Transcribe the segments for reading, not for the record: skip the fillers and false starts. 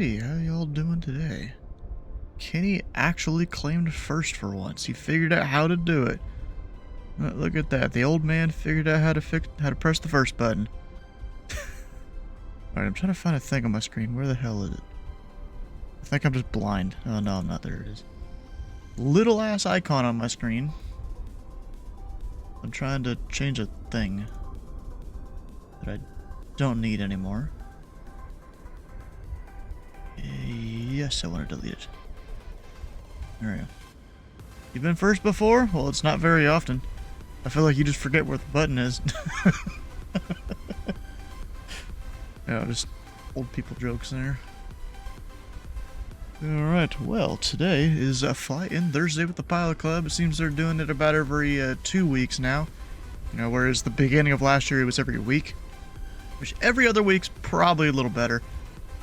Alrighty, how y'all doing today? Kenny actually claimed first for once. He figured out how to do it. Look at that. The old man figured out how to press the first button. Alright, I'm trying to find a thing on my screen. Where the hell is it? I think I'm just blind. Oh no, I'm not. There it is. Little ass icon on my screen. I'm trying to change a thing that I don't need anymore. Yes, I want to delete it. There we go. You've been first before? Well, it's not very often. I feel like you just forget where the button is. Yeah, just old people jokes there. Alright, well, today is a Fly-In Thursday with the Pilot Club. It seems they're doing it about every 2 weeks now. You know, whereas the beginning of last year it was every week. Which every other week's probably a little better.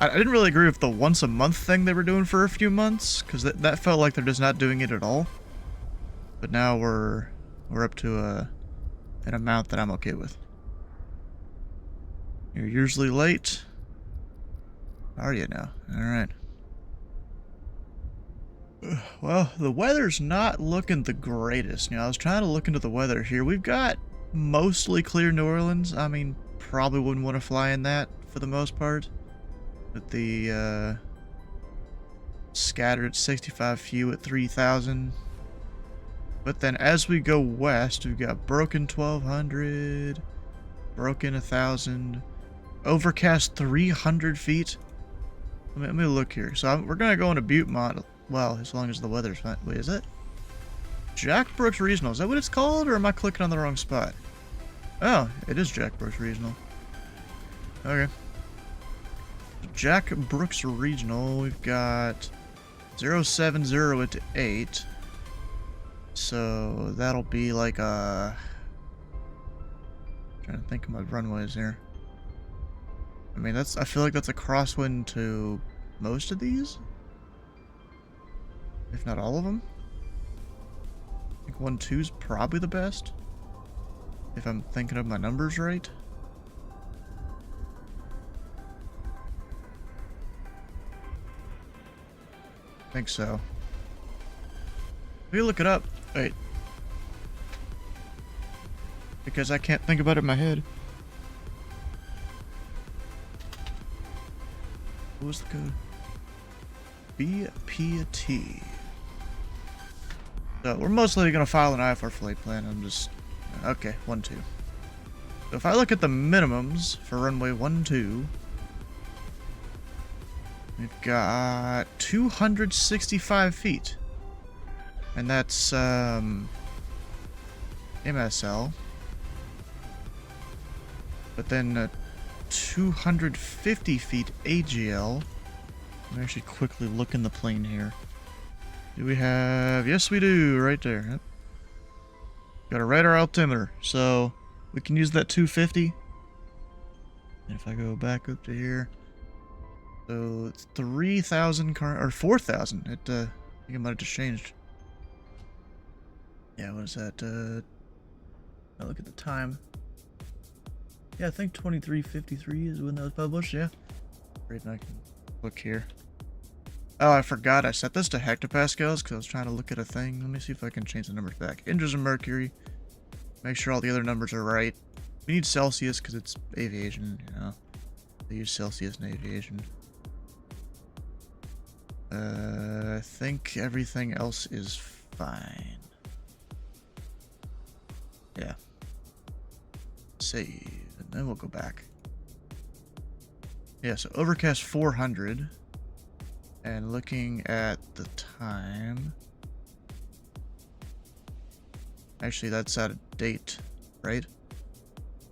I didn't really agree with the once a month thing they were doing for a few months, because that felt like they're just not doing it at all. But now we're up to an amount that I'm okay with. You're usually late. Are you now? Alright. Well, the weather's not looking the greatest. You know, I was trying to look into the weather here. We've got mostly clear New Orleans. I mean, probably wouldn't want to fly in that for the most part. With the scattered 65 few at 3,000. But then as we go west, we've got broken 1,200, broken 1,000, overcast 300 feet. Let me look here. So we're going to go into Butte-Mont, well, as long as the weather's fine. Wait, is it? Jack Brooks Regional. Is that what it's called, or am I clicking on the wrong spot? Oh, it is Jack Brooks Regional. Okay. Jack Brooks Regional, we've got 070 at 8. So that'll be like a... I'm trying to think of my runways here. I mean, I feel like that's a crosswind to most of these. If not all of them. I think 1-2 is probably the best. If I'm thinking of my numbers right. I think so. If you look it up. Wait. Because I can't think about it in my head. What was the code? BPT. So we're mostly going to file an IFR flight plan. I'm just... Okay, 1-2. So if I look at the minimums for runway 1-2... We've got 265 feet. And that's, MSL. But then, 250 feet AGL. Let me actually quickly look in the plane here. Do we have... Yes, we do, right there. Yep. Got a radar altimeter, so we can use that 250. And if I go back up to here... So it's 3,000 or 4,000. I think it might have just changed. Yeah, what is that? I look at the time. Yeah, I think 23:53 is when that was published. Yeah. Great, I can look here. Oh, I forgot. I set this to hectopascals because I was trying to look at a thing. Let me see if I can change the numbers back. Inches of mercury. Make sure all the other numbers are right. We need Celsius because it's aviation. You know, they use Celsius in aviation. I think everything else is fine. Yeah. Save, and then we'll go back. Yeah, so overcast 400. And looking at the time... Actually, that's out of date, right?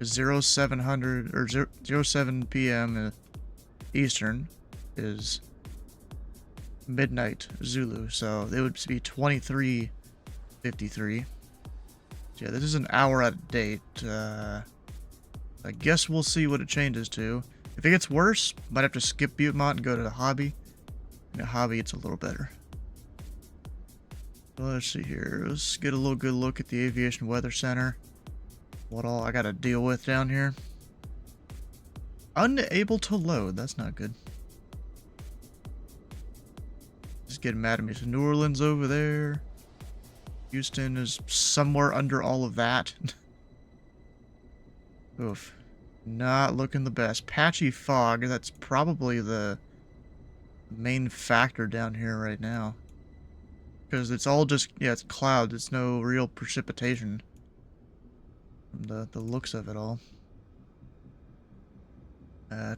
0700, or 07 p.m. Eastern is... midnight Zulu, so it would be 23:53. So yeah, this is an hour out of date. I guess we'll see what it changes to. If it gets worse, might have to skip Butte-Mont and go to the Hobby. In the Hobby, it's a little better. So let's see here. Let's get a little good look at the Aviation Weather Center. What all I gotta deal with down here. Unable to load. That's not good. He's getting mad at me. So New Orleans over there. Houston is somewhere under all of that. Oof. Not looking the best. Patchy fog, that's probably the main factor down here right now. Because it's all just, yeah, it's clouds. It's no real precipitation. From the looks of it all.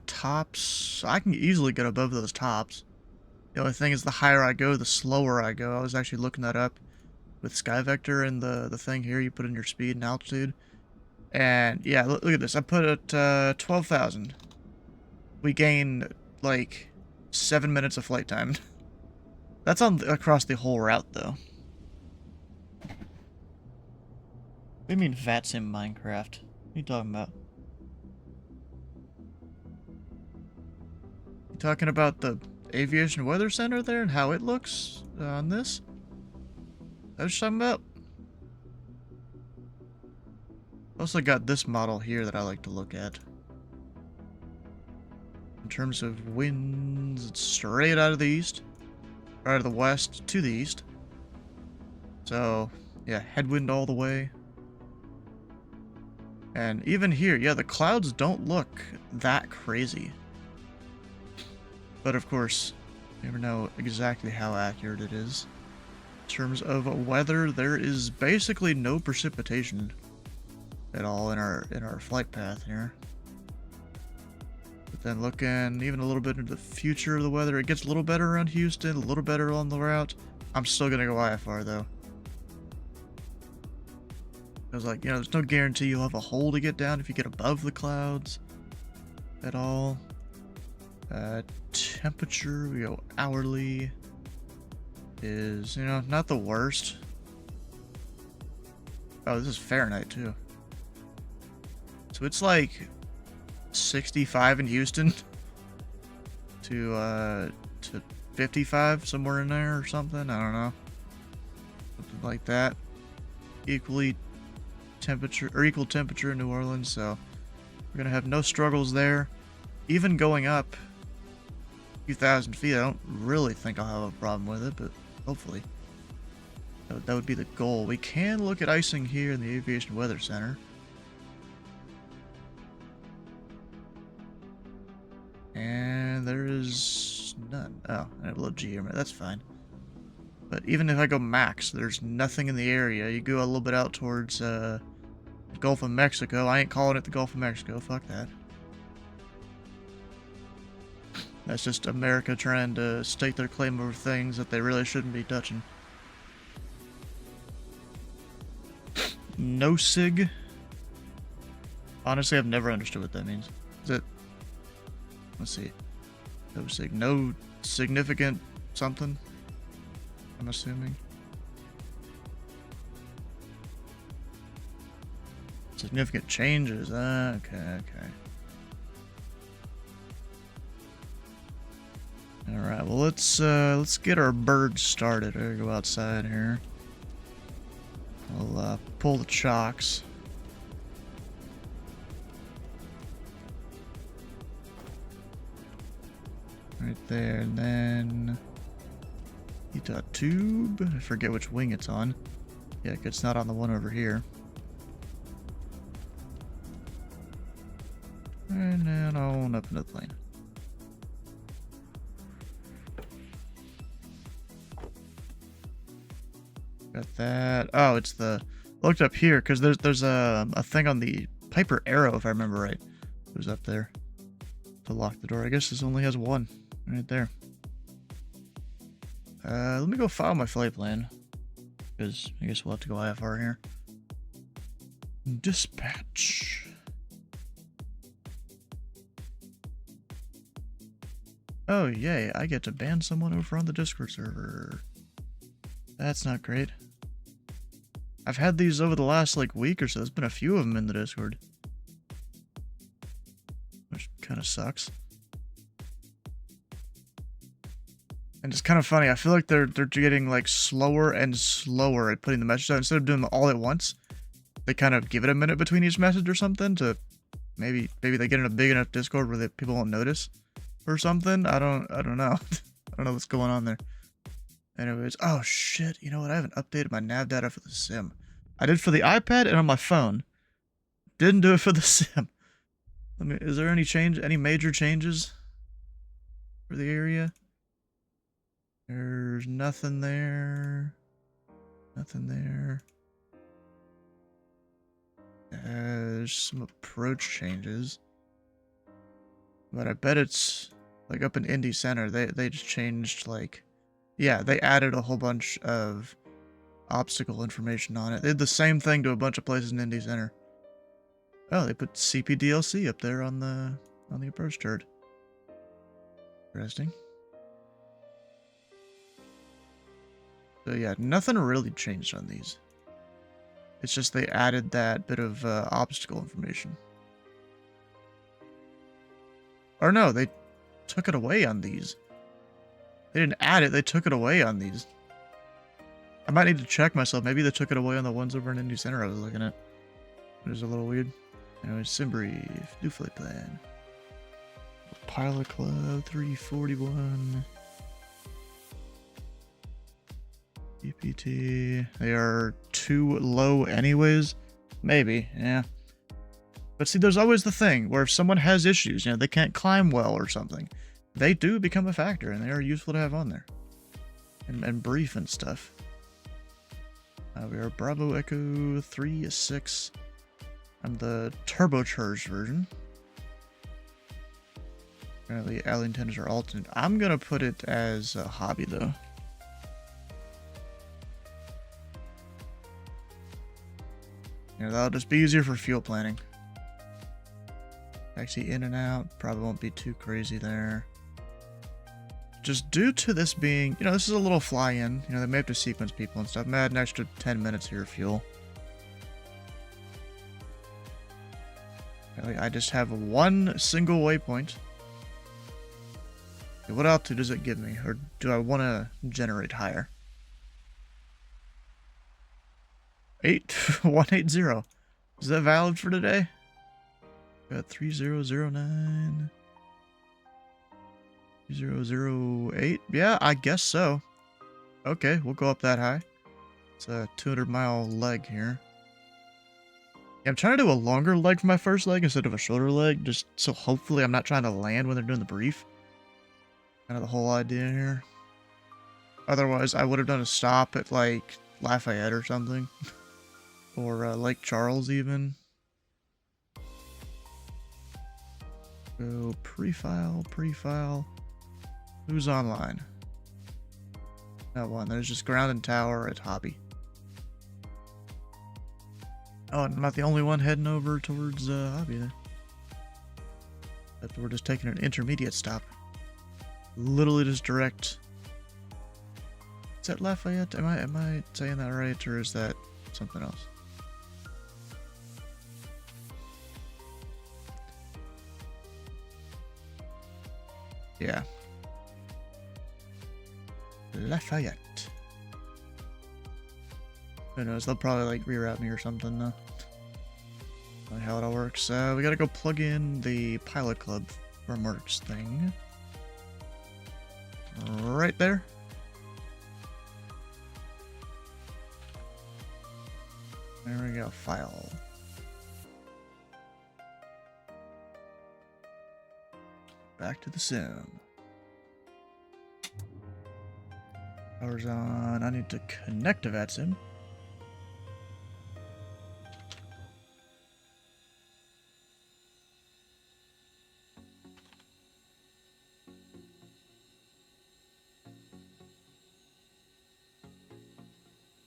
Tops. I can easily get above those tops. The only thing is the higher I go, the slower I go. I was actually looking that up with Sky Vector and the thing here. You put in your speed and altitude. And yeah, look at this. I put it 12,000. We gain like 7 minutes of flight time. That's on across the whole route though. What do you mean VATS in Minecraft? What are you talking about? You talking about the Aviation Weather Center there and how it looks on this? That's what you're talking about? Also got this model here that I like to look at. In terms of winds, it's straight out of the east. Or out of the west to the east. So, yeah, headwind all the way. And even here, yeah, the clouds don't look that crazy. But of course, you never know exactly how accurate it is. In terms of weather, there is basically no precipitation at all in our flight path here. But then looking even a little bit into the future of the weather, it gets a little better around Houston, a little better on the route. I'm still gonna go IFR though. I was like, you know, there's no guarantee you'll have a hole to get down if you get above the clouds at all. Temperature, we go hourly, is, you know, not the worst. Oh, this is Fahrenheit too. So it's like 65 in Houston to 55 somewhere in there or something. I don't know, something like that. Equal temperature in New Orleans, so we're gonna have no struggles there. Even going up a few thousand feet, I don't really think I'll have a problem with it, but hopefully that would be the goal. We can look at icing here in the Aviation Weather Center. And there is none. Oh, I have a little G here. That's fine. But even if I go max, there's nothing in the area. You go a little bit out towards the Gulf of Mexico. I ain't calling it the Gulf of Mexico. Fuck that. That's just America trying to stake their claim over things that they really shouldn't be touching. No sig. Honestly, I've never understood what that means. Is it? Let's see. No sig. No significant something, I'm assuming. Significant changes. Okay. Alright, well let's get our birds started. We're gonna go outside here. I'll pull the chocks. Right there, and then tube. I forget which wing it's on. Yeah, it's not on the one over here. And then on up into the plane. Got that. Oh, it's the... Looked up here, because there's a thing on the Piper Arrow, if I remember right. It was up there to lock the door. I guess this only has one. Right there. Let me go file my flight plan, because I guess we'll have to go IFR here. Dispatch. Oh, yay. I get to ban someone over on the Discord server. That's not great. I've had these over the last, like, week or so. There's been a few of them in the Discord. Which kind of sucks. And it's kind of funny. I feel like they're getting, like, slower and slower at putting the message out. Instead of doing them all at once, they kind of give it a minute between each message or something to... Maybe they get in a big enough Discord where people won't notice or something. I don't know. I don't know what's going on there. Anyways, oh shit, you know what? I haven't updated my nav data for the sim. I did for the iPad and on my phone. Didn't do it for the sim. Is there any major changes for the area? There's nothing there. Nothing there. There's some approach changes. But I bet it's like up in Indy Center, they just changed like, yeah, they added a whole bunch of obstacle information on it. They did the same thing to a bunch of places in Indy Center. Oh, they put CPDLC up there on the approach turret. Interesting. So yeah, nothing really changed on these. It's just they added that bit of obstacle information. Or no, they took it away on these. They didn't add it, they took it away on these. I might need to check myself. Maybe they took it away on the ones over in Indy Center I was looking at. It was a little weird. Anyway, Simbrief, new flight plan. Pilot Club 341. EPT. They are too low anyways. Maybe, yeah. But see, there's always the thing where if someone has issues, you know, they can't climb well or something, they do become a factor and they are useful to have on there. And brief and stuff. We are Bravo Echo 3-6. I'm the turbocharged version. Apparently, alien tenders are alternate. I'm gonna put it as a hobby though. Yeah, that'll just be easier for fuel planning. Taxi in and out, probably won't be too crazy there. Just due to this being, you know, this is a little fly-in. You know, they may have to sequence people and stuff. I'm add an extra 10 minutes here of fuel. I just have one single waypoint. Okay, what altitude does it give me? Or do I want to generate higher? 180. Is that valid for today? Got 3009. 3008. Yeah, I guess so. Okay, we'll go up that high. It's a 200-mile leg here. Yeah, I'm trying to do a longer leg for my first leg instead of a shorter leg, just so hopefully I'm not trying to land when they're doing the brief. Kind of the whole idea here. Otherwise, I would have done a stop at, like, Lafayette or something. Or Lake Charles, even. So, pre-file. Who's online? Not one. There's just ground and tower at Hobby. Oh, and I'm not the only one heading over towards Hobby then. But we're just taking an intermediate stop. Literally just direct. Is that Lafayette? Am I saying that right, or is that something else? Yeah. Lafayette. Who knows? They'll probably like reroute me or something though. Like how it all works. We gotta go plug in the Pilot Club Frameworks thing. Right there. There we go. File. Back to the sim. Power's on. I need to connect to VATSIM.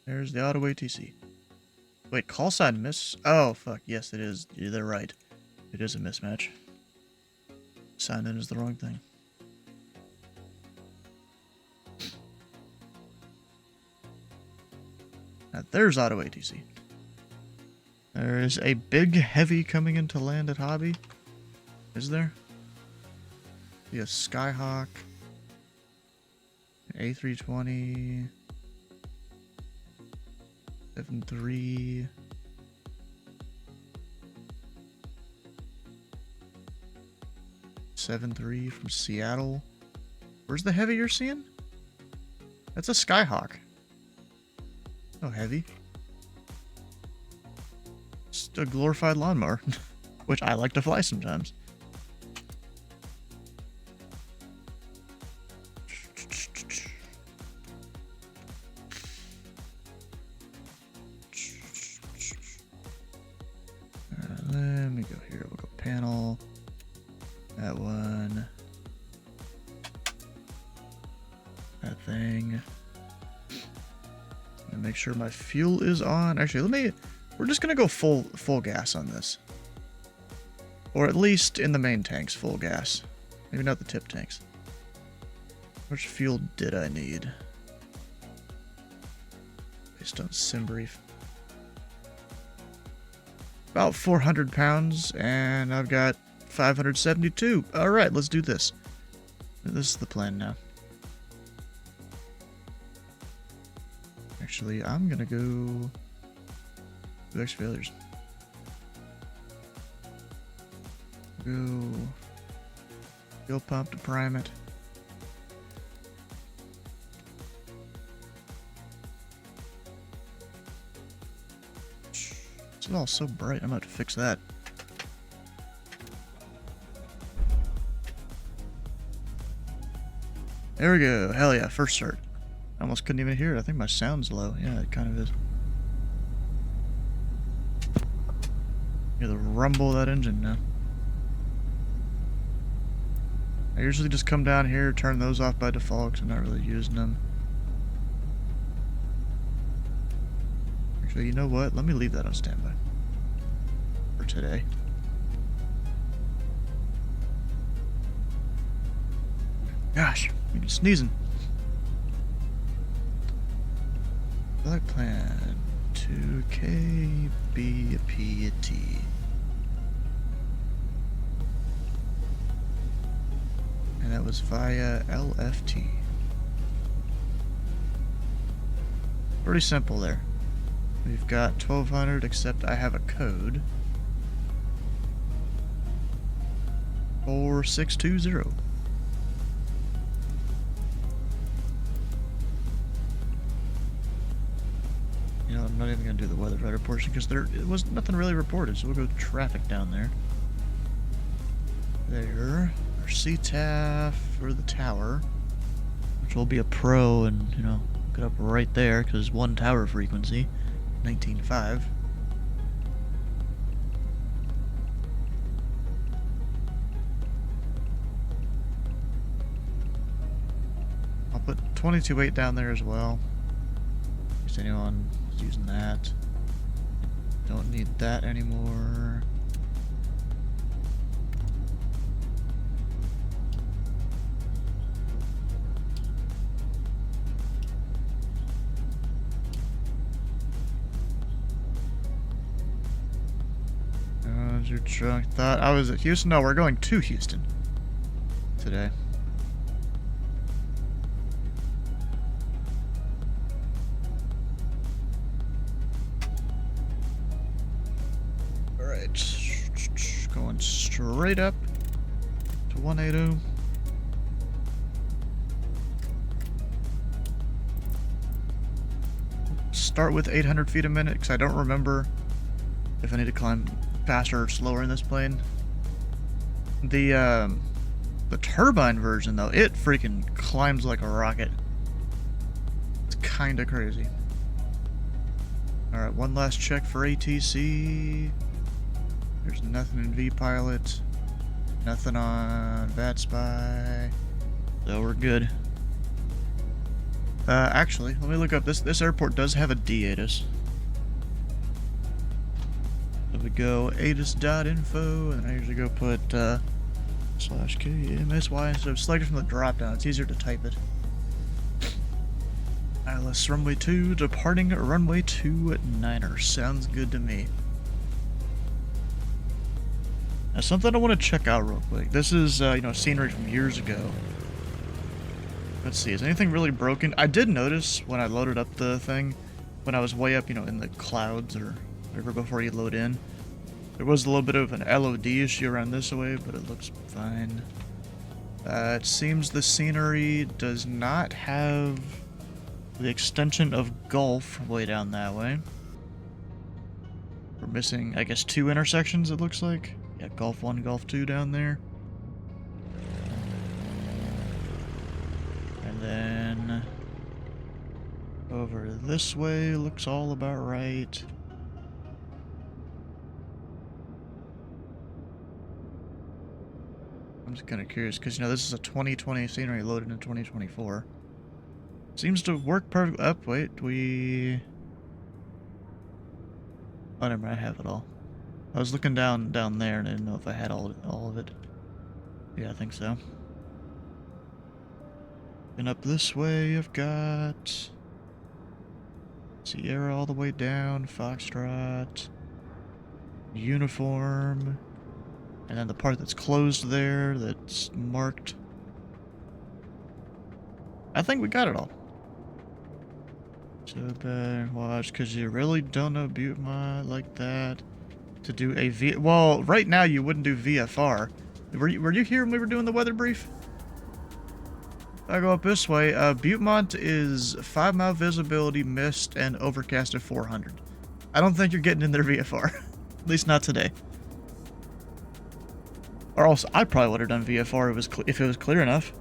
There's the auto ATC. Wait, call sign miss? Oh, fuck. Yes, it is. Yeah, they're right. It is a mismatch. Sign in is the wrong thing. Now, there's auto ATC. There is a big heavy coming into land at Hobby. Is there? See a Skyhawk. An A320. 7-3. From Seattle. Where's the heavy you're seeing? That's a Skyhawk. Oh, heavy. Just a glorified lawnmower, which I like to fly sometimes. Let me go here. We'll go panel. That one. That thing. And make sure my fuel is on. Actually, we're just gonna go full gas on this. Or at least in the main tanks, full gas. Maybe not the tip tanks. Which fuel did I need? Based on Simbrief. About 400 pounds, and I've got 572. Alright, let's do this. This is the plan now. Actually, I'm gonna go... X failures. Go... Fuel pump to prime it. It's all so bright, I'm about to fix that. There we go. Hell yeah, first start. I almost couldn't even hear it. I think my sound's low. Yeah, it kind of is. Hear the rumble of that engine now. I usually just come down here, turn those off by default because I'm not really using them. Actually, you know what? Let me leave that on standby for today. Gosh, I'm sneezing. Flight plan 2KBPT. And that was via LFT. Pretty simple there. We've got 1200, except I have a code. 4620. You know, I'm not even going to do the weather radar portion because it was nothing really reported, so we'll go traffic down there. There. Our CTAF for the tower, which will be a pro and, you know, get up right there because one tower frequency, 19.5. I'll put 22.8 down there as well. In case anyone is using that. Don't need that anymore. Your truck. Thought I was at Houston. No, we're going to Houston today. All right, going straight up to 180. Start with 800 feet a minute because I don't remember if I need to climb faster or slower in this plane. The turbine version though, it freaking climbs like a rocket. It's kinda crazy. Alright, one last check for ATC. There's nothing in VPilot. Nothing on VATSPY. So we're good. Actually, let me look up this airport does have a D-ATIS. We go ATIS.info, and I usually go put /KMSY instead of selected from the drop down. It's easier to type it. ILS runway 2, departing runway 29er. Sounds good to me. Now, something I want to check out real quick. This is, you know, scenery from years ago. Let's see, is anything really broken? I did notice when I loaded up the thing, when I was way up, you know, in the clouds or whatever before you load in. There was a little bit of an LOD issue around this way, but it looks fine. It seems the scenery does not have the extension of Gulf way down that way. We're missing, I guess, 2 intersections, it looks like. Yeah, Gulf 1, Gulf 2 down there. And then over this way looks all about right. I'm just kind of curious, because, you know, this is a 2020 scenery loaded in 2024. Seems to work perfectly. Up, wait, we... Oh, never mind, I have it all. I was looking down there and I didn't know if I had all of it. Yeah, I think so. And up this way, I've got Sierra all the way down, Foxtrot, Uniform, and then the part that's closed there, that's marked. I think we got it all. So better watch, because you really don't know Butte Mod like that to do a V... Well, right now you wouldn't do VFR. Were you here when we were doing the weather brief? I go up this way. Butte is 5-mile visibility, mist, and overcast at 400. I don't think you're getting in their VFR. At least not today. Or else, I probably would have done VFR if it was clear enough.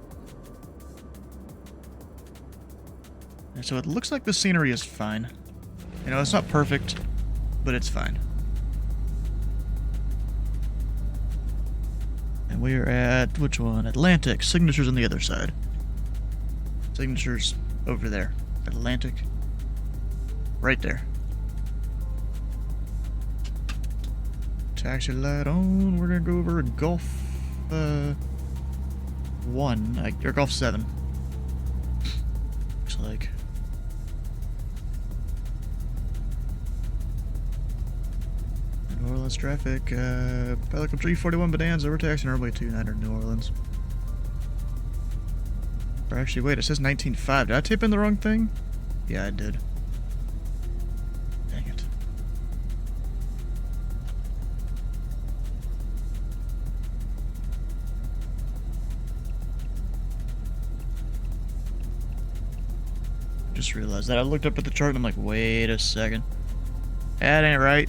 And so it looks like the scenery is fine. You know, it's not perfect, but it's fine. And we are at, which one? Atlantic. Signature's on the other side. Signature's over there. Atlantic. Right there. Taxi light on. We're gonna go over Gulf 1, or Gulf 7. Looks like. New Orleans traffic. Pelican 341 Bonanza. We're taxiing our way to 900 New Orleans. Or actually, wait, it says 19.5. Did I type in the wrong thing? Yeah, I did. Dang it. Just realized that. I looked up at the chart and I'm like, wait a second. That ain't right.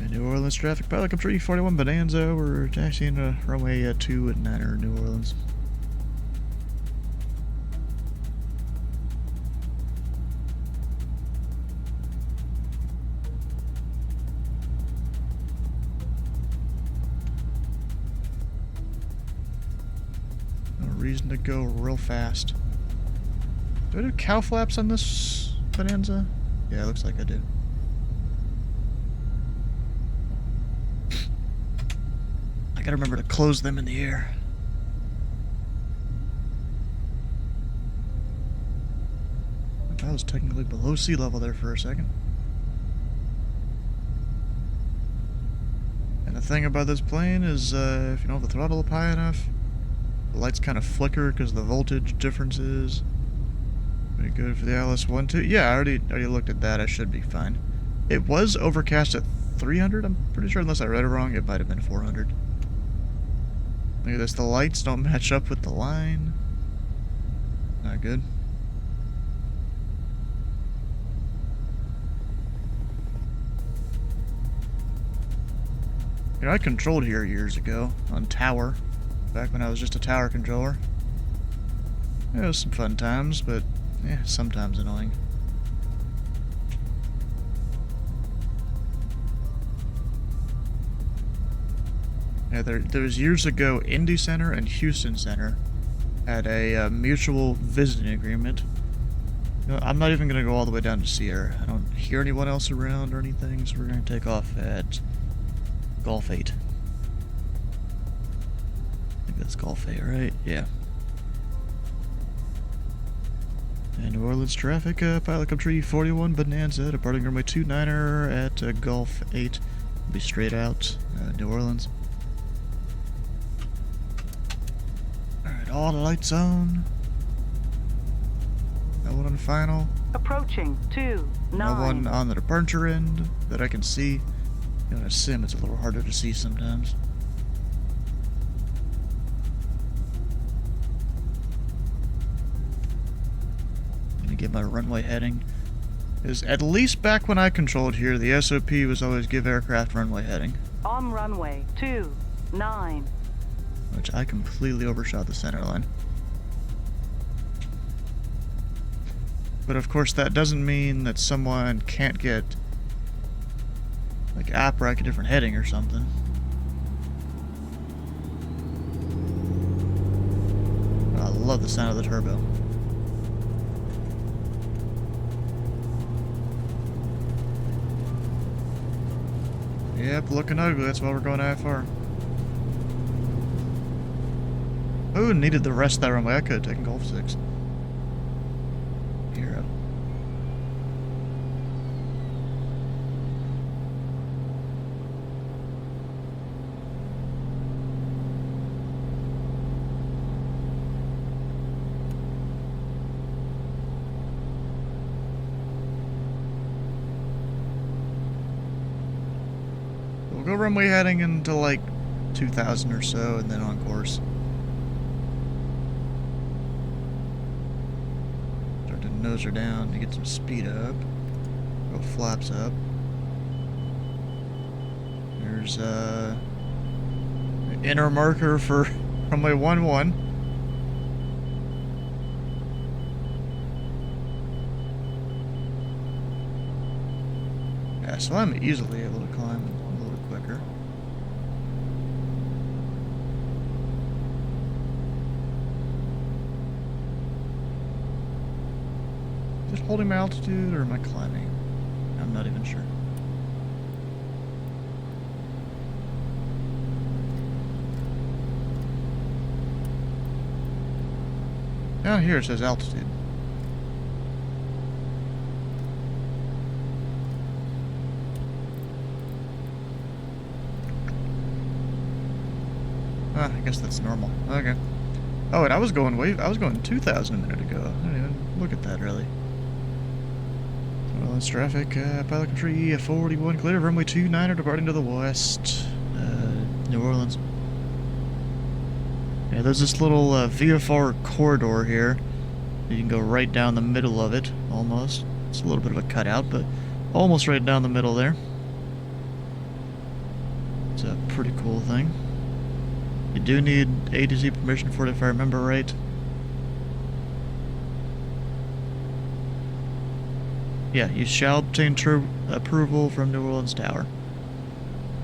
New Orleans traffic, Pelican 341 Bonanza. We're taxiing to runway 2 at 900 New Orleans. No reason to go real fast. Do I do cow flaps on this Bonanza? Yeah, it looks like I do. I gotta remember to close them in the air. I was technically below sea level there for a second. And the thing about this plane is, if you don't have the throttle up high enough, the lights kind of flicker because of the voltage differences. Pretty good for the LS1 too. Yeah, I already looked at that. I should be fine. It was overcast at 300. I'm pretty sure, unless I read it wrong, it might have been 400. Look at this. The lights don't match up with the line. Not good. You know, I controlled here years ago on tower, back when I was just a tower controller. It was some fun times, but yeah, sometimes annoying. Yeah, there was years ago, Indy Center and Houston Center had a mutual visiting agreement. You know, I'm not even going to go all the way down to Sierra. I don't hear anyone else around or anything, so we're going to take off at Gulf 8. I think that's Gulf 8, right? Yeah. And New Orleans traffic, Pelican 341 Bonanza, departing runway 29er at Gulf 8. We'll be straight out, New Orleans. Alright, all the lights on. No one on final. Approaching 29. No one on the departure end that I can see. You know, in a sim, it's a little harder to see sometimes. get my runway heading. Because at least back when I controlled here, the SOP was always give aircraft runway heading. On runway 29. Which I completely overshot the center line. But of course that doesn't mean that someone can't get like APRAC a different heading or something. I love the sound of the turbo. Yep, looking ugly, that's why we're going IFR. Oh, needed the rest of that runway. I could have taken Gulf 6. Hero. We'll go runway heading into like 2000 or so and then on course. Nose her down to get some speed up. Go flaps up. There's an inner marker for runway 11. Yeah, so I'm easily able to climb a little quicker. Is it holding my altitude, or am I climbing? I'm not even sure. Down here it says altitude. Ah, I guess that's normal. Okay. Oh, and I was going 2,000 a minute ago. I didn't even look at that really. Well, it's traffic, pilot control 41, clear of runway 29 departing to the west, New Orleans. Yeah, there's this little VFR corridor here. You can go right down the middle of it, almost. It's a little bit of a cutout, but almost right down the middle there. It's a pretty cool thing. You do need ATC permission for it if I remember right. Yeah, you shall obtain approval from New Orleans Tower.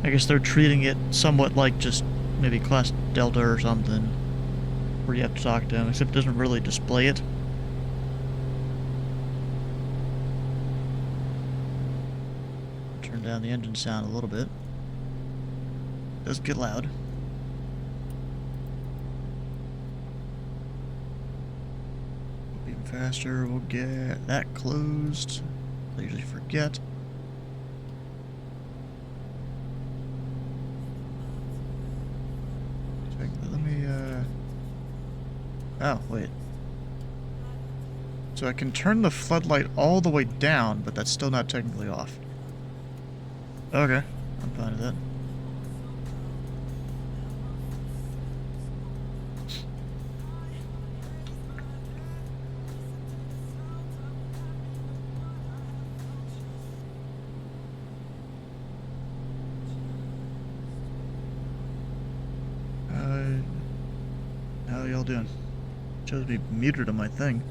I guess they're treating it somewhat like just maybe Class Delta or something, where you have to talk to them, except it doesn't really display it. Turn down the engine sound a little bit. It does get loud. Even faster, we'll get that closed. I usually forget. Let me, oh, wait. So I can turn the floodlight all the way down, but that's still not technically off. Okay, I'm fine with that. How y'all doing? It shows me muted on my thing.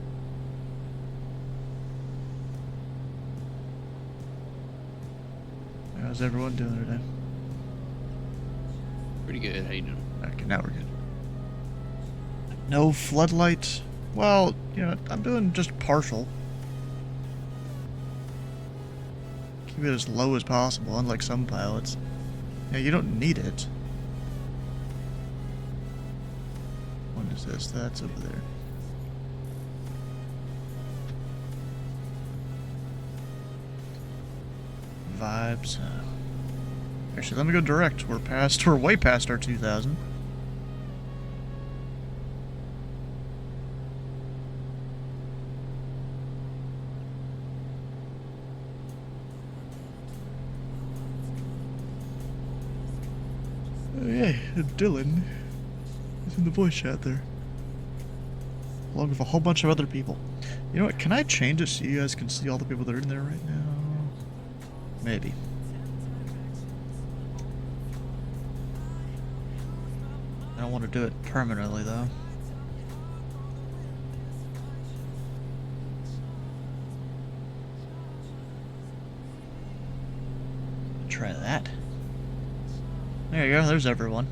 How's everyone doing today? Pretty good. How you doing? Okay, now we're good. No floodlight? Well, you know, I'm doing just partial. Keep it as low as possible, unlike some pilots. Yeah, you don't need it. What is this? That's over there. Vibes. Actually, let me go direct. We're way past our 2000. Oh yeah, Dylan is in the voice chat there, along with a whole bunch of other people. You know what? Can I change it so you guys can see all the people that are in there right now? Maybe. I don't want to do it permanently, though. Try that. There you go, there's everyone.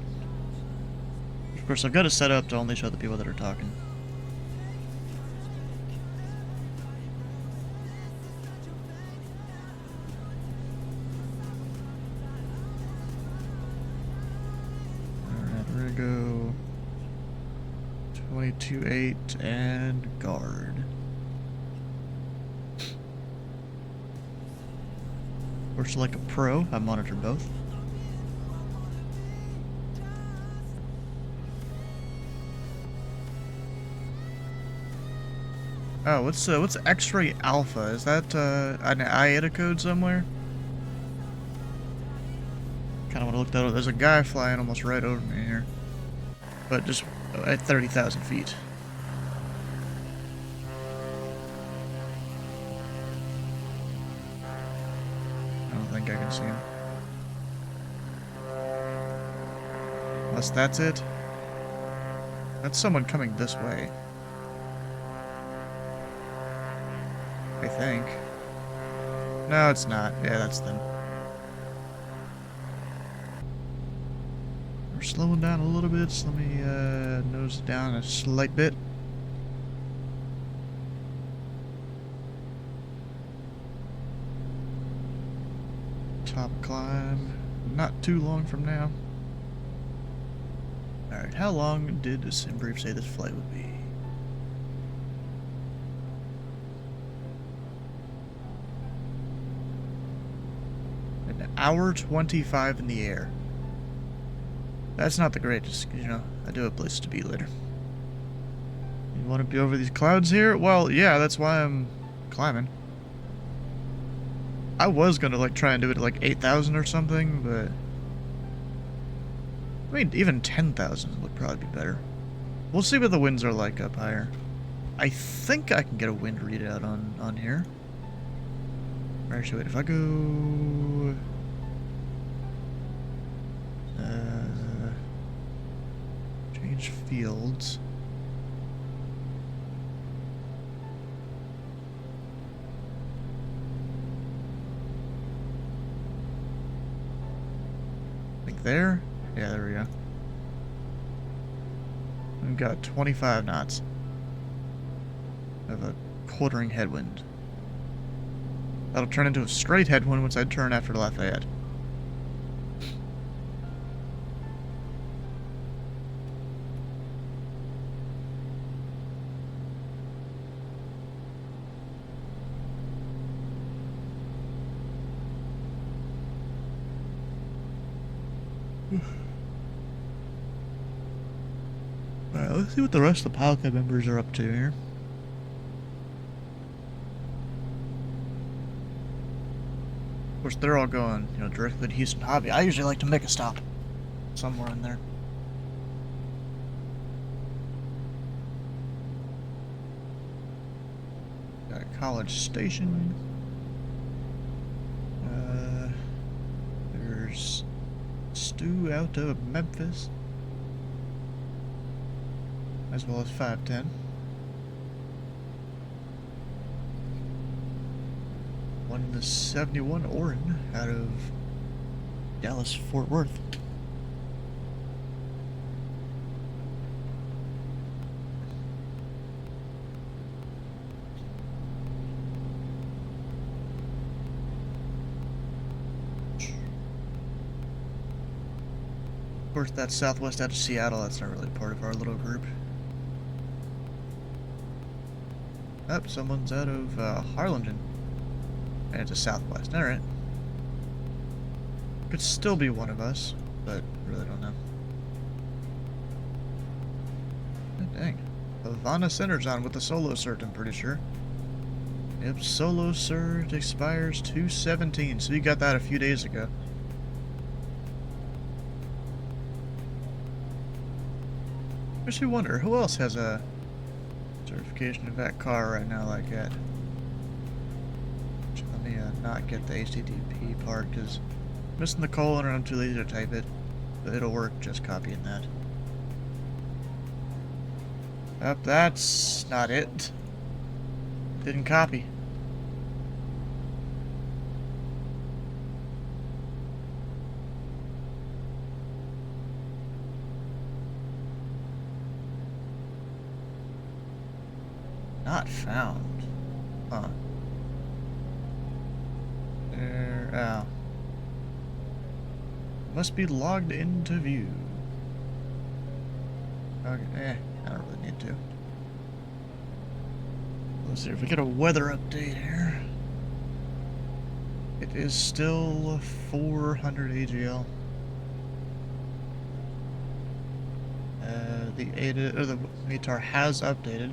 Of course, I've got it set up to only show the people that are talking. Alright, we're gonna go 22-8 and guard. Of course, like a pro, I monitor both. Oh, what's X-ray alpha? Is that an IATA code somewhere? Kind of want to look that up. There's a guy flying almost right over me here, but just at 30,000 feet. I don't think I can see him. Unless that's it. That's someone coming this way. I think. No, it's not. Yeah, that's them. We're slowing down a little bit, so let me nose down a slight bit. Top climb. Not too long from now. Alright, how long did this in brief say this flight would be? An hour 25 in the air. That's not the greatest, you know, I do have places to be later. You want to be over these clouds here? Well, yeah, that's why I'm climbing. I was gonna, like, try and do it at, like, 8,000 or something, but... I mean, even 10,000 would probably be better. We'll see what the winds are like up higher. I think I can get a wind readout on here. Actually, wait, if I go... change fields. Like there? Yeah, there we go. We've got 25 knots of a quartering headwind. That'll turn into a straight headwind once I turn after Lafayette. Alright, let's see what the rest of the Pilot Club members are up to here. Of course, they're all going, you know, directly to Houston Hobby. I usually like to make a stop somewhere in there. Got a College Station. There's Stu out of Memphis, as well as 510. 171 Orin out of Dallas Fort Worth. Of course, that's Southwest out of Seattle. That's not really part of our little group. Oh, someone's out of Harlingen. And it's a Southwest. Alright. Could still be one of us, but really don't know. Oh, dang. Havana Center's on with the solo cert, I'm pretty sure. Yep, solo cert expires 2/17, so you got that a few days ago. Makes me wonder, who else has a Certification of that car right now like that. Let me not get the HTTP part because missing the colon and I'm too lazy to type it. But it'll work just copying that. Yep, that's not it. Didn't copy. Not found. Huh. There. Oh. Must be logged into view. Okay, I don't really need to. Let's see if we get a weather update here. It is still 400 AGL. The METAR has updated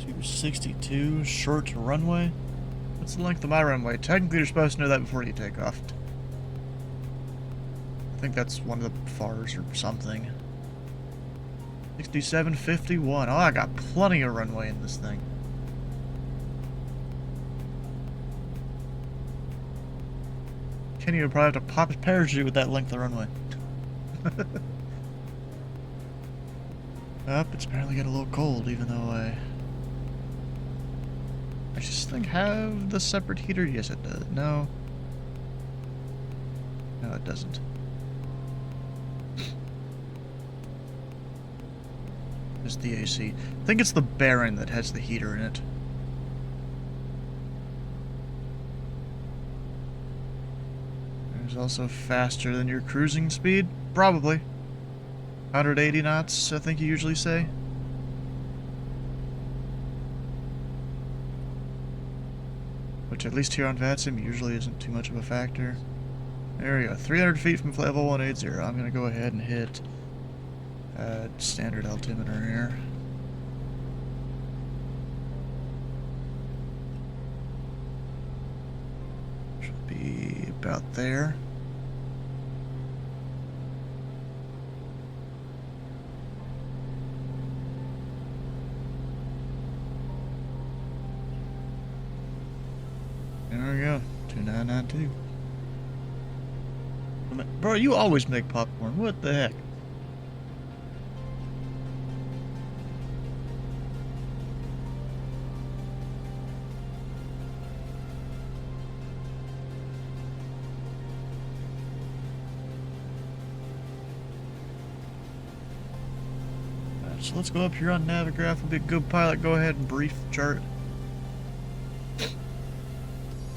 to 62 short runway. What's the length of my runway? Technically, you're supposed to know that before you take off. I think that's one of the FARs or something. 67.51. Oh, I got plenty of runway in this thing. Kenny would probably have to pop his parachute with that length of runway. It's apparently getting a little cold, even though I just think have the separate heater. Yes, it does. No, it doesn't. It's the AC. I think it's the Baron that has the heater in it. It's also faster than your cruising speed, probably. 180 knots, I think you usually say. Which, at least here on VATSIM, usually isn't too much of a factor. There we go, 300 feet from level 180. I'm going to go ahead and hit standard altimeter here. Should be about there. There we go, 2992. Bro, you always make popcorn. What the heck? So let's go up here on Navigraph. We'll be a good pilot. Go ahead and brief the chart.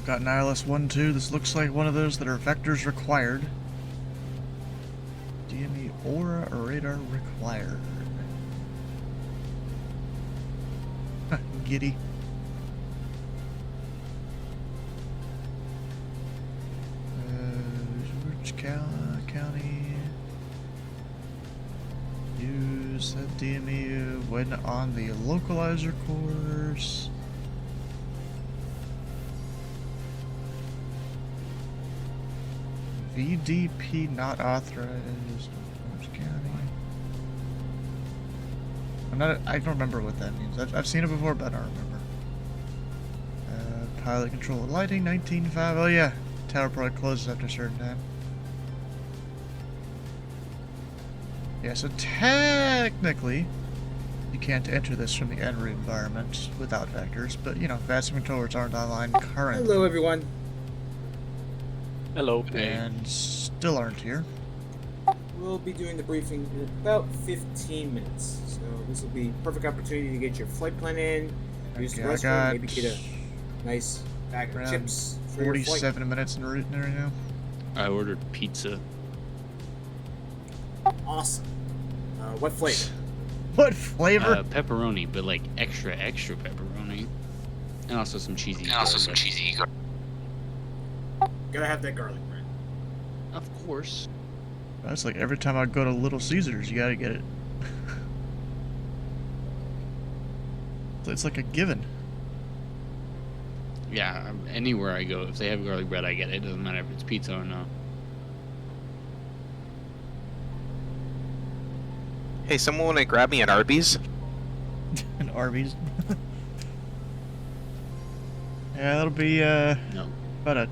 Got an ILS 1-2. This looks like one of those that are vectors required. DME aura or radar required. Giddy. Which county? Use that DME when on the localizer course. VDP not authorized. Orange County. I don't remember what that means. I've seen it before, but I don't remember. Pilot control lighting 19.5. Oh yeah, tower probably closes after a certain time. Yeah, so technically, you can't enter this from the en route environment without vectors, but you know, VATSIM controllers aren't online currently. Hello, everyone. Hello. And still aren't here. We'll be doing the briefing in about 15 minutes, so this will be a perfect opportunity to get your flight plan in, use the restroom, maybe get a nice bag of chips for your flight. 47 minutes en route right now. I ordered pizza. Awesome. What flavor? What flavor? Pepperoni, but like extra pepperoni, and also some cheesy. Gotta have that garlic bread. Of course. That's like every time I go to Little Caesars, you gotta get it. It's like a given. Yeah, anywhere I go, if they have garlic bread, I get it. It doesn't matter if it's pizza or not. Hey, someone wanna grab me at Arby's? And Arby's. Yeah, that'll be No. about a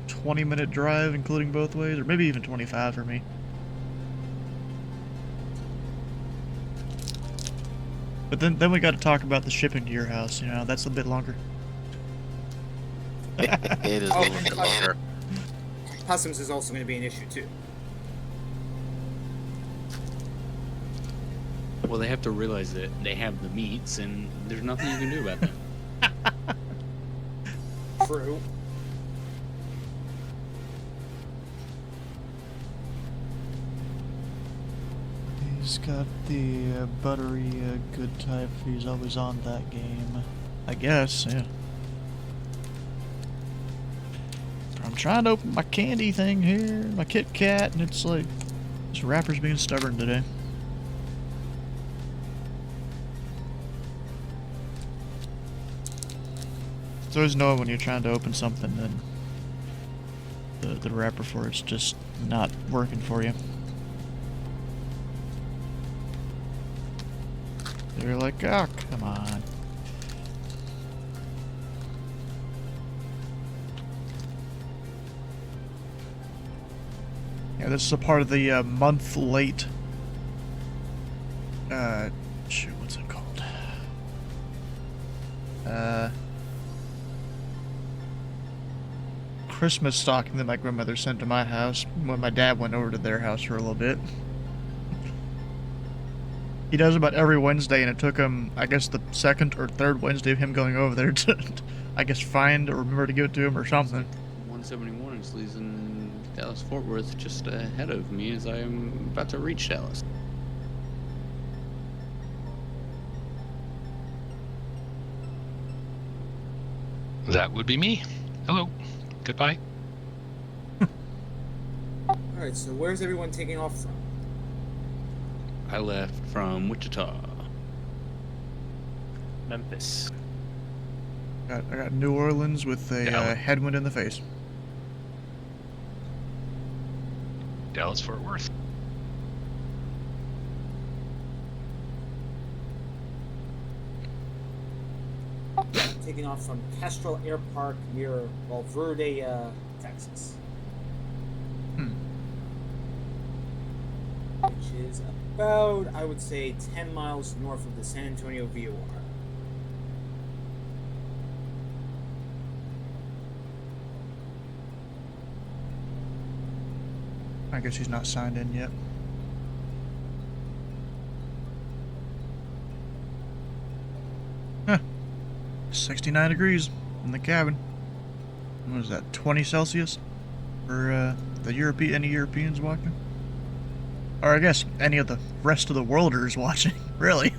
20-minute drive, including both ways, or maybe even 25 for me. But then we got to talk about the shipping to your house. You know, that's a bit longer. It is a little bit longer. Customs is also going to be an issue too. Well, they have to realize that they have the meats, and there's nothing you can do about that. True. He's got the buttery good type. He's always on that game. I guess, yeah. I'm trying to open my candy thing here, my Kit Kat, and it's like, this wrapper's being stubborn today. It's always knowing when you're trying to open something and the wrapper for it's just not working for you. They're like, oh, come on. Yeah, this is a part of the month late. Shoot, what's it called? Christmas stocking that my grandmother sent to my house when my dad went over to their house for a little bit. He does about every Wednesday, and it took him, I guess, the second or third Wednesday of him going over there to, I guess, find or remember to give it to him or something. 171 is leaving Dallas Fort Worth just ahead of me as I am about to reach Dallas. That would be me. Hello. Goodbye. Alright, so where's everyone taking off from? I left from Wichita. Memphis. I got New Orleans with a headwind in the face. Dallas Fort Worth. Taking off from Kestrel Air Park near Valverde, Texas. Which is about, I would say, 10 miles north of the San Antonio VOR. I guess he's not signed in yet. Huh. 69 degrees in the cabin. What is that, 20 Celsius? For any Europeans watching? Or I guess any of the rest of the worlders watching, really.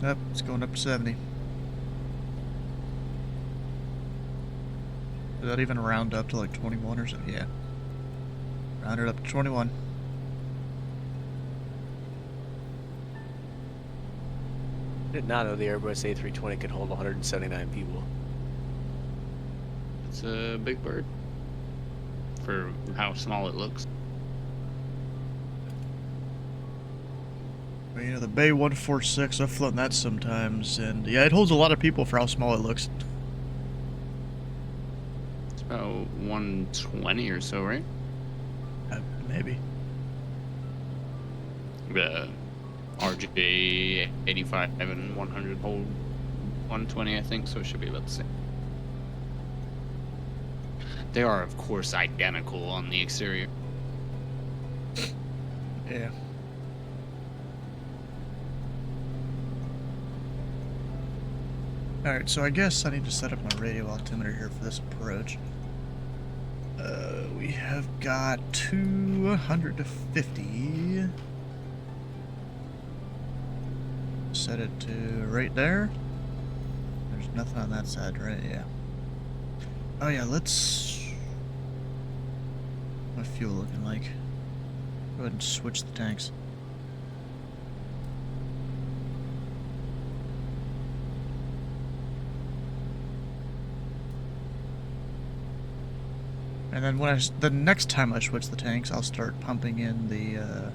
Yep, it's going up to 70. Does that even round up to like 21 or so? Yeah. Round it up to 21. Did not know the Airbus A320 could hold 179 people. It's a big bird for how small it looks. Well, you know, the Bay 146, I've flown that sometimes, and yeah, it holds a lot of people for how small it looks. It's about 120 or so, right? Maybe. The RJ 85 and 100 hold 120, I think, so it should be about the same. They are, of course, identical on the exterior. Yeah. Alright, so I guess I need to set up my radio altimeter here for this approach. We have got 200 to 50. Set it to right there. There's nothing on that side, right? Yeah. Oh yeah, let's... What fuel looking like? Go ahead and switch the tanks. And then the next time I switch the tanks, I'll start pumping in the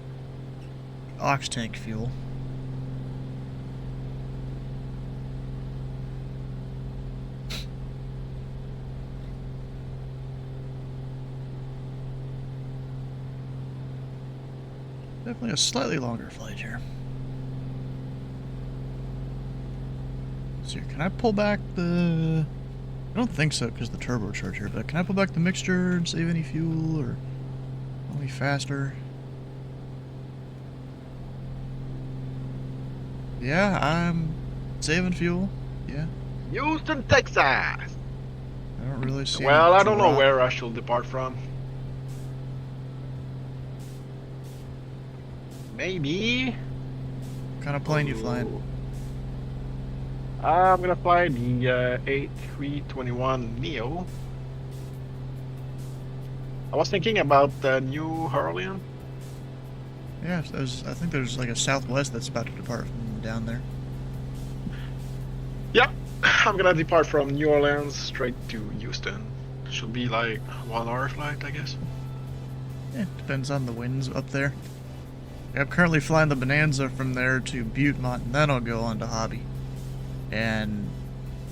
ox tank fuel. Definitely a slightly longer flight here. So can I pull back the... I don't think so because the turbocharger, but can I pull back the mixture and save any fuel or only faster? Yeah, I'm saving fuel. Yeah. Houston, Texas. I don't really see. Well, any I don't know drop. where I should depart from. Maybe. What kind of plane you flying? I'm gonna fly the A321 Neo. I was thinking about New Orleans. Yeah, I think there's like a Southwest that's about to depart from down there. Yeah, I'm gonna depart from New Orleans straight to Houston. Should be like 1 hour flight, I guess. Yeah, depends on the winds up there. I'm currently flying the Bonanza from there to Butte-Mont, and then I'll go on to Hobby. And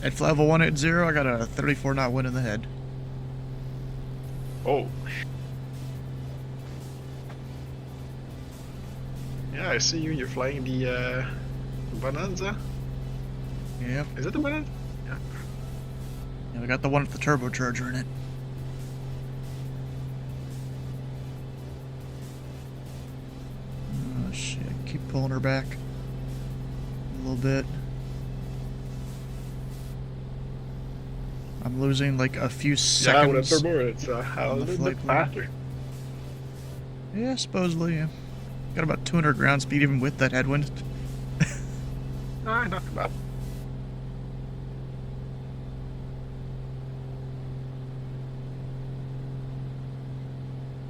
at flight level 180, I got a 34 knot wind in the head. Oh. Yeah, I see you. You're flying the Bonanza. Yep. Is it the Bonanza? Yeah, I got the one with the turbocharger in it. Oh shit, keep pulling her back a little bit. I'm losing like a few Yeah, with a seconds. turbo, it's a little bit flight plan. faster. Yeah, supposedly, yeah. Got about 200 ground speed even with that headwind. Nah, not too bad.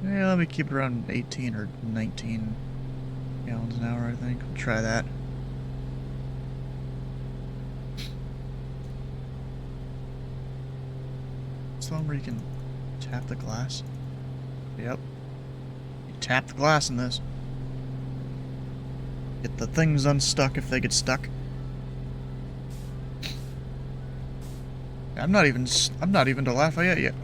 Yeah, let me keep it around 18 or 19 gallons an hour, I think. We'll try that. It's the one where you can tap the glass. Yep. You tap the glass in this. Get the things unstuck if they get stuck. I'm not even to Lafayette yet.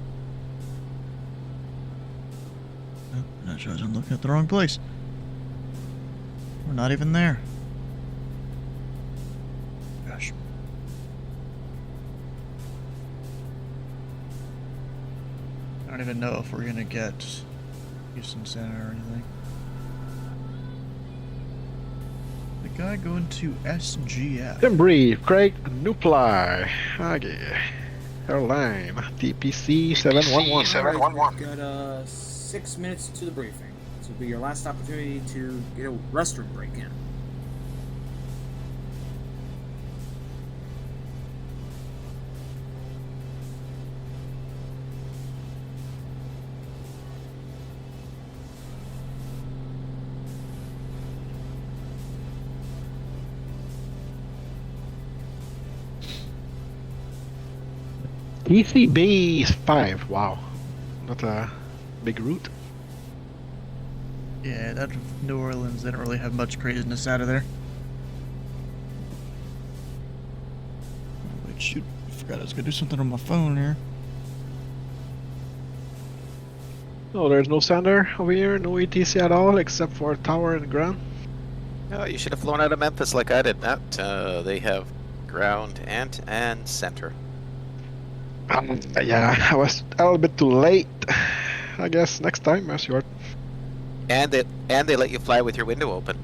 Oh, that shows I'm looking at the wrong place. We're not even there. Gosh. I don't even know if we're gonna get Houston Center or anything. The guy going to SGF. Then brief, Craig, Nuply. Okay. Airline, TPC 711. Alright, we've got 6 minutes to the briefing. This will be your last opportunity to get a restroom break in. TCB is 5. Wow. Not a big route. Yeah, that New Orleans didn't really have much craziness out of there. Wait, shoot. I forgot I was gonna do something on my phone here. No, there's no sender over here, no ETC at all, except for tower and ground. Oh, you should have flown out of Memphis like I did, Matt. They have ground and center. Yeah, I was a little bit too late. I guess next time, as you are. And they let you fly with your window open.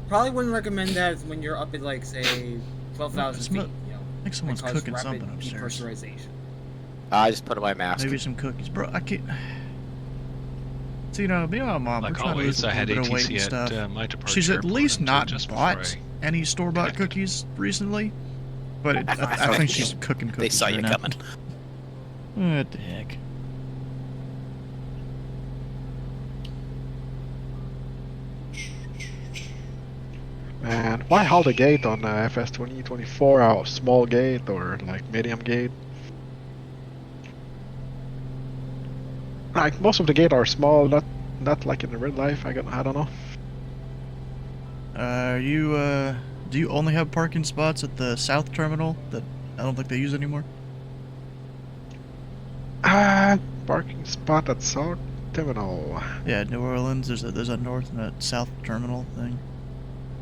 Probably wouldn't recommend that when you're up at like say 12,000 feet. You know, I think someone's that causes cooking rapid something upstairs. depressurization. I just put on my mask. Maybe some cookies, bro. I can't. So, you know, me and my mom, we're Like trying to lose always, a I had little bit of weight and ATC stuff. at my departure. She's at least airport not until just bought before any store-bought cookies recently, but I think she's cooking cookies. They saw right you now. coming. What the heck? Man, why hold a gate on FS 2024? A small gate or like medium gate? Like most of the gates are small, not like in the real life. I don't know. Do you only have parking spots at the south terminal that I don't think they use anymore? Parking spot at South Terminal. Yeah, New Orleans. There's a north and a south terminal thing.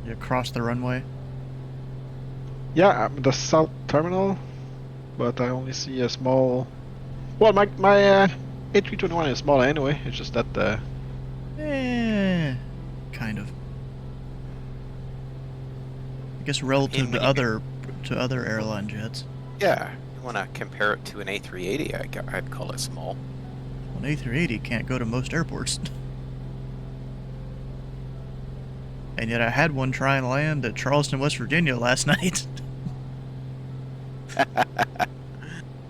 You cross the runway. Yeah, the South Terminal, but I only see a small. Well, my A321 is small anyway. It's just that Kind of. I guess relative to other airline jets. Yeah, you want to compare it to an A380, I'd call it small. An A380 can't go to most airports. And yet I had one try and land at Charleston, West Virginia last night.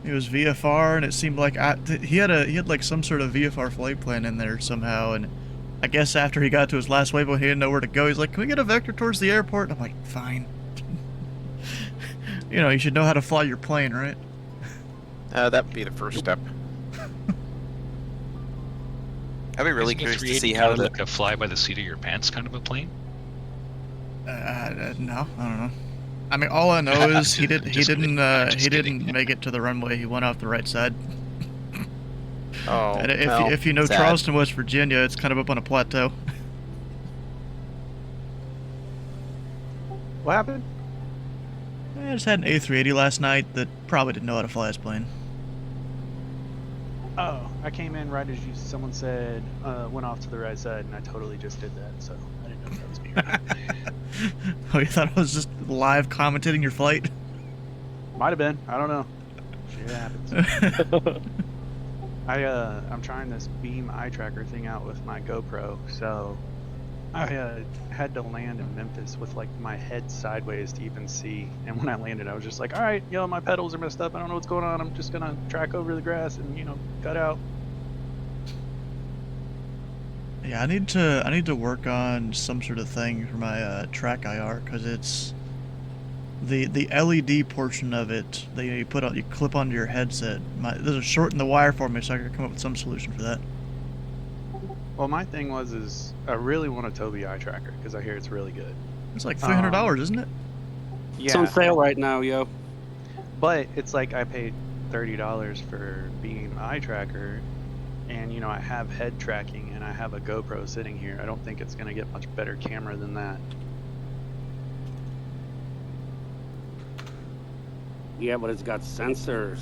It was VFR, and it seemed like he had like some sort of VFR flight plan in there somehow, and I guess after he got to his last waypoint, he didn't know where to go. He's like, "Can we get a vector towards the airport?" And I'm like, "Fine." You know, you should know how to fly your plane, right? That would be the first step. I'd be really curious to see how like a fly by the seat of your pants kind of a plane. No, I don't know. I mean, all I know is he didn't make it to the runway. He went off the right side. Oh, And well, if you know sad. Charleston, West Virginia, it's kind of up on a plateau. What happened? I just had an A380 last night that probably didn't know how to fly his plane. Oh, I came in right as someone said, went off to the right side, and I totally just did that, so I didn't know if that was me or not. Oh, you thought I was just live commentating your flight? Might have been. I don't know. Shit happens. I'm trying this beam eye tracker thing out with my GoPro, so I had to land in Memphis with like my head sideways to even see. And when I landed, I was just like, all right, my pedals are messed up. I don't know what's going on. I'm just gonna track over the grass and cut out. Yeah, I need to work on some sort of thing for my track IR, because it's the LED portion of it that you clip onto your headset. There's a short in the wire for me, so I can come up with some solution for that. Well, my thing is I really want a Tobu eye tracker because I hear it's really good. It's like $300, isn't it? Yeah, It's on sale right now, yo. but it's like I paid $30 for beam eye tracker, and I have head tracking and I have a GoPro sitting here. I don't think it's gonna get much better camera than that. Yeah, but it's got sensors.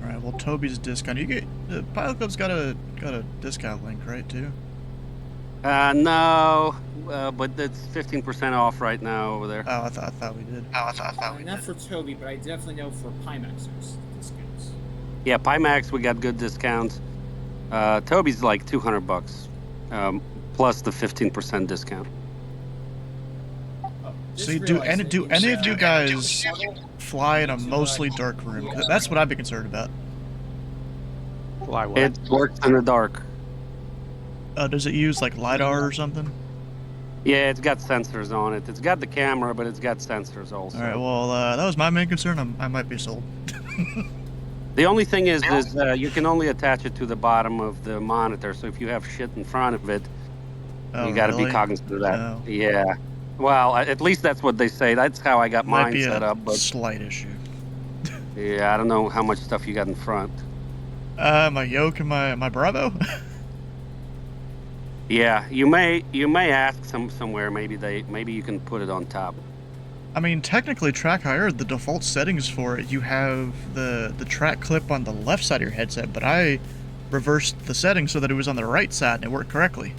All right. Well, Toby's discount. You get the Pilot Club's got a discount link, right? Too. No, but it's 15% off right now over there. Oh, I thought we did. Not for Toby, but I definitely know for Pimax there's discounts. Yeah, Pimax we got good discounts. Toby's like $200, plus the 15% discount. See, do any of you guys fly in a mostly dark room? That's what I'd be concerned about. Fly what? It works in the dark. Does it use like LiDAR or something? Yeah, it's got sensors on it. It's got the camera, but it's got sensors also. All right. Well, that was my main concern. I might be sold. The only thing is you can only attach it to the bottom of the monitor. So if you have shit in front of it, you got to be cognizant of that. No. Yeah. Well, at least that's what they say. That's how I got Might mine be set a up. But slight issue. yeah, I don't know how much stuff you got in front. My yoke and my Bravo. Yeah, you may ask somewhere. Maybe you can put it on top. I mean, technically, track higher. The default settings for it, you have the track clip on the left side of your headset, but I reversed the settings so that it was on the right side and it worked correctly.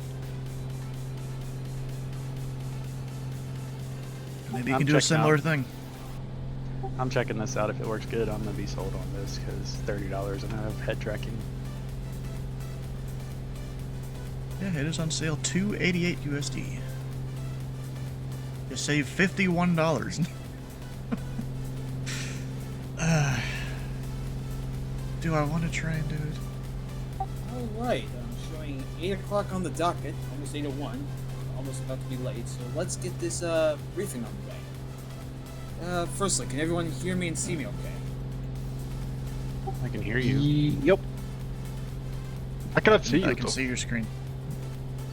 Maybe you can do a similar thing. I'm checking this out. If it works good, I'm gonna be sold on this because $30 and I have head tracking. Yeah, it is on sale, $288 USD. You save $51. Do I want to try and do it? Alright, I'm showing 8 o'clock on the docket, almost 8:01. Almost about to be late, so let's get this briefing on the way. Firstly, can everyone hear me and see me okay? I can hear you. Yep. I cannot see you. I can though. see your screen.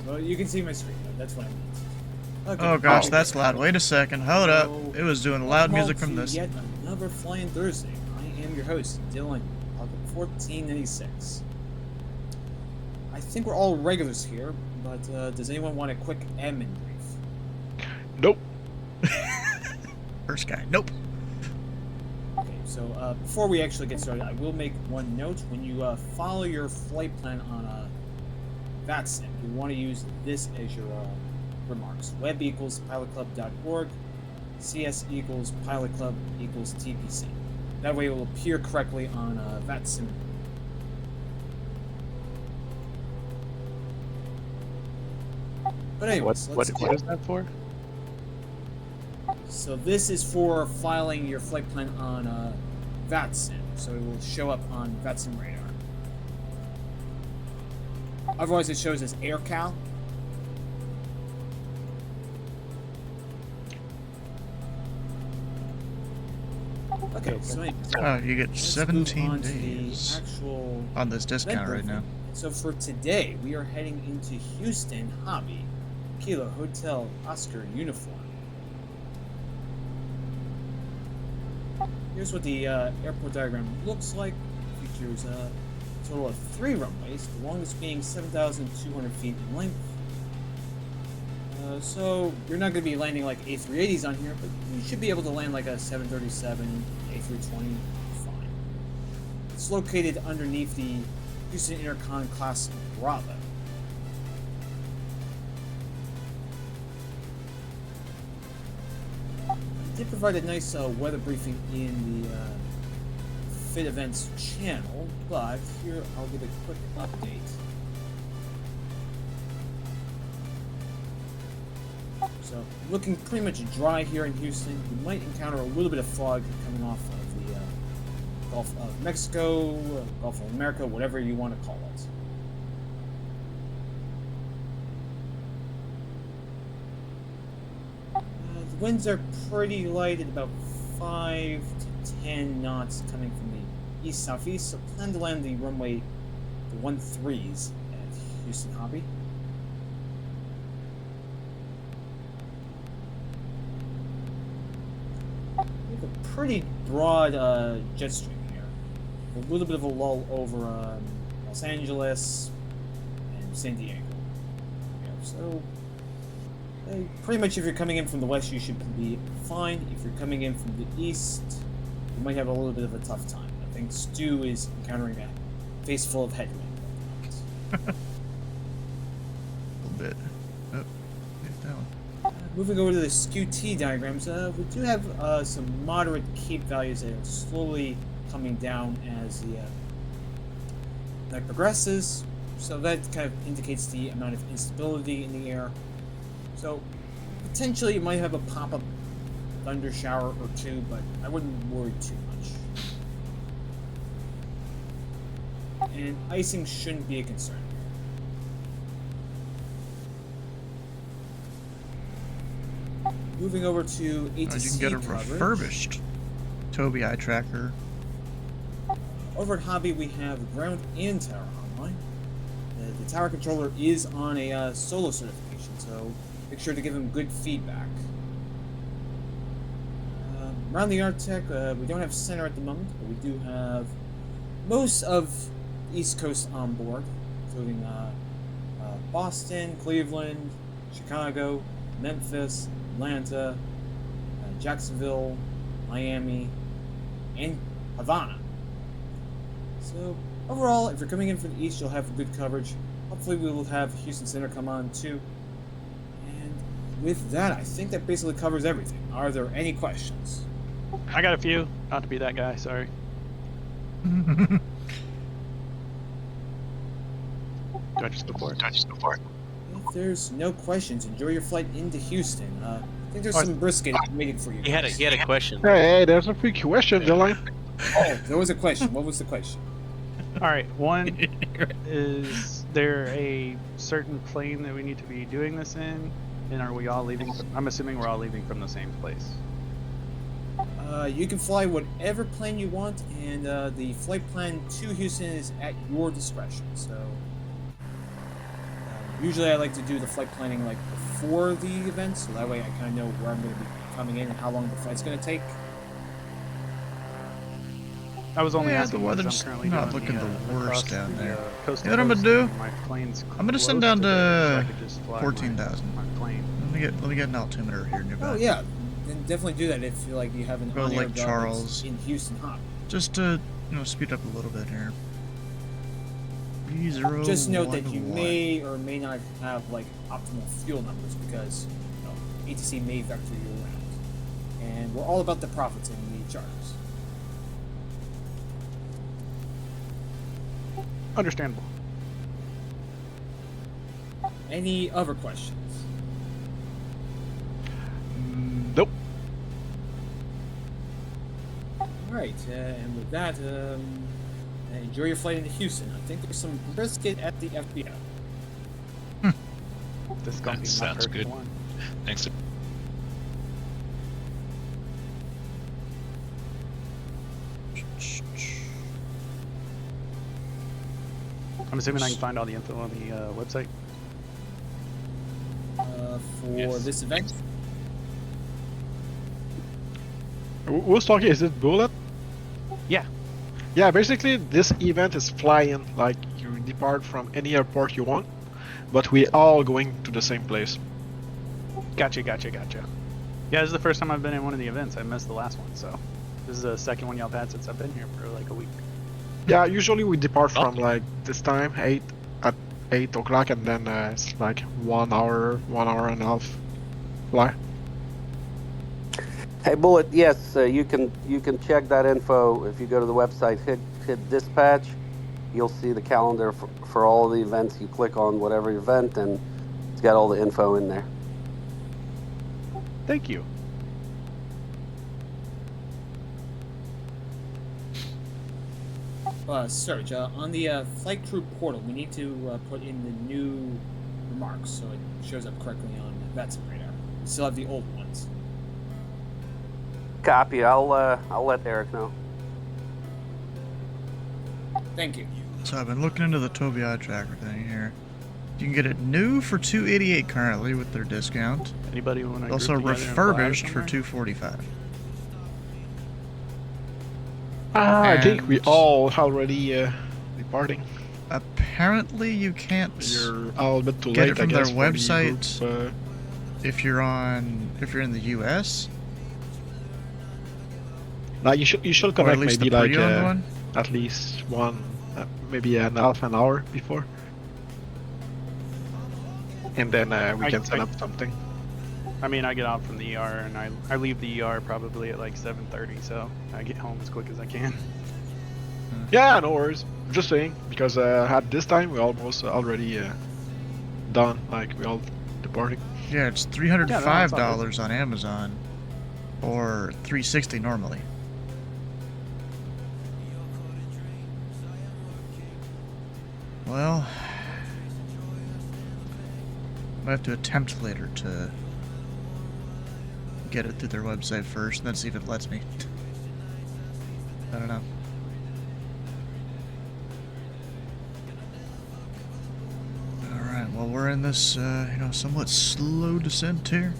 Well, you can see my screen. Though. That's what I meant. Okay. Oh gosh, that's loud. Wait a second. Hold up. It was doing loud Welcome music all from to this. Yet another Flying Thursday. I am your host, Dylan. 1496. I think we're all regulars here, but does anyone want a quick admin brief? Nope. First guy. Nope. Okay, so before we actually get started, I will make one note. When you follow your flight plan on VATSIM, you want to use this as your remarks. Web equals pilotclub.org, CS equals pilotclub equals TPC. That way it will appear correctly on VATSIM. But anyways, What is that for? So this is for filing your flight plan on VATSIM, so it will show up on VATSIM radar. Otherwise, it shows as AirCal. Okay, so anyways, Oh, you get let's 17 move on to days the actual on this discount event right now. briefing. So for today, we are heading into Houston Hobby, Kilo Hotel Oscar uniform. Here's what the airport diagram looks like. It features a total of 3 runways, the longest being 7,200 feet in length. So you're not going to be landing like A380s on here, but you should be able to land like a 737, A320, fine. It's located underneath the Houston Intercon Class Bravo. I did provide a nice weather briefing in the Fit Events channel, but here I'll give a quick update. So, looking pretty much dry here in Houston. You might encounter a little bit of fog coming off of the Gulf of Mexico, Gulf of America, whatever you want to call it. The winds are pretty light at about 5 to 10 knots coming from the east-southeast, so plan to land the runway, the 13s at Houston Hobby. We have a pretty broad jet stream here. A little bit of a lull over Los Angeles and San Diego. Yeah, so pretty much if you're coming in from the west, you should be fine. If you're coming in from the east, you might have a little bit of a tough time. I think Stu is encountering a face full of headwind. A little bit. Oh, get that one. Moving over to the SKU-T diagrams, we do have some moderate cape values that are slowly coming down as the night progresses. So that kind of indicates the amount of instability in the air. So potentially you might have a pop-up thunder shower or two, but I wouldn't worry too much. And icing shouldn't be a concern. Moving over to A to You C can get a coverage. refurbished Tobu eye tracker. Over at Hobby, we have ground and tower online. The tower controller is on a solo certification, so make sure to give him good feedback. Around the Arctic, we don't have center at the moment, but we do have most of the East Coast on board, including Boston, Cleveland, Chicago, Memphis, Atlanta, Jacksonville, Miami, and Havana. So overall, if you're coming in from the east, you'll have good coverage. Hopefully we will have Houston Center come on too. And with that, I think that basically covers everything. Are there any questions? I got a few. Not to be that guy, sorry. Do I just go for it? If there's no questions, enjoy your flight into Houston. I think there's some brisket waiting for you. He had a question. Hey, there's a free question, Dylan. Oh, there was a question. What was the question? All right. One, is there a certain plane that we need to be doing this in? And are we all leaving? I'm assuming we're all leaving from the same place. You can fly whatever plane you want, and the flight plan to Houston is at your discretion. So Usually I like to do the flight planning like before the event, so that way I kind of know where I'm going to be coming in and how long the flight's going to take. I was only Yeah, asking the because weather's I'm currently not doing looking the across worst down the, there. coast You to know what I'm coast, gonna do? and my plane's I'm gonna send down close there, so I to could just fly 14,000. my plane. Let me get an altimeter here nearby. Oh yeah, then definitely do that if you like you have an Go to on-air Lake job Charles. that's in Houston hot. Just to speed up a little bit here. 3011. Just note that you may or may not have like optimal fuel numbers because ATC may vector you around, and we're all about the profits in the charters. Understandable. Any other questions? Nope. All right, and with that, enjoy your flight into Houston. I think there's some brisket at the FBI. This is gonna That be my sounds perfect good. one. Thanks. I'm assuming I can find all the info on the website. For Yes. this event. Who's talking? Is it Bullet? Yeah. Yeah, basically this event is flying, like you depart from any airport you want, but we all going to the same place. Gotcha. Yeah, this is the first time I've been in one of the events. I missed the last one, so this is the second one y'all have had since I've been here for like a week. Yeah, usually we depart from like this time, 8 o'clock, and then it's like 1 hour and a half fly. Hey, Bullet. Yes, you can check that info if you go to the website. Hit dispatch. You'll see the calendar for all the events. You click on whatever event, and it's got all the info in there. Thank you. Serge, on the flight crew portal, we need to put in the new remarks so it shows up correctly on VATSIM radar. We still have the old ones. Copy. I'll let Eric know. Thank you. So I've been looking into the Tobu tracker thing here. You can get it new for $288 currently with their discount. Anybody want to Also refurbished for $245. I think we And- all already departing. Apparently you can't You're all a bit too get late, it from I their guess, for the website group, if you're in the US, now you should or connect at least maybe the like pre-owned one. at least one, maybe an half an hour before, and then we can set up something. I mean, I get off from the ER and I leave the ER probably at like 7:30, so I get home as quick as I can. Yeah, no worries. Just saying, because at this time we almost already done, like we all departing. Yeah, it's $305 on Amazon, or $360 normally. Well, I might have to attempt later to get it through their website first, and then see if it lets me. I don't know. Alright, well, we're in this, somewhat slow descent here.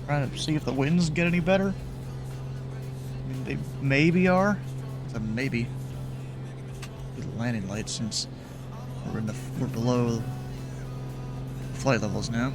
Trying to see if the winds get any better. I mean, they maybe are. It's a maybe. With the landing lights, since we're below flight levels now.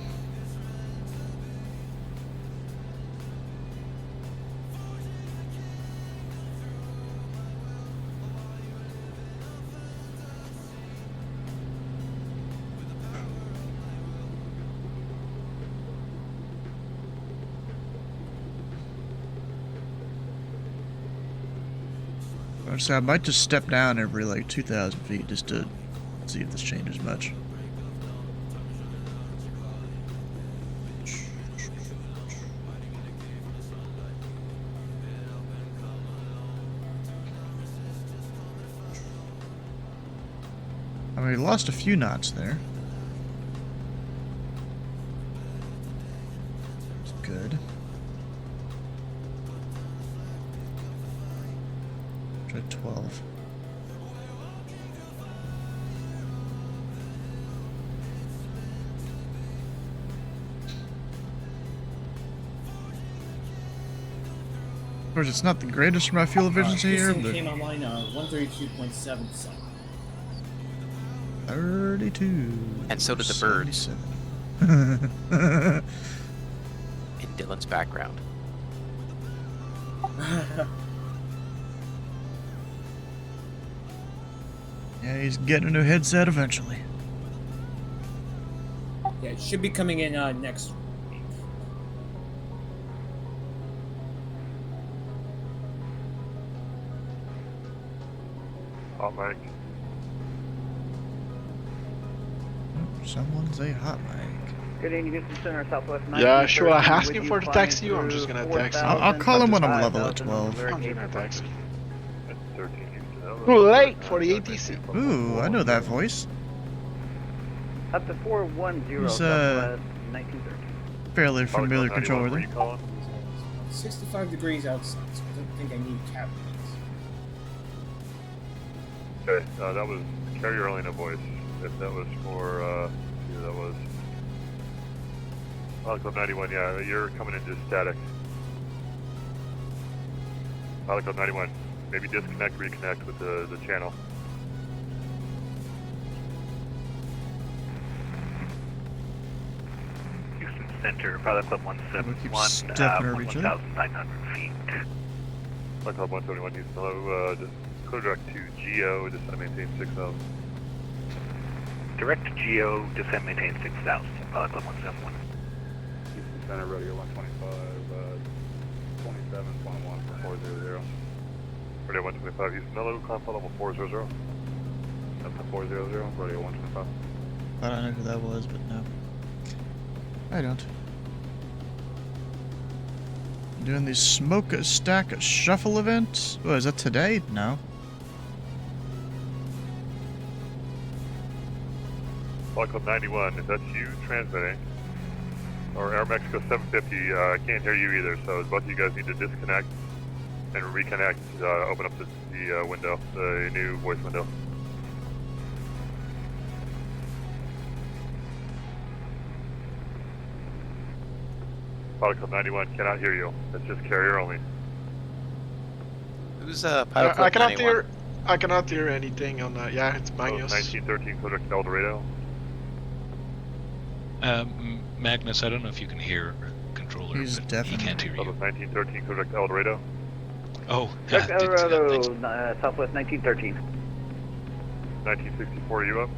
So I might just step down every like 2,000 feet just to see if this changes much. I mean, we lost a few knots there. It's good. Try 12. course, it's not the greatest for my fuel efficiency here, Houston but came online 132.7. 32. And so did the birds. 77. In Dylan's background. Yeah, he's getting a new headset eventually. Yeah, it should be coming in next week. Hot mic. Someone's a hot mic. Good evening, Houston Center, Southwest. Yeah, sure. I ask him for the text you. I'm just gonna text him. I'll call him when I'm level at 12. I'm just gonna text him. 13 Houston. Too late for the ATC. Ooh, I know that voice. Up to 410, He's, Southwest 1930. Fairly familiar controller there. 65 degrees outside, so I don't think I need cabin heat. Okay, that was carrier only, no voice. If that was for, yeah, that was Pilot Club 91, yeah, you're coming into static. Pilot Club 91, maybe disconnect, reconnect with the channel. Houston Center, Pilot Club 171, stepping over each other. 1,900 feet. Pilot Club 171, Houston, hello, just clear direct to GO, just to maintain 6,000. Direct to GO, descend, maintain 6,000, Pilot Club 171. Houston Center, radio 125, 27.1 for 400. Radio 125, Houston, hello, climb level 400. Up to 400, radio 125. I don't know who that was, but no. I don't. Doing the smoke stack shuffle event? Oh, is that today? No. Pilot Club 91, if that's you transmitting, or Air Mexico 750, I can't hear you either, so both of you guys need to disconnect and reconnect, open up the window, the new voice window. Pilot Club 91, cannot hear you. It's just carrier only. Who's Pilot Club I cannot 91? I cannot hear anything on that. Yeah, it's Magnus. 1913 Project El Dorado. Magnus, I don't know if you can hear controller. He's but deaf. He can't hear you. 1913 Project El Dorado. Oh, Direct thanks. Colorado, Southwest 1913. 1964, you up?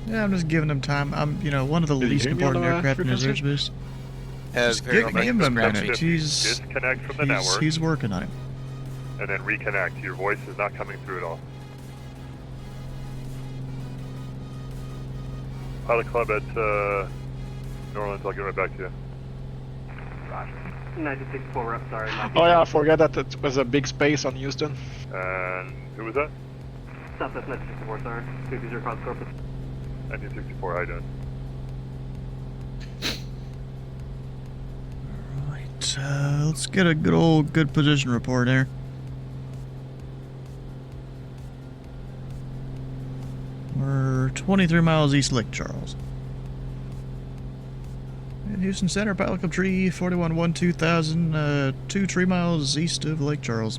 Yeah, I'm just giving him time. I'm, you know, one of the Did you least hear me on important the aircraft in his frequency? airspace. Has Just very give much him a description. minute. Disconnect from the network. He's working on it. And then reconnect. Your voice is not coming through at all. Pilot Club at New Orleans, I'll get right back to you. Roger. 1964 rep, sorry. Oh yeah, I forgot that it was a big space on Houston. And who was that? Southwest 1964, sorry. 50 Cross Corpus. 1964, how you doing? Alright, let's get a good position report here. We're 23 miles east Lake Charles. In Houston Center, Pilot Club Tree 4112,000, 3 miles east of Lake Charles.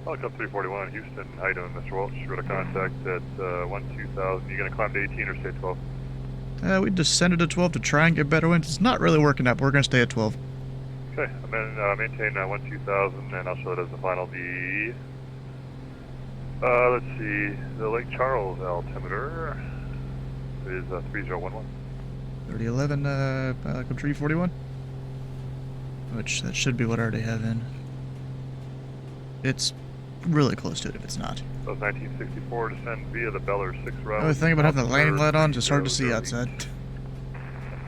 Pilot Club 341, Houston, how you doing, Mr. Welch? Got a contact at 12,000. You gonna climb to 18 or stay at 12? We descended to 12 to try and get better winds. It's not really working out, but we're going to stay at 12. Okay, I'm gonna maintain 12,000, and I'll show it as the final. Let's see, the Lake Charles altimeter is 3011. 3011, Pilot Club Tree 41. Which, that should be what I already have in. It's really close to it if it's not. So 1964, descend via the Beller 6 route. The only thing about having the landing light on is it's hard to see outside.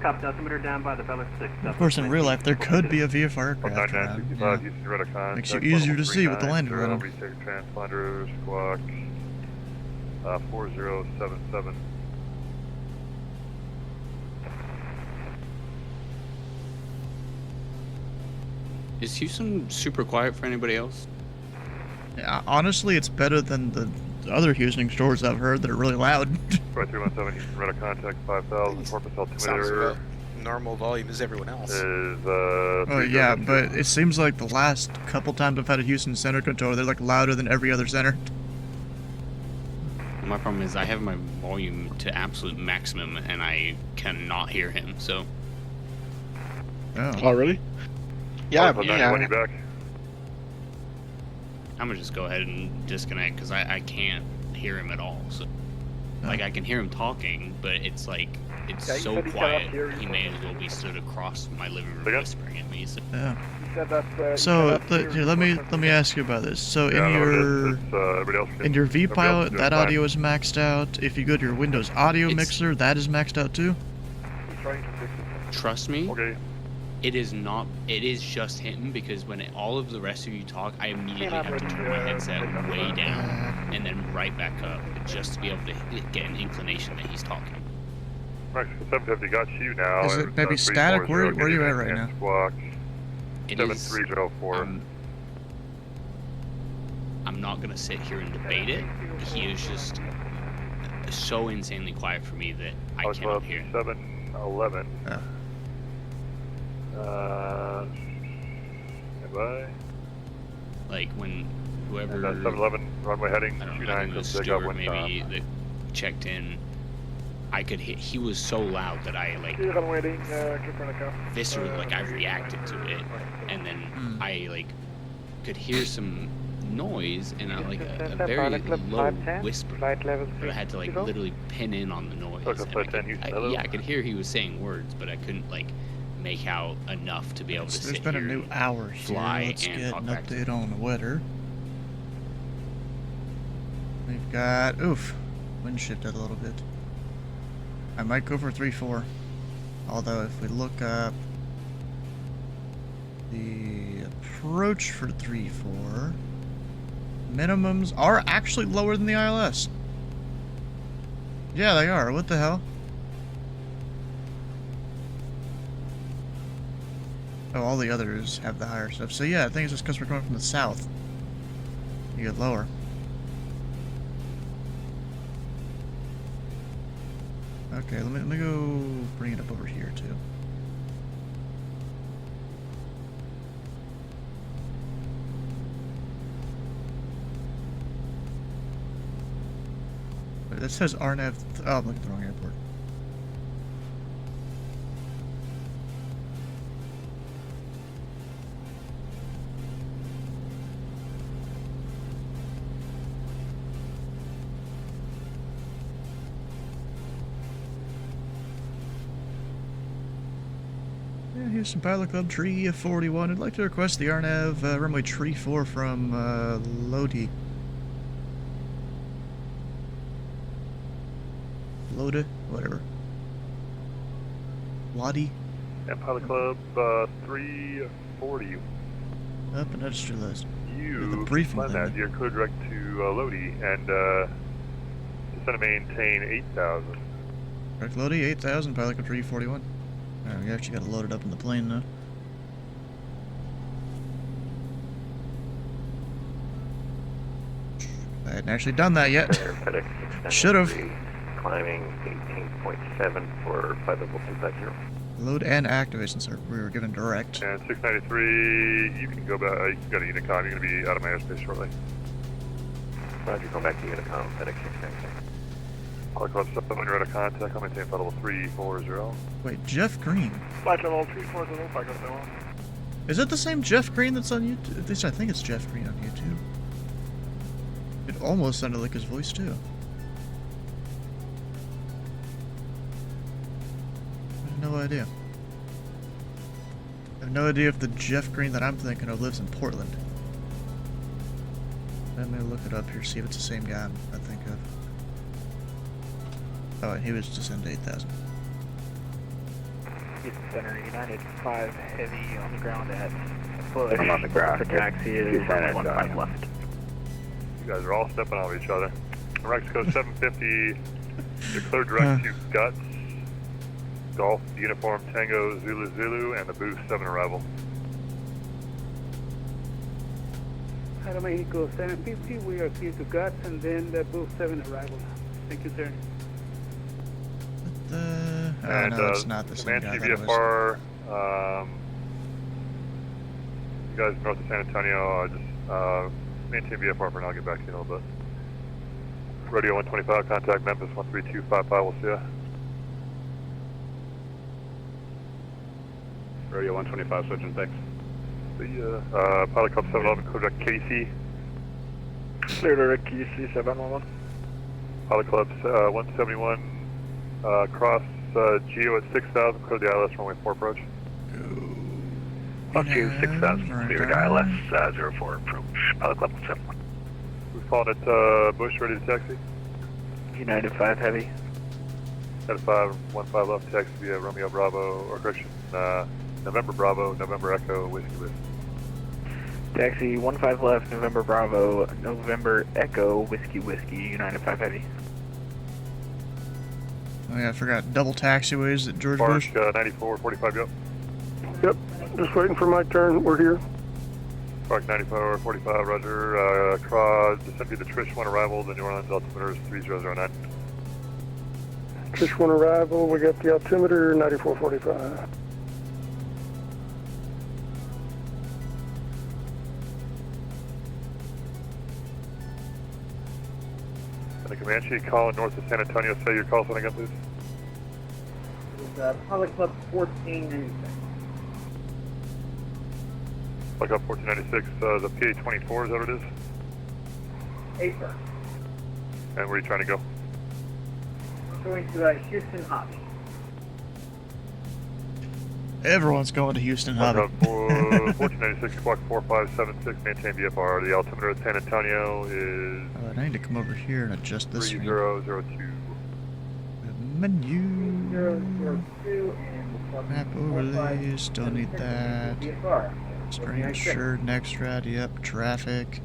Copy altimeter down by the Beller 6. Of course, in real life, there could be a VFR aircraft around. 9965, Houston Red Con. Makes you easier to see with the landing light on. Retake transponder, squawk 4077. Is Houston super quiet for anybody else? Yeah, honestly, it's better than the other Houston stores I've heard that are really loud. 2317 Houston, radar contact 5000, porpoise altimeter. Sounds about normal volume as everyone else. Is, Oh yeah, but it seems like the last couple times I've had a Houston center controller, they're like louder than every other center. My problem is I have my volume to absolute maximum and I cannot hear him, so... Oh, really? Yeah, When you back. I'm gonna just go ahead and disconnect because I can't hear him at all. So, like, I can hear him talking, but it's like it's so quiet. He may as well be stood across my living room whispering at me. So. Yeah. So here, let me ask you about this. So in your vPilot, that audio is maxed out. If you go to your Windows audio mixer, that is maxed out too. Trust me. Okay. It is not. It is just him because when all of the rest of you talk, I immediately have to turn my headset way down and then right back up just to be able to get an inclination that he's talking. Max 750 got you now. Is it maybe static? Where are you at right now? Squawk. It 7304. I'm not gonna sit here and debate it. He is just so insanely quiet for me that I cannot hear him. 711. Goodbye. Like when whoever 711 runway heading I don't 29 know, I think it to was take Stuart up maybe that checked in. I could hit. He was so loud that I like viscerally, like I reacted to it, and then I like could hear some noise and a very low whisper, but I had to like literally pin in on the noise. And I could hear he was saying words, but I couldn't like make out enough to be able to. There's been a new hour here. Let's get an update on the weather. We've got wind shifted a little bit. I might go for 3-4. Although if we look up the approach for 3-4, minimums are actually lower than the ILS. Yeah, they are. What the hell? Oh, all the others have the higher stuff. So yeah, I think it's just because we're coming from the south. You get lower. Okay, let me go bring it up over here too. Wait, that says RNAV. Oh, I'm looking at the wrong airport. Houston Pilot Club, Tree 41. I'd like to request the RNAV runway Tree 4 from Lodi. Loda? Whatever. Lodi? Yeah, Pilot Club 340. Up and extra list. You plan that. You're clear direct to Lodi and descend and maintain 8,000. Direct Lodi, 8,000, Pilot Club Tree 41. Alright, we actually got to load it up in the plane now. I hadn't actually done that yet. Should have. Climbing 18.7 for flight level 250. Load and activation, sir. We were given direct. And 693, you can go back. You can go to Unicom. You're going to be out of my airspace shortly. Roger, go back to Unicom, FedEx 693. Pilot Club 7, you're out of contact. I'll maintain flight level 340. Wait, Jeff Green? Flight level 340, flight level 1. Is it the same Jeff Green that's on YouTube? At least I think it's Jeff Green on YouTube. It almost sounded like his voice, too. I have no idea. I have no idea if the Jeff Green that I'm thinking of lives in Portland. Let me look it up here, see if it's the same guy I think of. Oh, and he was just into 8,000. Houston Center, United 5 heavy on the ground at push. I'm on the ground. For taxi is 1-5 left. You guys are all stepping on each other. Mexico 750, declare direct to Guts, Golf, Uniform Tango, Zulu Zulu, and the Boost 7 arrival. Aeromexico 750, we are clear to guts, and then the Bull 7 arrival. Thank you, sir. Oh, no, it's not the same guy. Comanche VFR, you guys north of San Antonio, just maintain VFR for now, I'll get back to you in a little bit. Radio 125, contact Memphis 13255, we'll see ya. Radio 125, switching, thanks. See ya. Pilot Club 711, clear direct KC. Clear direct KC 711. Pilot Club 171, cross Geo at 6000, clear the ILS runway 4 approach. Geo 6000, clear ILS 04 approach. Pilot Club 71. Who's calling it Bush, ready to taxi? United 5 Heavy. United 5, 15 left, taxi via Romeo Bravo, or correction, November Bravo, November Echo, Whiskey Whiskey. Taxi 15 left, November Bravo, November Echo, Whiskey Whiskey, United 5 Heavy. Oh yeah, I forgot. Double taxiways at George Park, Bush. 94, 45, yep. Yep, just waiting for my turn. We're here. Park 94, 45, roger. Descend via the Trish 1 arrival, the New Orleans altimeter is 3009. Trish 1 arrival, we got the altimeter 9445. And the Comanche calling north of San Antonio, say your call sign again, please. Pilot Club 1496. Look up 1496, the PA-24, is that what it is? 8 sir. And where are you trying to go? Going to Houston Hobby. Everyone's going to Houston Hobby. 1496, squawk 4576, maintain VFR. The altimeter at San Antonio is... I need to come over here and adjust this. 3002. Menu. 002 and... Map overlays, still need that. Strange shirt, next rad, yep, traffic.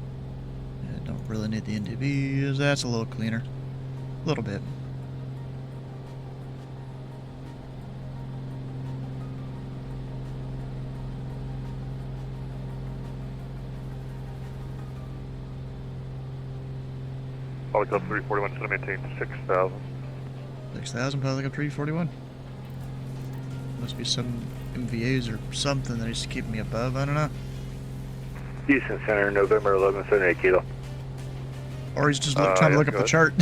Yeah, don't really need the NDVs, that's a little cleaner. A little bit. Pilot Club 341, still maintain 6000. 6,000, Pilot Club 341. Must be some MVAs or something that needs to keep me above, I don't know. Houston Center, November 1178 kilo. Or he's just trying to look up the chart.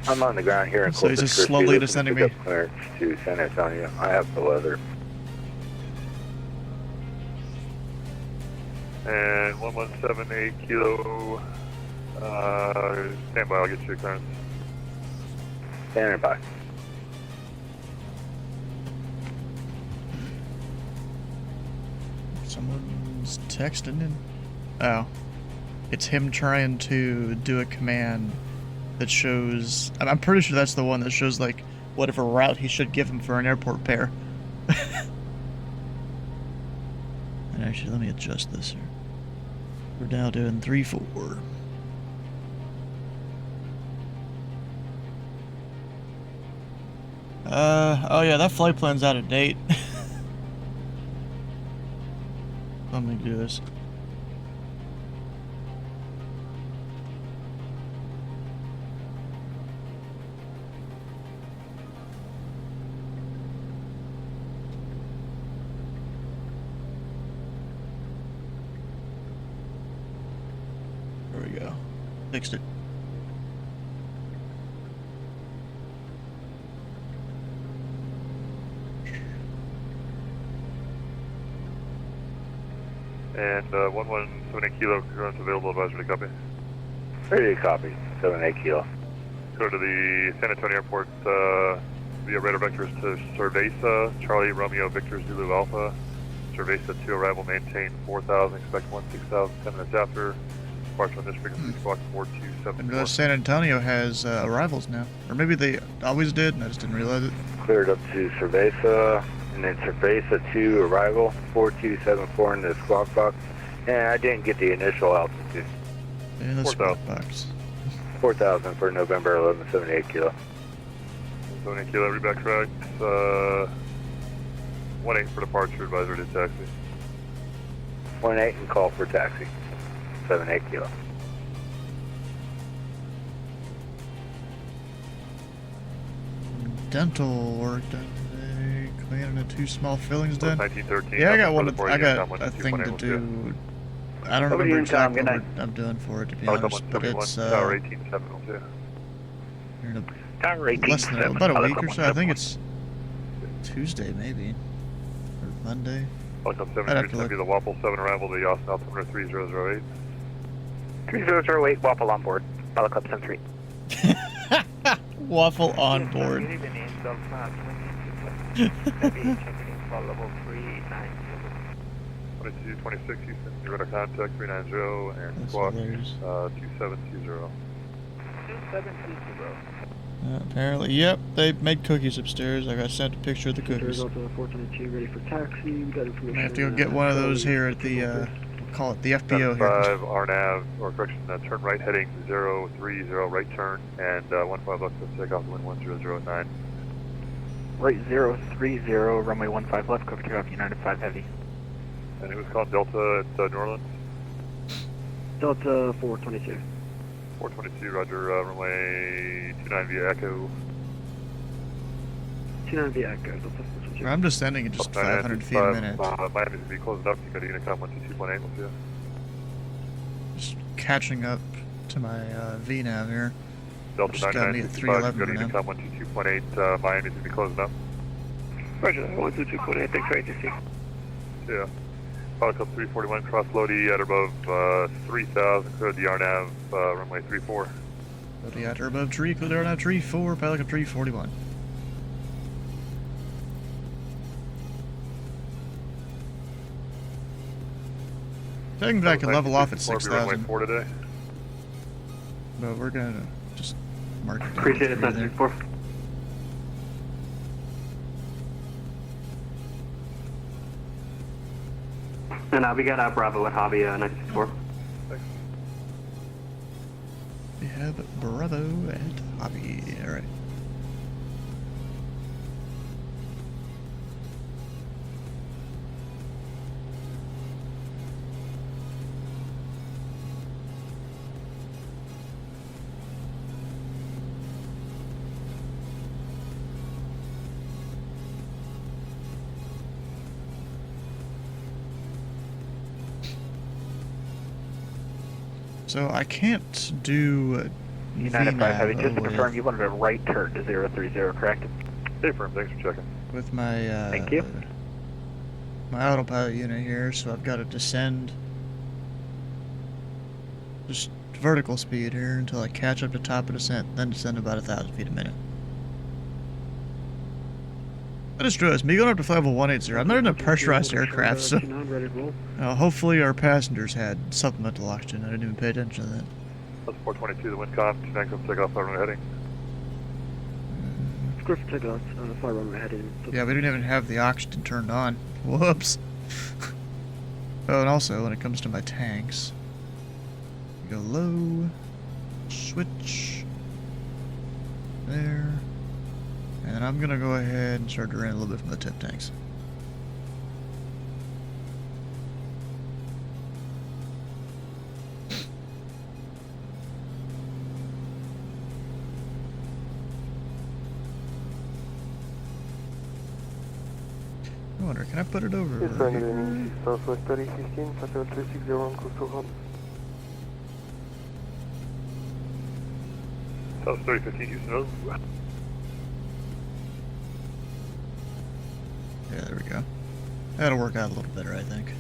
I'm on the ground here in So he's just slowly descending me. Clearance to San Antonio. I have the weather. And 1178 kilo. Stand by, I'll get you a clearance. Standing by. Someone's texting in. Oh. It's him trying to do a command that shows... I'm pretty sure that's the one that shows, like, whatever route he should give him for an airport pair. And actually, let me adjust this here. We're now doing 3-4. Oh yeah, that flight plan's out of date. Let me do this. There we go. Fixed it. And 1178 kilo, current available, advisory to copy. Ready to copy, 78 kilo. Go to the San Antonio airport via radar vectors to Cerveza, Charlie Romeo Victor Zulu Alpha. Cerveza 2 arrival, maintain 4000, expect 16,000, 10 minutes after. Departure on this frequency, squawk 4274. And San Antonio has arrivals now. Or maybe they always did, and I just didn't realize it. Cleared up to Cerveza, and then Cerveza 2 arrival, 4274 in the squawk box. And I didn't get the initial altitude. In the squawk box. 4,000 for November 1178 kilo. 78 kilo, read back correct. 18 for departure, advisory to taxi. 18 and call for taxi. 78 kilo. Dental work done today. Cleaning the 2 small fillings done. 1913. Yeah, I got one. I got a thing to do. I don't remember exactly what I'm doing for it, to be honest, but it's Tower 18702. Tower 18 less than about a week or so. I think it's Tuesday, maybe, or Monday. Welcome I'd have to 73 the Waffle 7 arrival to Yosef altimeter 3008. 3008 Waffle on board. Pilot Club 73. Waffle on board. 2226 Houston, you're at contact 390 and squawk 2720. 2720. Apparently, yep, they made cookies upstairs. I got sent a picture of the cookies. Result of 422, ready for taxi. We got information. I have to go get one of those here at the, we'll call it the FBO here. 5 RNAV, or correction, turn right heading 030, right turn, and 15 left to take off the wind 1009. Right 030, runway 15 left, cover take off United 5 Heavy. And it was called Delta at New Orleans? Delta 422. 422, roger, runway 29 via Echo. 29 via Echo, Delta 422. I'm descending at just 500 feet a minute. Miami's going to be closing up, you got a Unicom 122.8 with you. Just catching up to my VNAV here. Delta Just got me at 311 you got a Unicom 122.8, Miami's going to be closing up. Roger, 122.8, thanks for agency. Yeah. Pilot Club 341, cross Lodi at above 3000, clear the RNAV, runway 34. Lodi at or above tree, clear the RNAV tree 4, Pilot Club 341. Technically I could level off at 6,000. Today. But we're gonna just mark it down. Appreciate it, 964. And we got Bravo at Hobby 964. Thanks. We have Bravo at Hobby. Alright. So I can't do United 5 Heavy, just to with, confirm, you wanted a right turn to 030, correct? Hey, firm, thanks for checking. with my Thank you. my autopilot unit here, so I've got to descend just vertical speed here until I catch up to top of descent, then descend about 1,000 feet a minute. That is true. It's me going up to level 180. I'm not in a pressurized aircraft, so hopefully our passengers had supplemental oxygen. I didn't even pay attention to that. That's 422, the wind calm, 29 come take off, runway heading. Script takeoff, fire runway heading. Yeah, we didn't even have the oxygen turned on. Whoops. Oh, and also, when it comes to my tanks, you go low, switch, there, and I'm gonna go ahead and start draining a little bit from the tip tanks. I wonder, can I put it over? It's running Southwest 3015, Hotel 360 on coastal hub. South 3015, Houston, over. Yeah, there we go. That'll work out a little better, I think.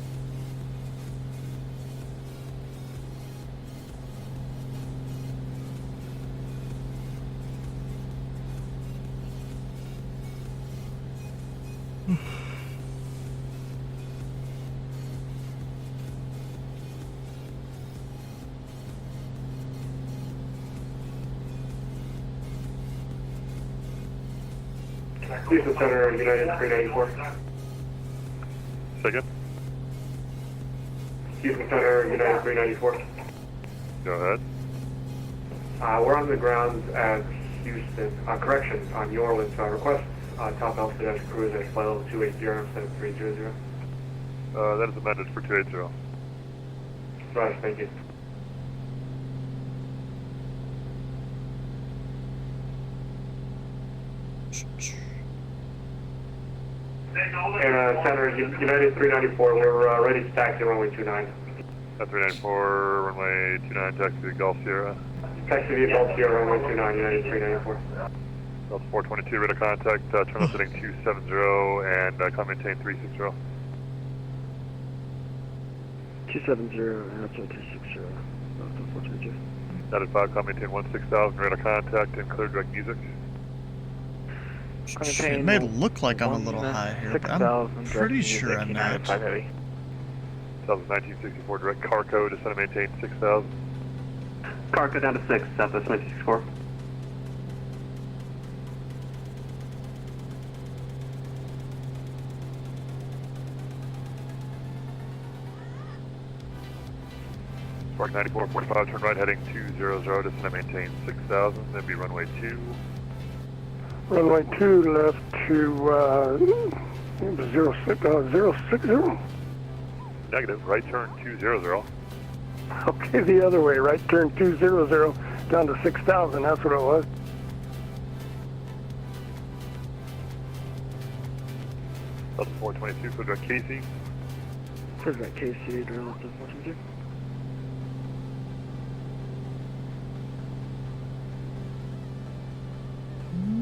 Houston Center, United 394. Second. Houston Center, United 394. Go ahead. We're on the ground at Houston, correction, on New Orleans, request top altitude as cruise at flight level 280 instead of 300. That is amended for 280. Right, thank you. Center, United 394, we're ready to taxi runway 29. 394, runway 29, taxi to Gulf Sierra. Taxi via Gulf Sierra, runway 29, United 394. Delta 422, radar contact, turn left heading 270, and come maintain 360. 270, answer 260, Delta 422. United 5, come maintain 16,000, radar contact, and clear direct music. It may look like I'm a little high here, but I'm pretty sure I'm not. 1964 direct Carco, descend and maintain 6,000. Carco down to 6, Southwest 1964. Spark 9445, turn right heading 200, descend and maintain 6,000, then be runway 2. Runway 2 left to 060. Negative, right turn 200. Okay, the other way, right turn 200 down to 6,000, that's what it was. Delta 422, clear direct Casey. Clear direct Casey, Delta 422.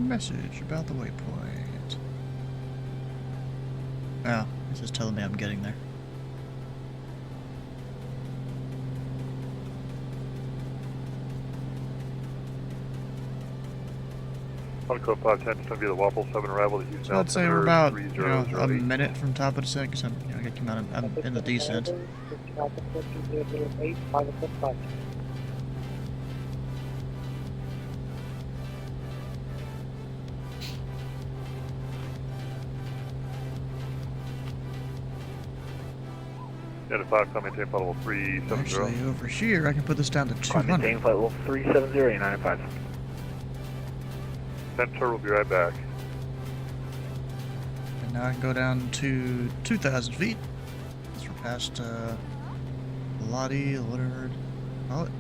Message about the waypoint. Oh, it's just telling me I'm getting there. Code 510, descend via the Waffle 7 arrival to Houston. So I'd say we're about a minute from top of descent, because I'm in the descent. United 5, come maintain flight level 370. Actually, over here, I can put this down to 200. Maintain flight level 370, United 5. Center, we'll be right back. And now I can go down to 2,000 feet. As we're past Lottie, whatever you call it.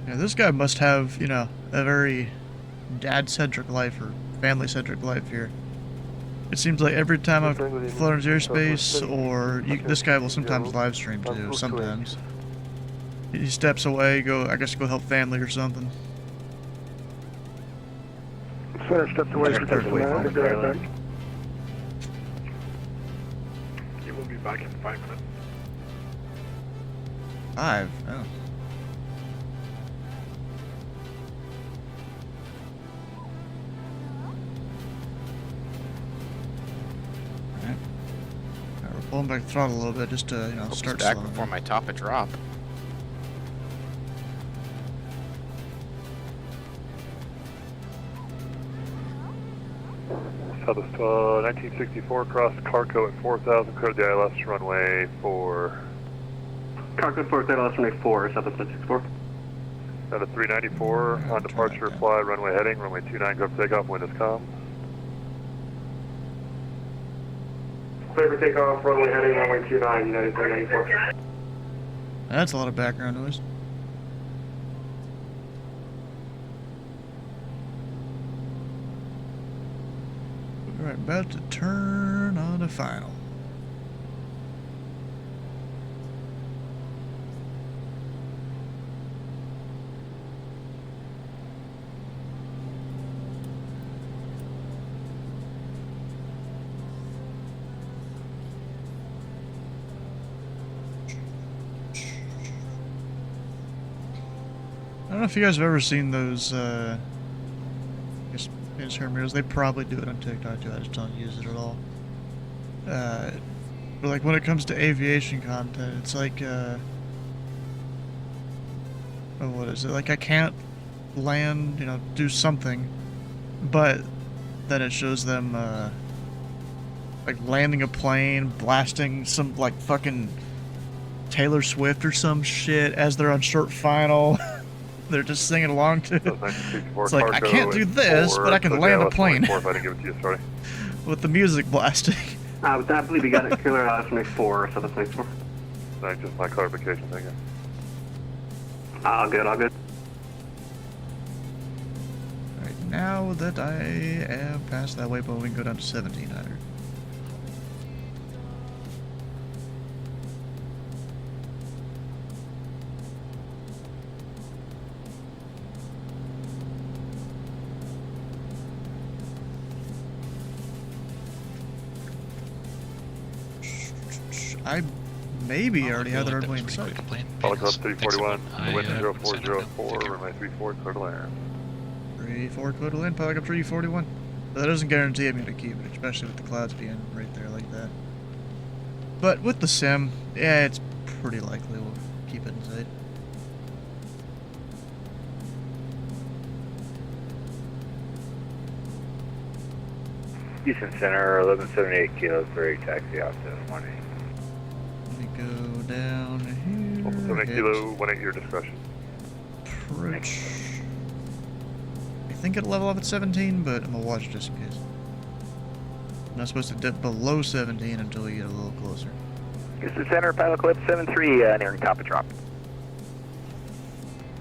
Yeah, this guy must have, you know, a very dad-centric life or family-centric life here. It seems like every time I've flown into airspace, or this guy will sometimes live stream too, sometimes. He steps away, I guess go help family or something. Center stepped away for just a minute. He will be back in 5 minutes. 5? Oh. Pulling back the throttle a little bit just to, you know, start back slowing. before my top would drop. Southwest 1964, cross Carco at 4,000, clear the ILS runway for... Carco 4, clear ILS runway 4, Southwest 1964. Out of 394, on departure, fly, runway heading, runway 29, go for takeoff, windows calm. Clear for takeoff, runway heading, runway 29, United 394. That's a lot of background noise. Alright, about to turn on a final. I don't know if you guys have ever seen those, I guess, Instagram mirrors. They probably do it on TikTok too, I just don't use it at all. But like when it comes to aviation content, it's like, oh, what is it? Like I can't land, you know, do something, but then it shows them, like landing a plane, blasting some, like, fucking Taylor Swift or some shit as they're on short final. They're just singing along to it. It's like, I can't do this, but I can land a plane. If I didn't give it to you, sorry. With the music blasting. I believe you got it. Clear ILS runway 4, so that's next 4. Thanks, just my clarification, thank you. All good, all good. now that I am past that waypoint, we can go down to 1700. I maybe already have the runway in sight. Apollo Club 341, wind 0404, runway 34, clear to land. 34, clear to land, Apollo Club 341. But that doesn't guarantee I'm going to keep it, especially with the clouds being right there like that. But with the sim, yeah, it's pretty likely we'll keep it in sight. Houston Center, 1178 kilos, break, taxi out to 18. Let me go down here. 1178 kilo, 18 your discretion. Approach. I think it'll level up at 17, but I'm gonna watch just in case. I'm not supposed to dip below 17 until we get a little closer. Houston Center, Pilot Clip 73, nearing top of drop.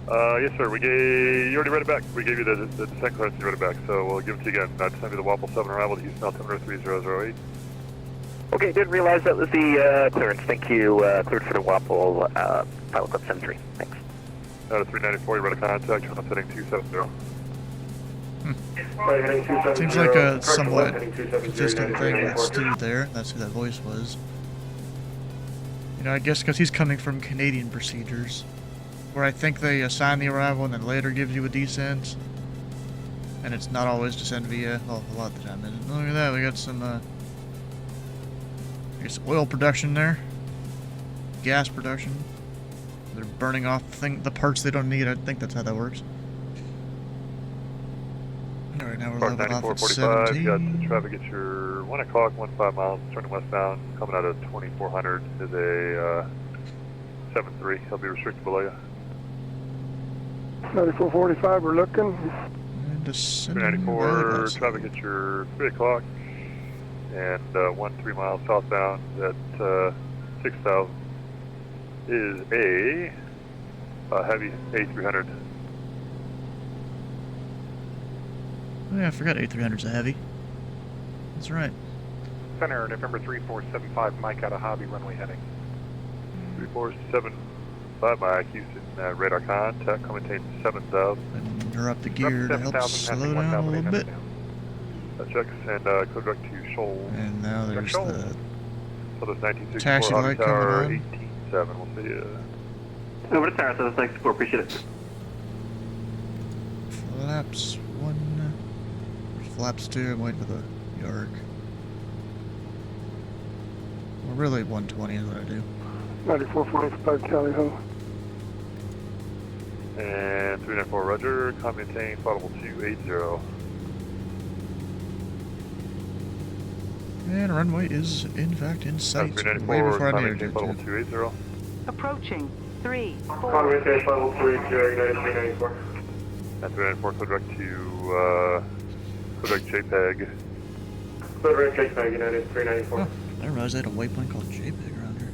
Yes, sir. You already read it back. We gave you the descent clearance. You read it back, so we'll give it to you again. Descend to the Waffle 7 arrival to Houston altimeter 3008. Okay, didn't realize that was the clearance. Thank you. Cleared for the Waffle, Pilot Clip 73. Thanks. Out of 394, you read a contact. Turn left heading 270. Seems like a somewhat consistent thing with Stu there. That's who that voice was. You know, I guess because he's coming from Canadian procedures, where I think they assign the arrival and then later give you a descent. And it's not always descent via, well, a lot of the time isn't. Look at that, we got some, I guess oil production there. Gas production. They're burning off the parts they don't need. I think that's how that works. Alright, now we're Park level off at 9445, 17. you got traffic at your 1 o'clock, 15 miles, turning westbound, coming out of 2400 is a 73. He'll be restricted below you. 9445, we're looking. And descending 394, traffic at your 3 o'clock, and 13 miles southbound at 6000 is a heavy A300. Oh yeah, I forgot A300's a heavy. That's right. Center, November 3475, Mike out of Hobby, runway heading. 3475, Mike, Houston, radar contact, coming maintain 7000. And you're up the gear to help slow down a little bit. Checks and code direct to Shoal. And now there's Shoal. the So there's 1964 taxi Hobby light Tower, coming 187. We'll see you. Over to Tower 764, appreciate it. Flaps 1. Flaps 2, I'm waiting for the York. Well, really 120 is what I do. 9445, Cali Ho. And 394 Roger, com maintain, audible 280. And runway is in fact in sight. Way 394, before I com needed maintain, it audible to. 280. Approaching. 3, 4. Conway Stage level 3, United 394. And 394, code direct to code direct JPEG. Code direct JPEG, United 394. Oh, I didn't realize they had a waypoint called JPEG around here.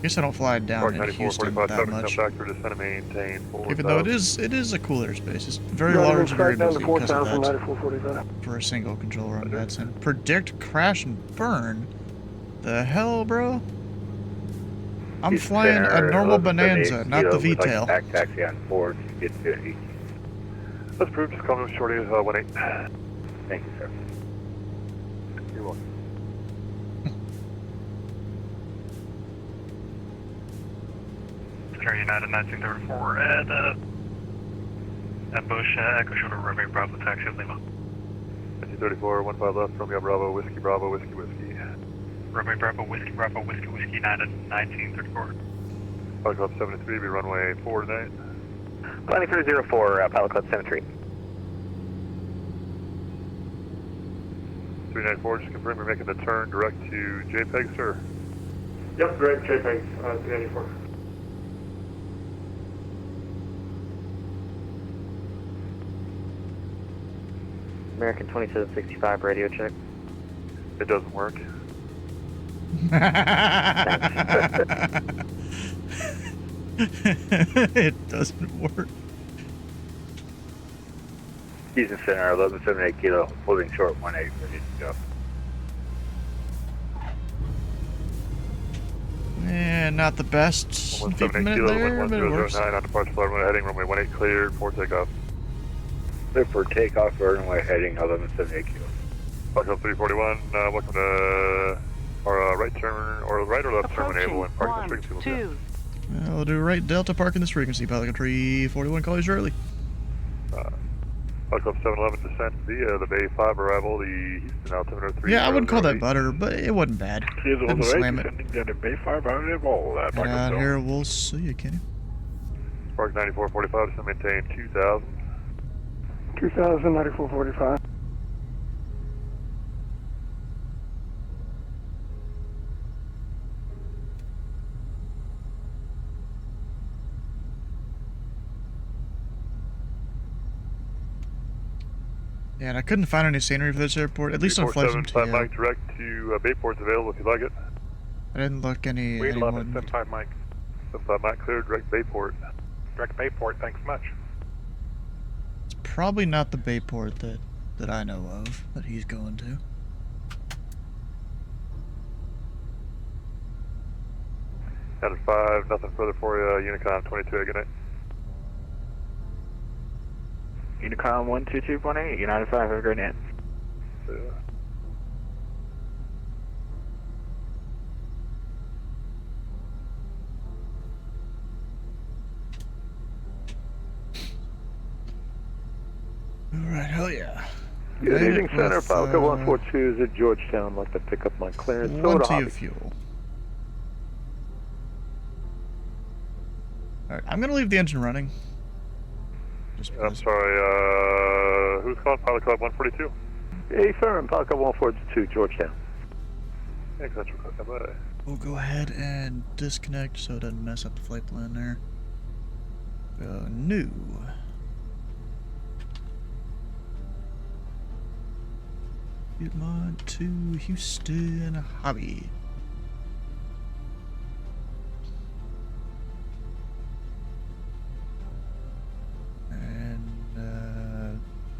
Guess I don't fly down Park in 94, Houston 45, that 7 much. back for descent and maintain. Even though it is a cool airspace. It's very Running large and very down to busy because of 4000, that. 9445. For a single control run, that's in. Predict, crash, and burn? The hell, bro? I'm flying a normal Bonanza, not the V-tail. Back taxi on 4, get 50. Let's prove, just call me shorty 18. Thank you, sir. You're welcome. Center United 1934 at Bush, Echo Shooter, Romeo Bravo, taxi of Lima. 1934, 15 left, Romeo Bravo, Whiskey Bravo, Whiskey Whiskey. Romeo Bravo, Whiskey Bravo, Whiskey Whiskey, 1934. Pilot Club 73, be runway 4 tonight. Landing 304, Pilot Club 73. 394, just confirm you're making the turn direct to JPEG, sir. Yep, direct JPEG, 394. American 2765, radio check. It doesn't work. It doesn't work. Houston Center, 1178 kilo, holding short 18, ready to go. Yeah, not the best. 178 kilo, there, but it works. 1009 on departure flight runway heading, runway 18 cleared for takeoff. Clear for takeoff, runway heading 1178 kilo. Welcome 341, welcome to our right turn, or right or left turn enable and parking this frequency. I'll do right Delta parking this frequency, pilot 341, call you shortly. Welcome 711 descent via the Bay 5 arrival, the Houston altimeter 3. Yeah, I wouldn't call that butter, but it wasn't bad. Didn't slam it. Bay 5 arrival. Down here, we'll see you, Kenny. Spark 9445, so maintain 2000. 2000, 9445. Yeah, and I couldn't find any scenery for this airport, at least on flights from TL. Mike direct to Bayport's available if you like it. I didn't look any. We love it. 75 Mike. 75 Mike cleared direct Bayport. Direct Bayport, thanks much. It's probably not the Bayport that I know of that he's going to. Out of 5, nothing further for you. Unicom 22, good night. Unicom 122.8, United 5, have a great night. Alright, hell yeah. Good evening, Center. Falcon 142 is at Georgetown. I'd like to pick up my clearance. Plenty of fuel. Alright, I'm gonna leave the engine running. I'm sorry, who's calling Pilot Club 142? Hey, firm, Falcon 142, Georgetown. Thanks, that's bye. We'll go ahead and disconnect so it doesn't mess up the flight plan there. Go new. Piedmont to Houston Hobby.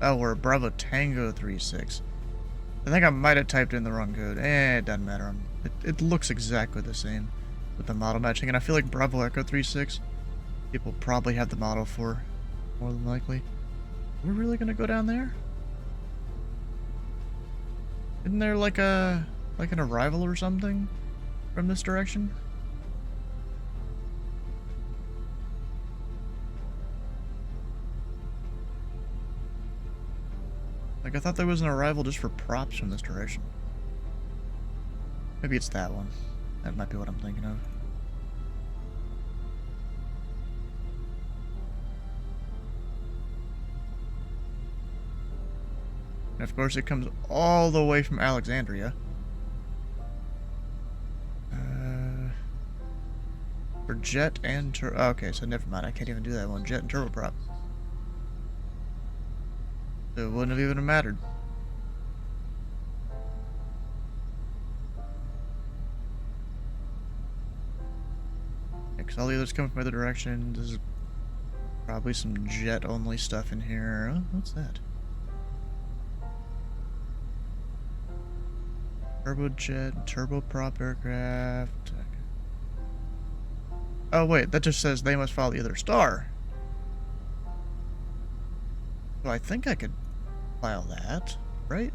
Oh, we're Bravo Tango 36. I think I might have typed in the wrong code. It doesn't matter. It looks exactly the same with the model matching, and I feel like Bravo Echo 36 people probably have the model for, more than likely. We're really gonna go down there? Isn't there like an arrival or something from this direction? Like, I thought there was an arrival just for props from this direction. Maybe it's that one. That might be what I'm thinking of. And of course it comes all the way from Alexandria. For jet and okay, so never mind. I can't even do that one. Jet and turboprop. So it wouldn't have even mattered. Because all the others come from other directions. There's probably some jet-only stuff in here. Oh, what's that? Turbojet, turboprop aircraft. Oh wait, that just says they must follow the other star. So I think I could file that, right?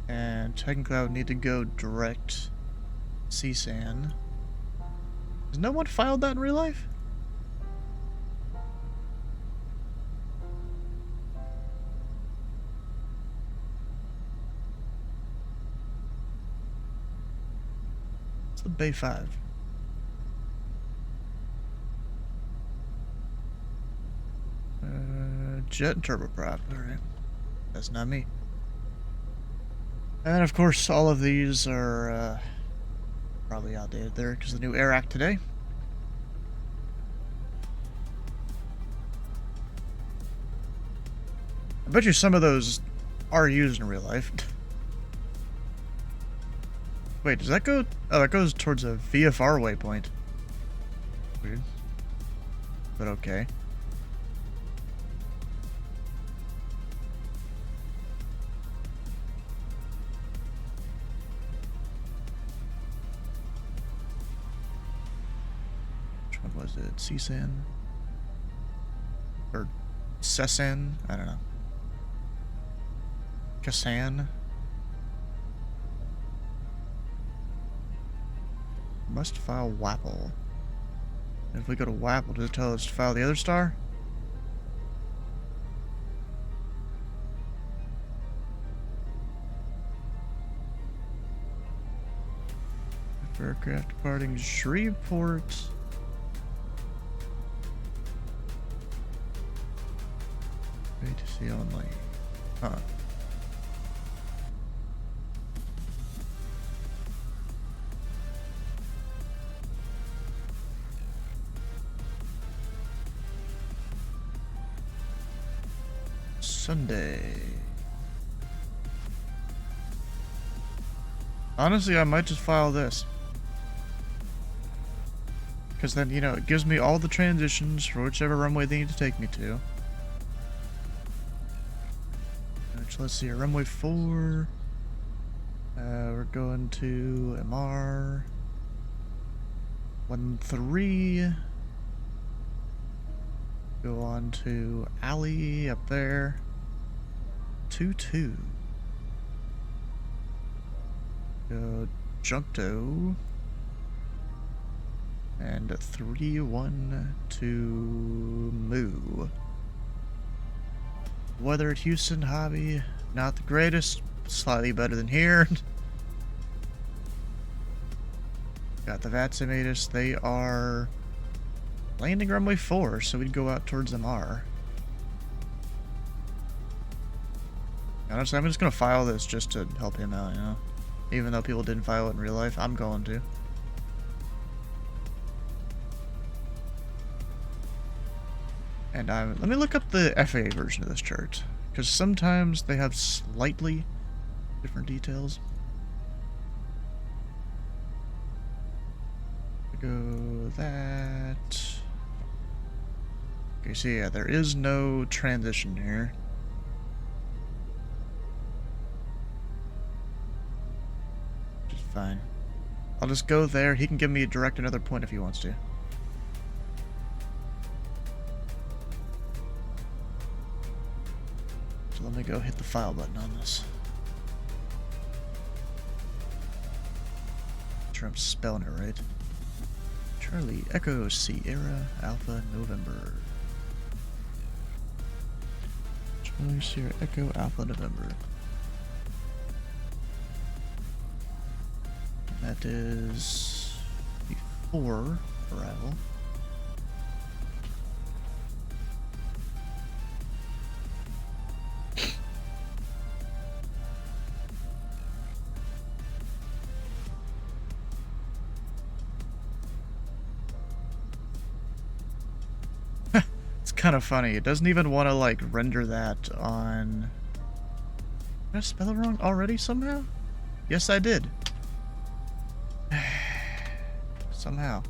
And technically I would need to go direct CSAN. Has no one filed that in real life? It's the Bay 5. Jet and turboprop, alright. That's not me. And of course, all of these are probably outdated there because of the new Air Act today. I bet you some of those are used in real life. Wait, does that go? Oh, that goes towards a VFR waypoint. Weird. but okay. Which one was it? Cisan? Or Cesan? I don't know. Kasan? Must file WAPL. If we go to WAPL, does it tell us to file the other star? Aircraft departing Shreveport. Wait to see only. Huh. Sunday. Honestly, I might just file this. Because then, you know, it gives me all the transitions for whichever runway they need to take me to. Which, let's see, runway 4. We're going to MR. 13. Go on to Alley up there. 22. Go Juncto. And 312 Moo. Weather at Houston, Hobby, not the greatest, slightly better than here. Got the Vatsimatus, they are landing runway 4, so we'd go out towards MR. Honestly, I'm just gonna file this just to help him out, you know? Even though people didn't file it in real life, I'm going to. And let me look up the FAA version of this chart, because sometimes they have slightly different details. Go that. Okay, so yeah, there is no transition here. Which is fine. I'll just go there. He can give me direct another point if he wants to. So let me go hit the file button on this. Make sure I'm spelling it right. Charlie Echo Sierra Alpha November. Charlie Sierra Echo Alpha November. That is before arrival. Kind of funny. It doesn't even want to like render that on. Did I spell it wrong already somehow? Yes, I did. Somehow.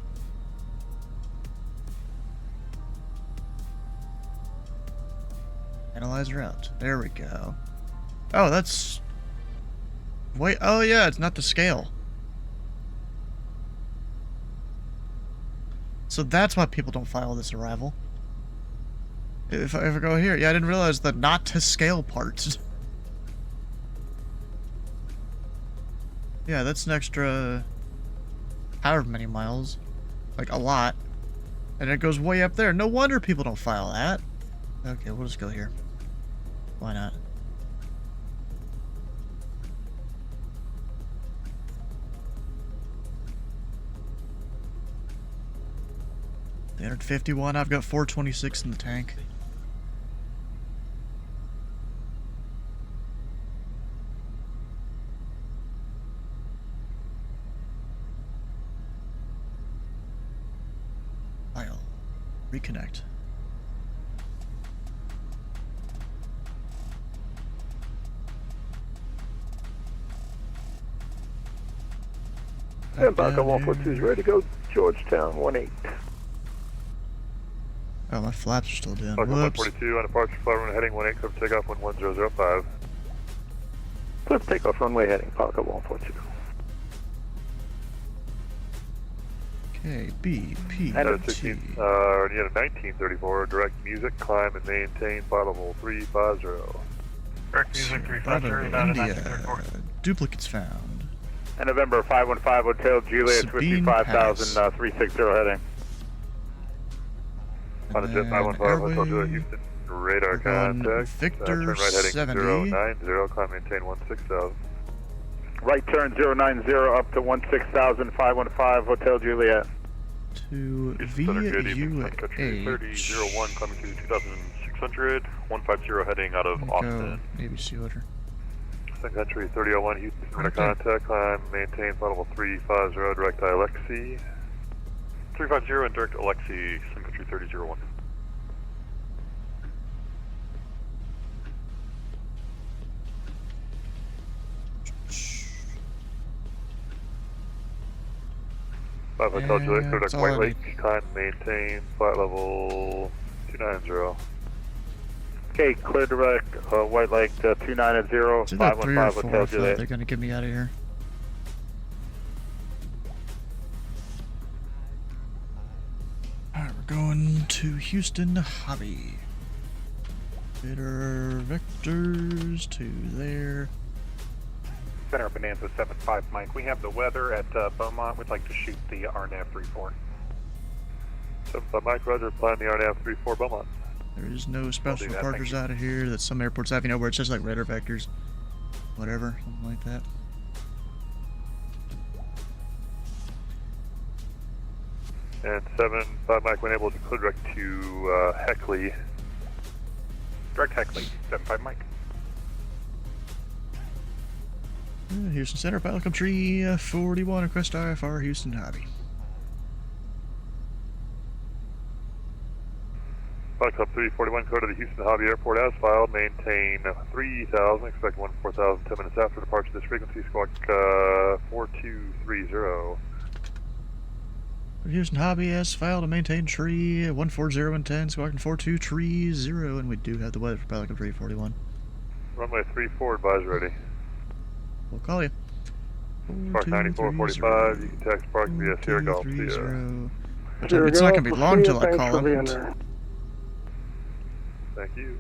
Analyze route. There we go. Oh, that's. Wait. Oh yeah, it's not the scale. So that's why people don't file this arrival. If I go here, yeah, I didn't realize the not to scale parts. Yeah, that's an extra however many miles. Like a lot. And it goes way up there. No wonder people don't file that. Okay, we'll just go here. Why not? The 151, I've got 426 in the tank. File. Reconnect. And back on 142 is ready to go, Georgetown 18. Oh, my flaps are still down. Falcon Whoops. 142 on departure flight runway heading 18, clear for takeoff 11005. Clear for takeoff runway heading Falcon 142. Okay, B, P, At a T. 16, you had a 1934, direct music, climb and maintain flight level 350. Direct music 350, Bravo, down to India. 1934. Duplicates found. And November 515 Hotel Juliet, Sabine 55,000, 360 heading. On the jet 515 Hotel Juliet, Houston, radar contact. Victor turn right heading 70. 090, climb maintain 16,000. Right turn 090 up to 16,000, 515 Hotel Juliet. To Country 3001 climbing to 2,600, 150 heading out of Austin. ABC order. Sun Country 3001 Houston, radar contact, climb maintain flight level 350, direct Alexi. 350 and direct Alexi, Sun Country 3001. Five Hotel Juliet, direct White Lake, climb maintain flight level 290. Okay, clear direct White Lake 290, It's either 3 or 4 Hotel Juliet. they're gonna get me out of here. Alright, we're going to Houston Hobby. Bitter vectors to there. Center Bonanza 75 Mike. We have the weather at Beaumont. We'd like to shoot the RNAV 34. 75 Mike, roger, plan the RNAV 34 Beaumont. There is no special that, departures out of here that some airports have, you know, where it's just like radar vectors. Whatever, something like that. And 75 Mike, when able to clear direct to Heckley. Direct Heckley, 75 Mike. Houston Center, Welcome Tree 41, request IFR, Houston Hobby. Flight Club 341, code to the Houston Hobby Airport as filed, maintain 3,000, expect 14,000, 10 minutes after departure this frequency, squawk 4230. Houston Hobby as filed to maintain tree 140 and 10, squawking 4230, and we do have the weather for Pelican 341. Runway 34, advise ready. We'll call you. Park 9445, you can text Park via Sierra Golf. It's not going to be long till I call him. Thank you.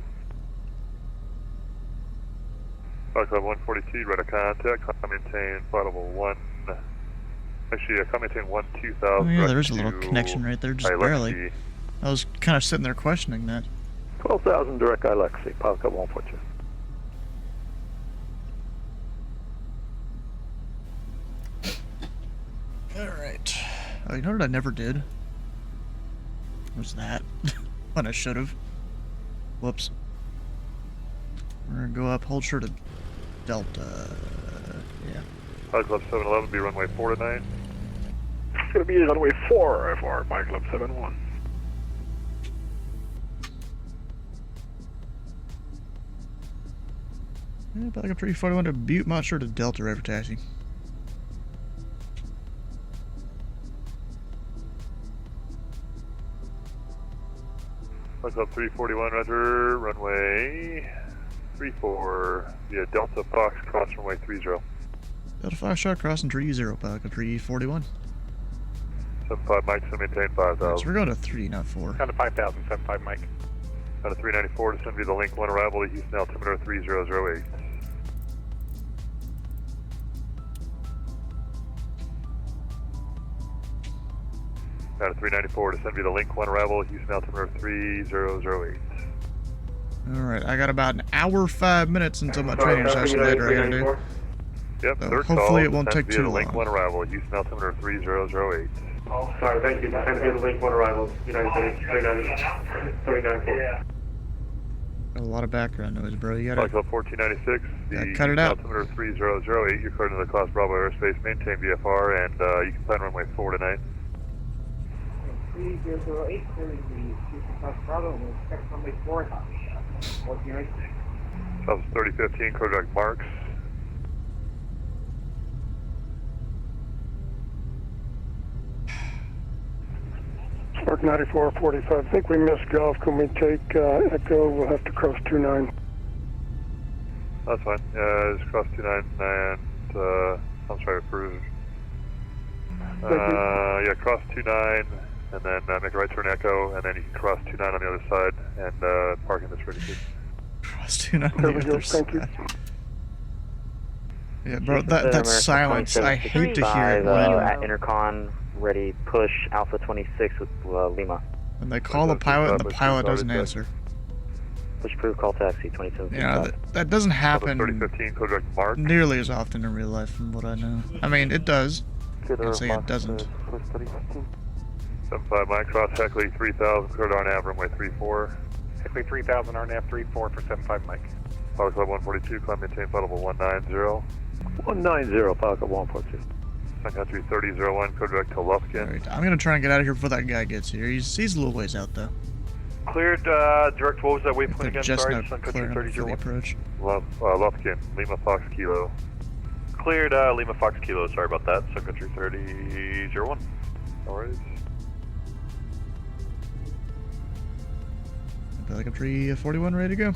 Park Club 142, radar contact, maintain flight level 1. Actually, maintain 2000. Oh yeah, there's a little connection right there, just barely. I was kind of sitting there questioning that. 12,000 direct Alexi, Park Club 142. Alright. Oh, you know what I never did? Was that? When I should have. Whoops. We're gonna go up, hold short of Delta. Yeah. Flight Club 711, be runway 4 tonight. It's going to be runway 4 for Flight Club 71. Yeah, Pelican 341 to Butte, not sure to Delta River taxi. Flight Club 341, roger, runway 34 via Delta Fox, cross runway 30. Delta Foxtrot crossing 30, Pelican 341. 75 Mike, so maintain 5,000. So we're going to 3, not 4. Down to 5,000, 75 Mike. Down to 394, descend via the link 1 arrival to Houston altimeter 3008. Down to 394, descend via the link 1 arrival, Houston altimeter 3008. Alright, I got about an hour, 5 minutes until my training session later I gotta do. Yep, So third hopefully call, it won't descend take via too the link long. 1 arrival, Houston altimeter 3008. Oh, sorry, thank you. Descend via the link 1 arrival, United States, 39. Got a lot of background noise, bro. You Flight gotta Club 1496, the cut it out. altimeter 3008, you're cleared into the Class Bravo airspace, maintain VFR, and you can plan runway 4 tonight. 3008, clearing the Houston Class Bravo, and we'll expect runway 4 at 1496. South 3015, Kodak Marks. Spark Park 9445. I think we missed Golf. Can we take Echo? We'll have to cross 29. That's fine. Just cross 29 and, I'm sorry, approved. Yeah, cross 29 and then make a right turn Echo, and then you can cross 29 on the other side and park in this ready. Cross 29 on There the we go. other Thank you. side. Yeah, bro, that silence, I hate to hear it at Intercon, ready, push Alpha 26 with Lima. when they call the pilot and the pilot doesn't answer. Push proof, call taxi 27. Yeah, that doesn't happen 3015, code direct Mark. nearly as often in real life from what I know. I mean, it does. I can say it doesn't. 75 Mike, cross Heckley 3000, cleared RNAV, runway 34. Heckley 3000, RNAV 34 for 75 Mike. Pilot Club 142, climb maintain flight level 190. 190, Pilot Club 142. Sun Country 3001, code direct to Lufkin. Alright, I'm gonna try and get out of here before that guy gets here. He's a little ways out though. Cleared, direct, what was that waypoint They're again? just Sorry, not Sun Country clear enough for the 3001. approach. Lufkin, Lima Fox Kilo. Cleared, Lima Fox Kilo, sorry about that. Sun Country 3001. No worries. Pelican 341 ready to go.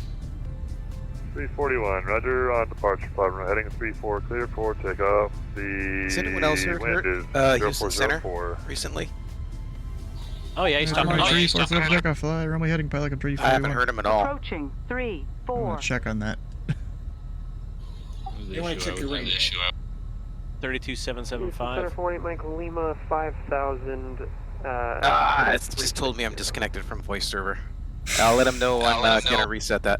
341, roger, on departure pod, we're heading 34, clear for takeoff. Has anyone else heard Houston Center recently? Oh yeah, he's talking talking. about 344 takeoff fly, runway heading Pelican 341. I haven't heard him at all. Approaching 3, 4. I'm gonna check on that. You want to check your ring. 32775. Center 48 Mike Lima 5000. It's just told me I'm disconnected from voice server. I'll let him know I'm gonna reset that.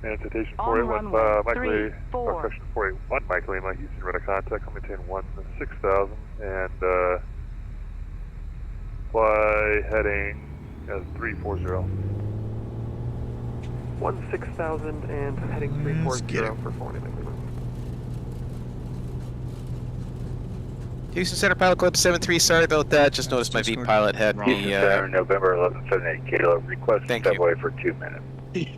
And citation On 481, runway, Mike 3, Lee, 4. correction 481, Mike Lima, Houston, radar contact, I'll maintain 16000, and fly heading as 340. 16000 and heading 340 for 40 Mike Lima. Houston Center Pilot Club 73, sorry about that. Just noticed my V pilot had me. November 1178 Kilo, request subway for 2 minutes.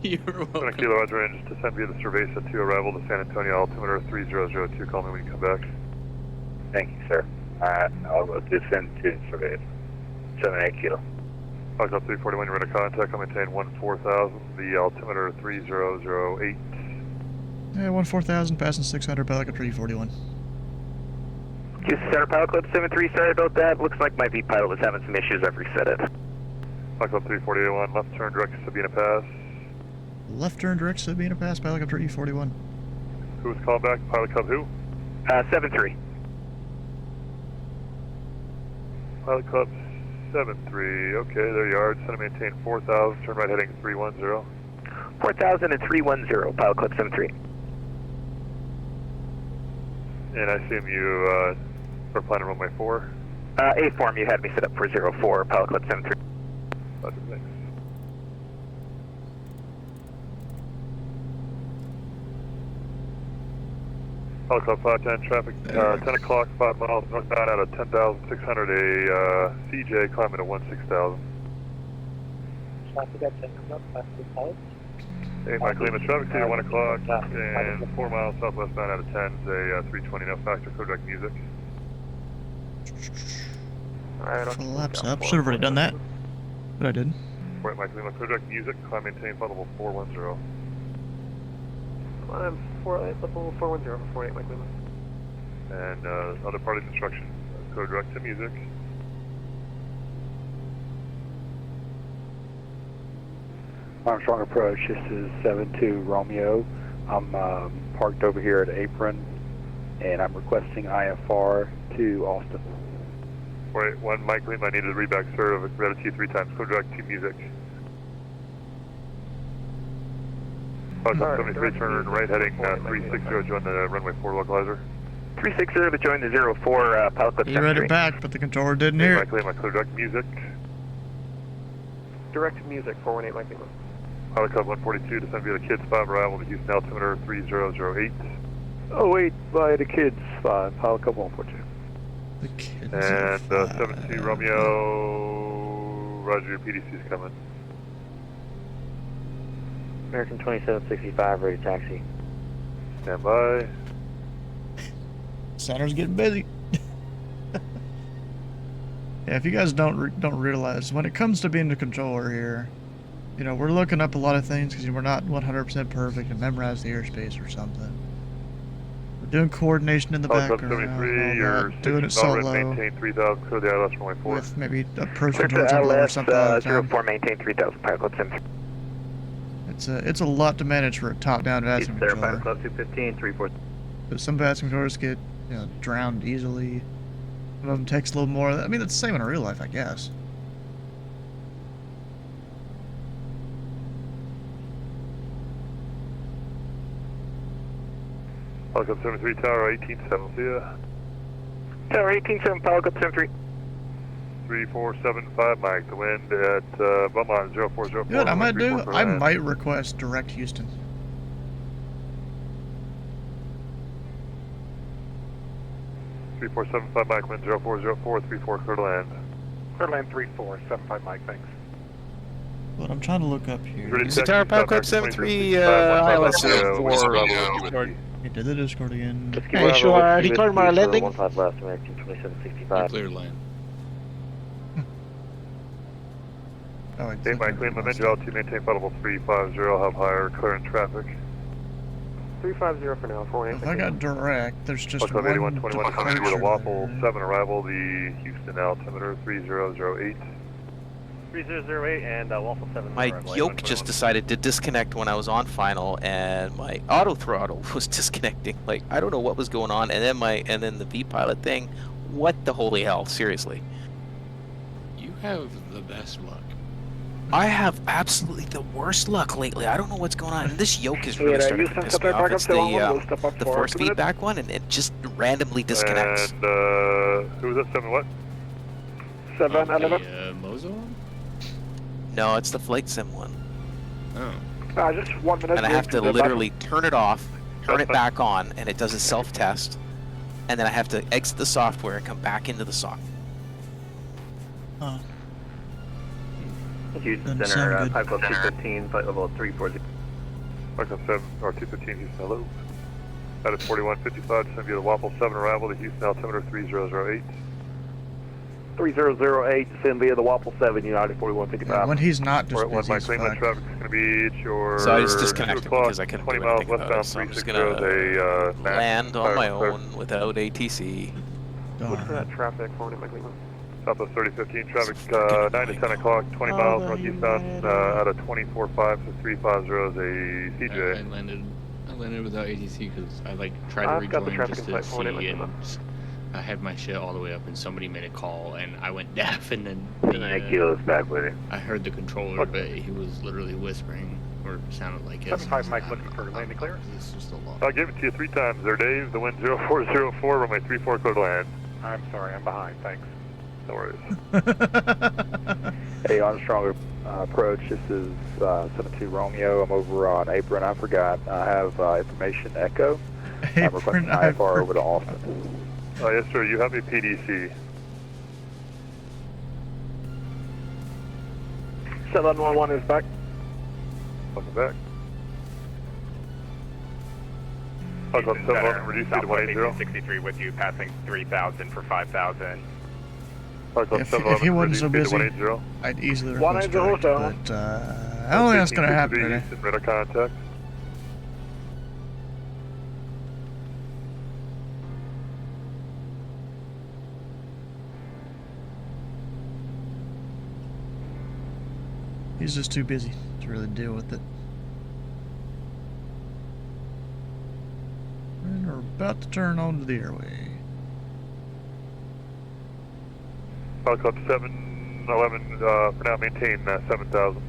You're welcome. Kilo Roger, and just descend via the Cerveza 2 arrival to San Antonio, altimeter 3002, call me when you come back. Thank you, sir. I'll descend to Cerveza. 78 Kilo. Pilot Club 341, you're ready to contact, I'll maintain 14000, the altimeter 3008. Yeah, 14000, passing 600, Pelican 341. Houston Center Pilot Club 73, sorry about that. Looks like my V pilot was having some issues. I've reset it. Pilot Club 341, left turn direct to Sabina Pass. Left turn direct Sabina Pass, Pelican 341. Who was called back? Pilot Club who? 73. Pilot Club 73, okay, there you are. Descend and maintain 4000, turn right heading 310. 4000 and 310, Pilot Club 73. And I assume you are planning runway 4? A form, you had me set up for 04, Pilot Club 73. Roger, thanks. Pilot Club 510, traffic 10 o'clock, 5 miles northbound out of 10,600, a CJ climbing to 16,000. Traffic at 10 o'clock, 5 pilots. Hey, Mike Lima, traffic to 1 o'clock and 4 miles southwestbound out of 10 is a 320 no factor, code direct music. Flaps up. Should have already done that, but I didn't. Right, Mike Lima, code direct music, climb maintain flight level 410. I'm level 410 for 48 Mike Lima. And other part of the instruction, code direct to music. Armstrong approach, this is 72 Romeo. I'm parked over here at Apron, and I'm requesting IFR to Austin. 481, Mike Lima, I need to read back, sir. I've read it to you 3 times, code direct to music. Pilot Club 73, turn right heading 360, join the runway 4 localizer. 360 to join the 04, Pilot Club 73. He read it back, but the controller didn't hear it. Mike Lima, code direct music. Direct music, 418 Mike Lima. Pilot Club 142, descend via the kids 5, arrival to Houston altimeter 3008. Oh wait, by the kids 5, Pilot Club 142. The kids. And 72 Romeo, roger, your PDC's coming. American 2765, ready taxi. Stand by. Center's getting busy. Yeah, if you guys don't realize, when it comes to being the controller here, you know, we're looking up a lot of things because we're not 100% perfect and memorize the airspace or something. We're doing coordination in the background, 73, you're doing it solo, maintain 3000, clear the ILS runway 4. with maybe approaching Clear towards to our lower LS, something all the time. 04, maintain 3000, Pilot Club 73. It's a lot to manage for a top-down VATSIM There, controller. Pilot Club 215, 34. But some VATSIM controllers get, you know, drowned easily. Some of them takes a little more. I mean, it's the same in real life, I guess. Pilot Club 73, Tower 187, see ya. Tower 187, Pilot Club 73. 3475 Mike, the wind at Beaumont 0404. You know what I might do? 34 I might request direct Houston. Three 3475 Mike, wind 0404, 34 clear to land. Clear land 3475 Mike, thanks. But I'm trying to look up here. Ready to Is it Tower Pilot Club 73, ILS 04? He did the Discord again. Hey, sure, he cleared my landing. 15 left, American 2765. Clear land. Oh, Okay, Mike, clean limit, altitude, maintain flight 350, have higher clearance traffic. 350 for now, 48. If I got direct, there's just Plus one 8121 coming through the departure Waffle there. 7 arrival, the Houston altimeter 3008. 3008 and Waffle 7. My yoke just decided to disconnect when I was on final, and my auto throttle was disconnecting. Like, I don't know what was going on, and then the V-pilot thing. What the holy hell? Seriously. You have the best luck. I have absolutely the worst luck lately. I don't know what's going on. And this yoke is really Yeah, starting you to sent piss me back off. up It's to Longwood, step up the for force 2 minutes. feedback one, and it just randomly disconnects. And, who was that, 7 what? 711. Mosul? No, it's the flight sim one. Oh. Just 1 minute. And I have to literally turn it off, turn it back on, and it does a self-test. And then I have to exit the software and come back into the software. Huh. Houston Doesn't sound Center, good. Pilot Club 215, flight level 340. Pilot Club 7, or 215 Houston, hello. That is 4155, descend via the Waffle 7 arrival, the Houston altimeter 3008. 3008, descend via the Waffle 7, United 4155. Yeah, when he's not just When busy my as claim fuck. traffic is going to be at your So I just disconnected 2 o'clock, because I couldn't 20 do miles anything about it. westbound So I'm just 360, gonna land on my own without ATC. Look for that traffic, forwarding my Cleveland. Southwest 3015 traffic, 9 to 10 o'clock, 20 miles northeastbound, out of 245 to 350 is a CJ. I landed without ATC because I tried to I've got the rejoin traffic just in to sight, forwarding see, my and I had my shit all the way up, and somebody made a call, and I went deaf, and then Kilo's back with it. I heard the controller, but he was literally whispering, or sounded like it. 75 Mike looking for landing clearance. It's just a lot. I'll give it to you 3 times there, Dave. The wind 0404, runway 34 clear to land. I'm sorry, I'm behind, thanks. No worries. Hey, Armstrong approach, this is 72 Romeo. I'm over on Apron. I forgot, I have information Echo. I'm requesting IFR over to Austin. Yes, sir. You have a PDC. 711 is back. Welcome back. Pilot Club 711, reduce speed to 180. 63 with you, passing 3,000 for 5,000. Pilot Club If 711, he wasn't reduce so speed to busy, 180. I'd easily request 180 direct, but I don't think that's gonna happen today. Houston, radar contact. He's just too busy to really deal with it. And we're about to turn onto the airway. Pilot Club 711, for now maintain 7,000.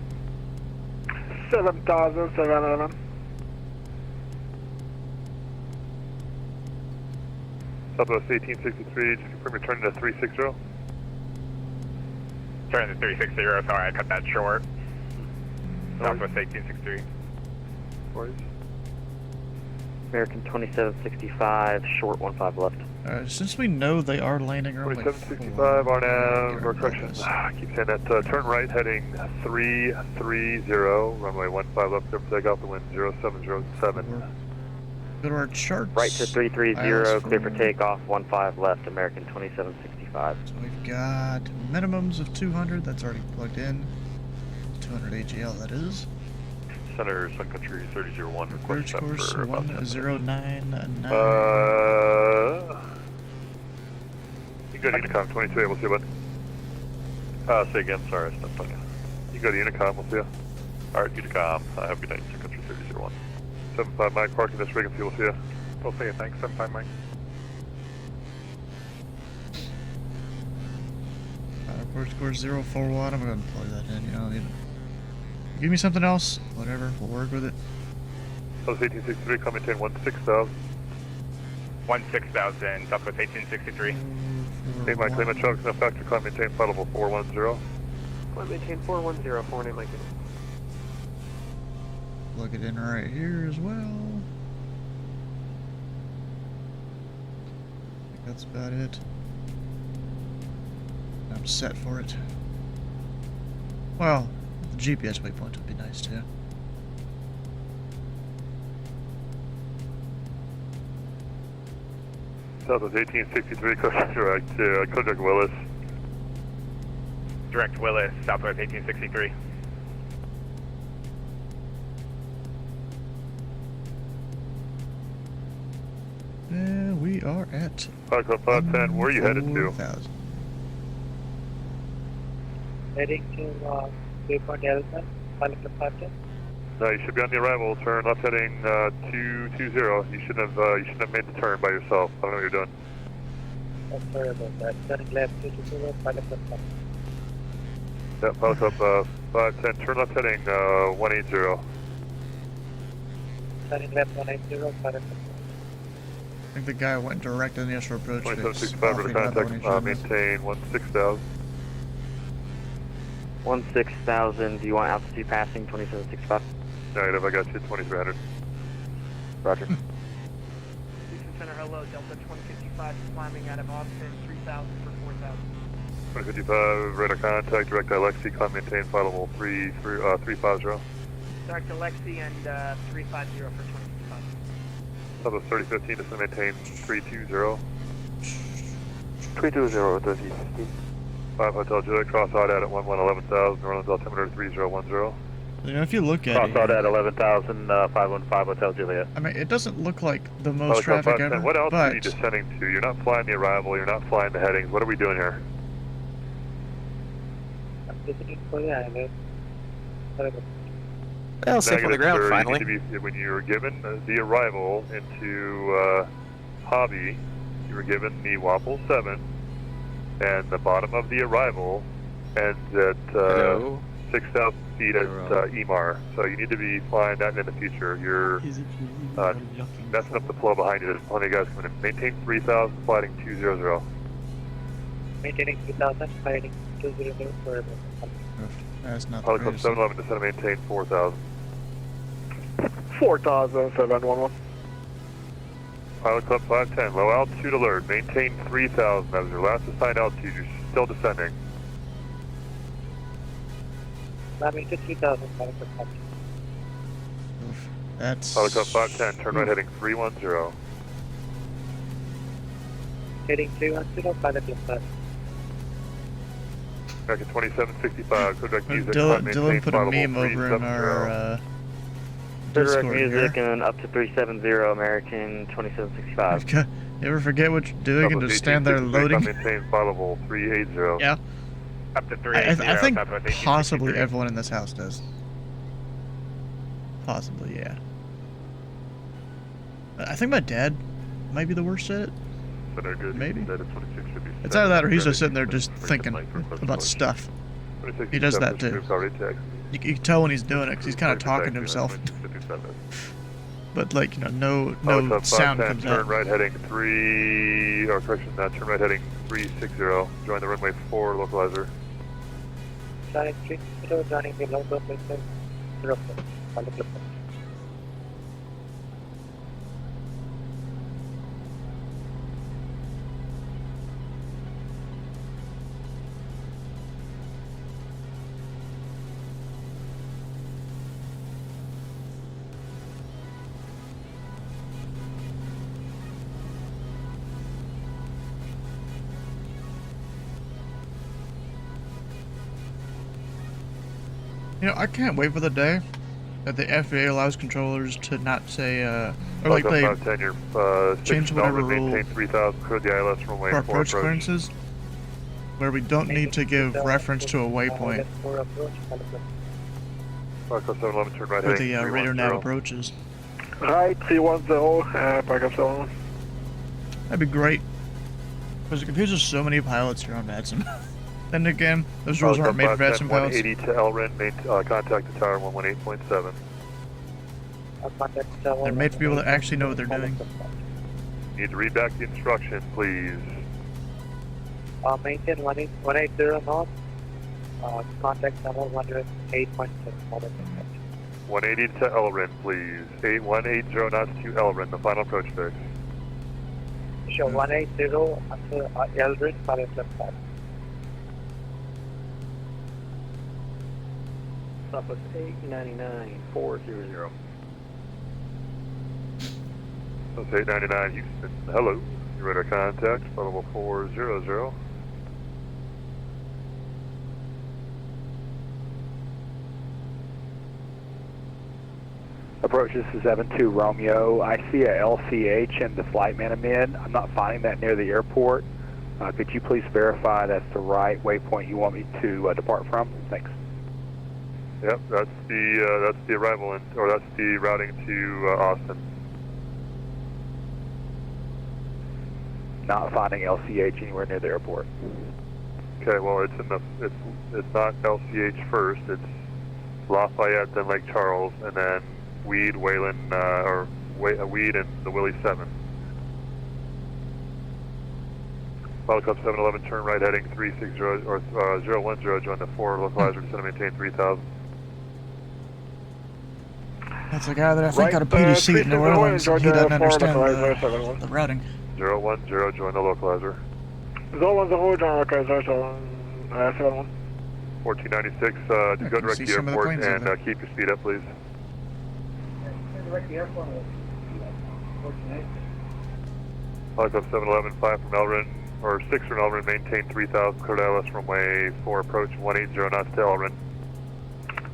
7,000, 711. Southwest 1863, just confirm you're turning to 360. Turn to 360, sorry I cut that short. Southwest 1863. American 2765, short 15 left. Since we know they are landing early. 2765, RNAV, or correction, keep saying that, turn right heading 330, runway 15 left, clear for takeoff, the wind 0707. Go to our charts. Right to 330, clear for takeoff, 15 left, American 2765. 6065. So we've got minimums of 200. That's already plugged in. 200 AGL, that is. Center Sun Country 3001. Approach course 1099. You go to Unicom 22. We'll see you, bud. Say again. Sorry, I stepped on you. You go to Unicom. We'll see you. All right, Unicom. Have a good night. Sun Country 3001. 75 Mike, parking this rig and fuel. See you. We'll see you. Thanks. 75 Mike. Approach course 041. I'm going to plug that in. You know, give me something else. Whatever. We'll work with it. Southwest 1863. Come maintain 16,000. 16,000. Southwest 1863. Hey, Mike. Claim a truck. No factor. Climb maintain. Flight level 410. Climb maintain 410. 49 Mike. Plug it in right here as well. I think that's about it. I'm set for it. Well, the GPS waypoint would be nice too. Southwest 1863. Kojak Willis. Direct Willis. Southwest 1863. And we are at 510. Where are you headed to? 4,000. Heading to Waypoint Delta, Pilot Club 510. No, you should be on the arrival. Turn left heading 220. You shouldn't have made the turn by yourself. I don't know what you're doing. I'm sorry about that. Turning left 220, Pilot Club 510. Yeah, Pilot Club 510. Turn left heading 180. Turning left 180, Pilot Club 510. I think the guy went direct in the initial approach. 2765 to contact, maintain 16,000. 16,000. Do you want altitude passing 2765? Negative, I got you, 2300. Roger. Houston Center, hello, Delta 2055, climbing out of Austin, 3,000 for 4,000. 2055, radar contact, direct Alexi, climb maintain, flight level 350. Direct Alexi and 350 for 2055. Southwest 3015, just maintain 320. 320, 3015. 5 Hotel Juliet, cross out at 11,000, Orlando altimeter 3010. You know, if you look at Cross it, out at 11,000, 515 Hotel Juliet. I mean, it doesn't look like the most traffic ever, What else but are you descending to? You're not flying the arrival, you're not flying the headings. What are we doing here? I'm visiting for the island. Well, safe on the ground, sir. finally. You need to be, when you were given the arrival into Hobby, you were given the Wapple 7, and the bottom of the arrival ends at 6,000 feet at EMAR. So you need to be flying that in the future. You're messing up the flow behind you. There's plenty of guys coming in. Maintain 3,000, flighting 200. Maintaining 3,000, fighting 200 forever. that's not the Pilot Club greatest. 711, descend and maintain 4,000. 4,000, 711. Pilot Club 510, low altitude alert, maintain 3,000. That was your last assigned altitude. You're still descending. Climbing to 3,000, Pilot Club 510. That's... Pilot Club 510, turn right heading 310. Heading 310, Pilot Club 510. Back at 2765, Kodak Music, Dylan put a meme over in our Direct Discord music here. and up to 370 American 2765. You ever forget what you're doing and just stand there loading? Maintain flight level 380. Yeah. Up to 380. I think possibly everyone in this house does. Possibly, yeah. I think my dad might be the worst at it. Maybe. It's either that or he's just sitting there just thinking about stuff. He does that too. You can tell when he's doing it because he's kind of talking to himself. But like, you know, no sound comes turn out. right heading turn right heading 360. Join the runway 4 localizer. Joining 360, joining the local places, 04, Pilot Club 510. You know, I can't wait for the day that the FAA allows controllers to not say, or like they change whatever rule maintain 3000, clear the ILS runway for 4 approach clearances, where we don't need to give reference to a waypoint Park up 711, turn right for heading the radar 310. nav approaches. Right, C10, Park up 711. That'd be great. Because it confuses so many pilots here on Madsen. Then again, those rules aren't made for Madsen pilots. 180 to LRIN, contact the tower 118.7. They're made for people that actually know what they're doing. Need to read back the instruction, please. Maintain 180 north. Contact channel 108.6. 180 to LRIN, please. 8180 knots to LRIN, the final approach fix. Sure, 180 until LRIN, final approach. Southwest 899-400. That's 899 Houston. Hello. Your radar contact, level 400. Approach, this is 72 Romeo. I see a LCH in the flight minimum. I'm not finding that near the airport. Could you please verify that's the right waypoint you want me to depart from? Thanks. Yep, that's the arrival in, or that's the routing to Austin. Not finding LCH anywhere near the airport. Okay, well it's in the it's not LCH first. It's Lafayette, then Lake Charles, and then Weed, Wayland, Weed and the Willie 7. Pilot Club 711, turn right heading 360 or 010, join the 4 localizer, descend and maintain 3000. That's the guy that I think got a PDC in New Orleans, and he doesn't understand the routing. 010, join the localizer. 010, join localizer, 71. 1496, go direct to the airport and keep your speed up, please. Pilot Club 711, 5 from Elrin, or 6 from Elrin, maintain 3000, cleared ILS runway 4 approach 180 knots to Elrin.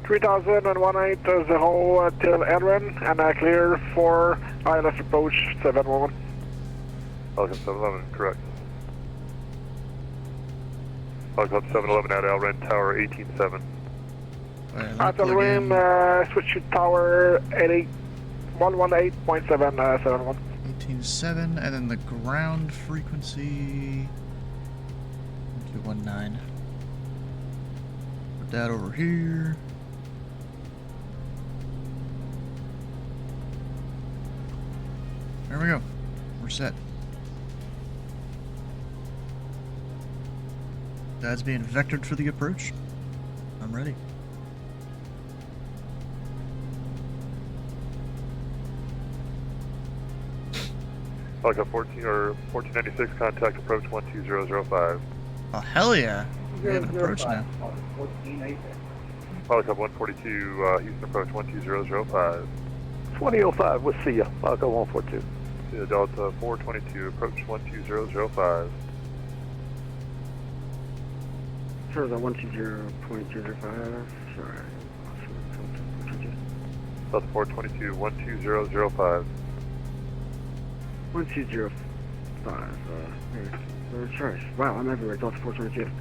3000 and 18 is the whole till Elrin, and clear for ILS approach 711. Pilot Club 711, correct. Pilot Club 711 at Elrin, tower 187. At Elrin, switch to tower 118.771. 187, and then the ground frequency 219. Put that over here. There we go. We're set. That's being vectored for the approach. I'm ready. Pilot Club 1496, contact approach 12005. Oh, hell yeah. We have an approach now. Pilot Club 142, Houston approach 12005. 2005, we'll see ya. Pilot Club 142. See ya, Delta 422, approach 12005. Sure, the 120.005. Sorry. Delta 422, 12005. 1205. Sorry. Wow, I'm everywhere. Delta 422.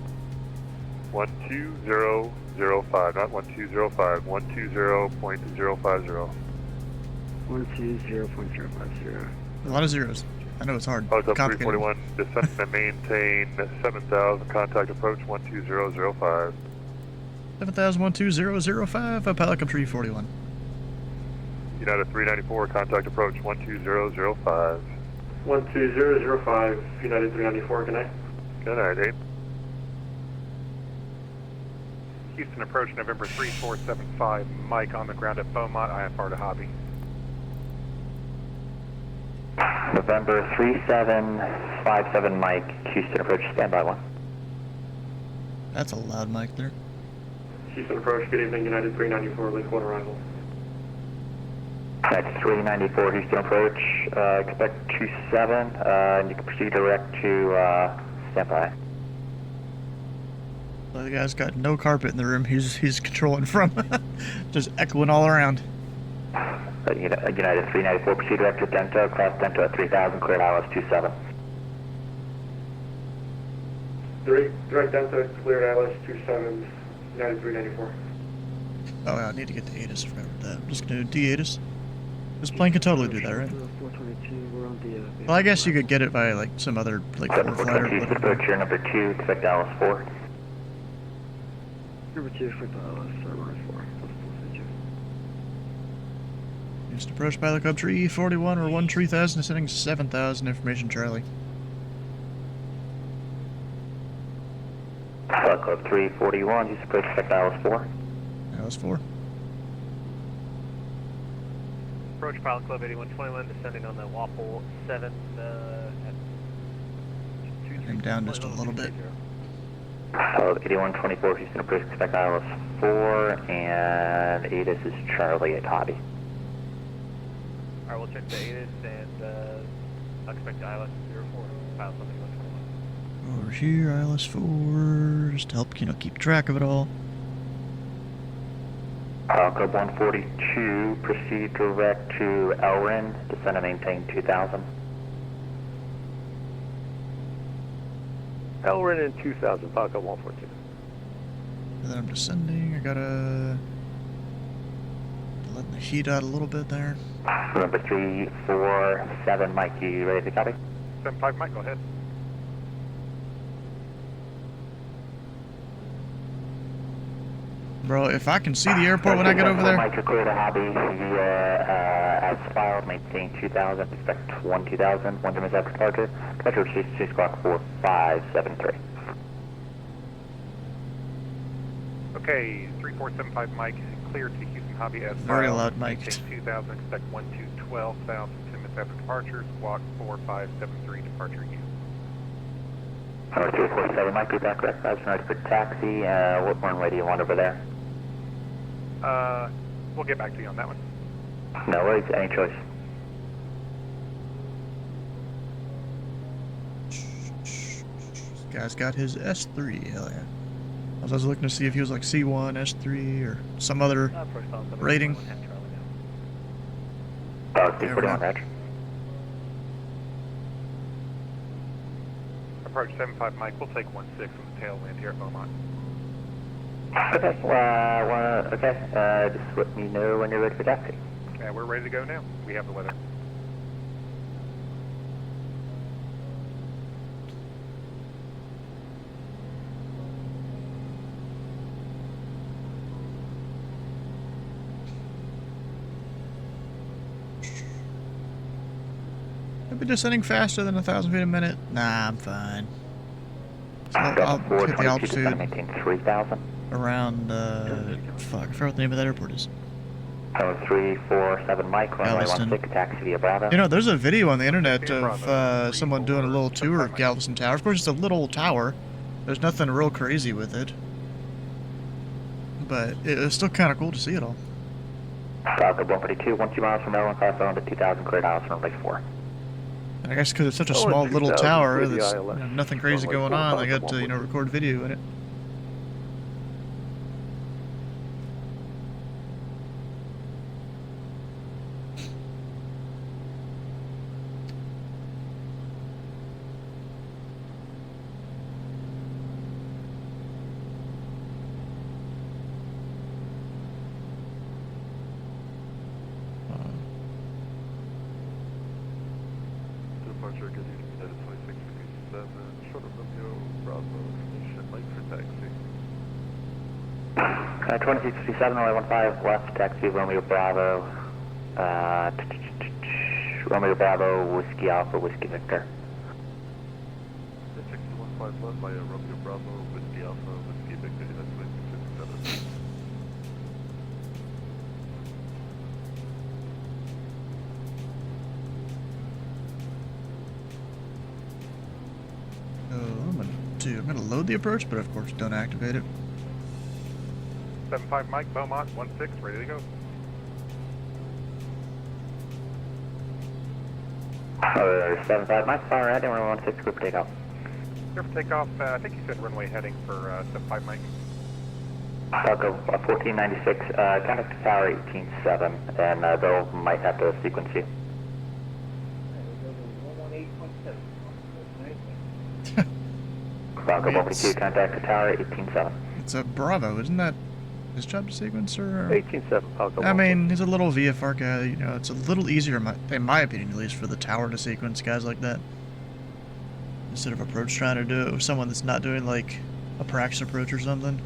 12005, not 1205. 120.050. 120.050. A lot of zeros. I know it's hard. Pilot Club Complicated. 341, descend and maintain 7000, contact approach 12005. 7000-12005, Pilot Club 341. United 394, contact approach 12005. 12005, United 394, good night. Good night, Dave. Houston approach November 3475, Mike on the ground at Beaumont, IFR to Hobby. November 3757, Mike, Houston approach, standby 1. That's a loud mic there. Houston approach, good evening, United 394, Lake 1 arrival. That's 394 Houston approach, expect 27, and you can proceed direct to standby. So The guy's got no carpet in the room. He's controlling from, just echoing all around. United 394, proceed direct to Dento, cross Dento at 3000, cleared ILS 27. Direct Dento, cleared ILS 27, United 394. Oh, I need to get the ATIS. I forgot about that. I'm just gonna do D-ATIS. This plane can totally do that, right? Well, I guess you could get it by like some other like overflight or whatever. Approach here, number 2, expect ILS 4. Number 2, expect ILS 4. Just approach pilot club tree 41 or 13000, ascending 7000, information Charlie. Pilot club 341, just approach, expect ILS 4. ILS 4. Approach Pilot Club 8121, descending on the Wapple 7 at I'm down just a little bit. Pilot 8124, Houston approach, expect ILS 4, and ATIS is Charlie at Hobby. Alright, we'll check the ATIS and I'll expect the ILS 04, Pilot Club 8121. Over here, ILS 4, just to help, keep track of it all. Pilot Club 142, proceed direct to Elrin, descend and maintain 2000. Elrin and 2000, Pilot Club 142. And then I'm descending, I gotta let the heat out a little bit there. Number 347, Mike, you ready to copy? 75, Mike, go ahead. Bro, if I can see the airport when I get over there. Mike, you're clear to Hobby. As filed, maintain 2000, expect 2000, 1 minute after departure. Departure 6 o'clock 4573. Okay, 3475, Mike, clear to Houston Hobby as Very filed. loud, Mike. Maintain 2000, expect 12,000, 10 minutes after departure, squawk 4573, departure you. Number 347, Mike, read that correct. That's ready for taxi. What runway do you want over there? We'll get back to you on that one. No worries, any choice. This guy's got his S3, hell yeah. I was looking to see if he was like C1, S3, or some other rating. Approach 75, Mike, we'll take 16 from the tailwind here at Beaumont. Okay, just let me know when you're ready for taxi. Yeah, we're ready to go now. We have the weather. I've been descending faster than 1,000 feet a minute. Nah, I'm fine. So I'll hit the altitude around, fuck, I forgot what the name of that airport is. 347 Mike, runway 16, taxi via Bravo. There's a video on the internet of someone doing a little tour of Galveston Tower. Of course, it's a little tower. There's nothing real crazy with it. But it's still kind of cool to see it all. Falcon 142, 12 miles from L1, class on to 2000, cleared house, runway 4. And I guess because it's such a small little tower, there's nothing crazy going on. I got to, record video in it. Departure, good evening, United 2657, short of Romeo, Bravo, information, Mike for taxi. 2657, runway 15, left, taxi, Romeo Bravo, Romeo Bravo, Whiskey Alpha, Whiskey Victor. 1615 left via Romeo Bravo, Whiskey Alpha, Whiskey Victor, United 2657. I'm gonna load the approach, but of course don't activate it. 75 Mike, Beaumont, 16, ready to go. 75 Mike, fire right, and we're 16, group takeoff. Clear for takeoff. I think you said runway heading for 75 Mike. Falco 1496, contact tower 187, and they'll might have to sequence you. Falco 142, contact tower 187. It's a Bravo, isn't that his job to sequence, or? 187, Falco. I mean, he's a little VFR guy, you know, it's a little easier, in my opinion at least, for the tower to sequence guys like that. Instead of approach trying to do it with someone that's not doing, like, a prax approach or something.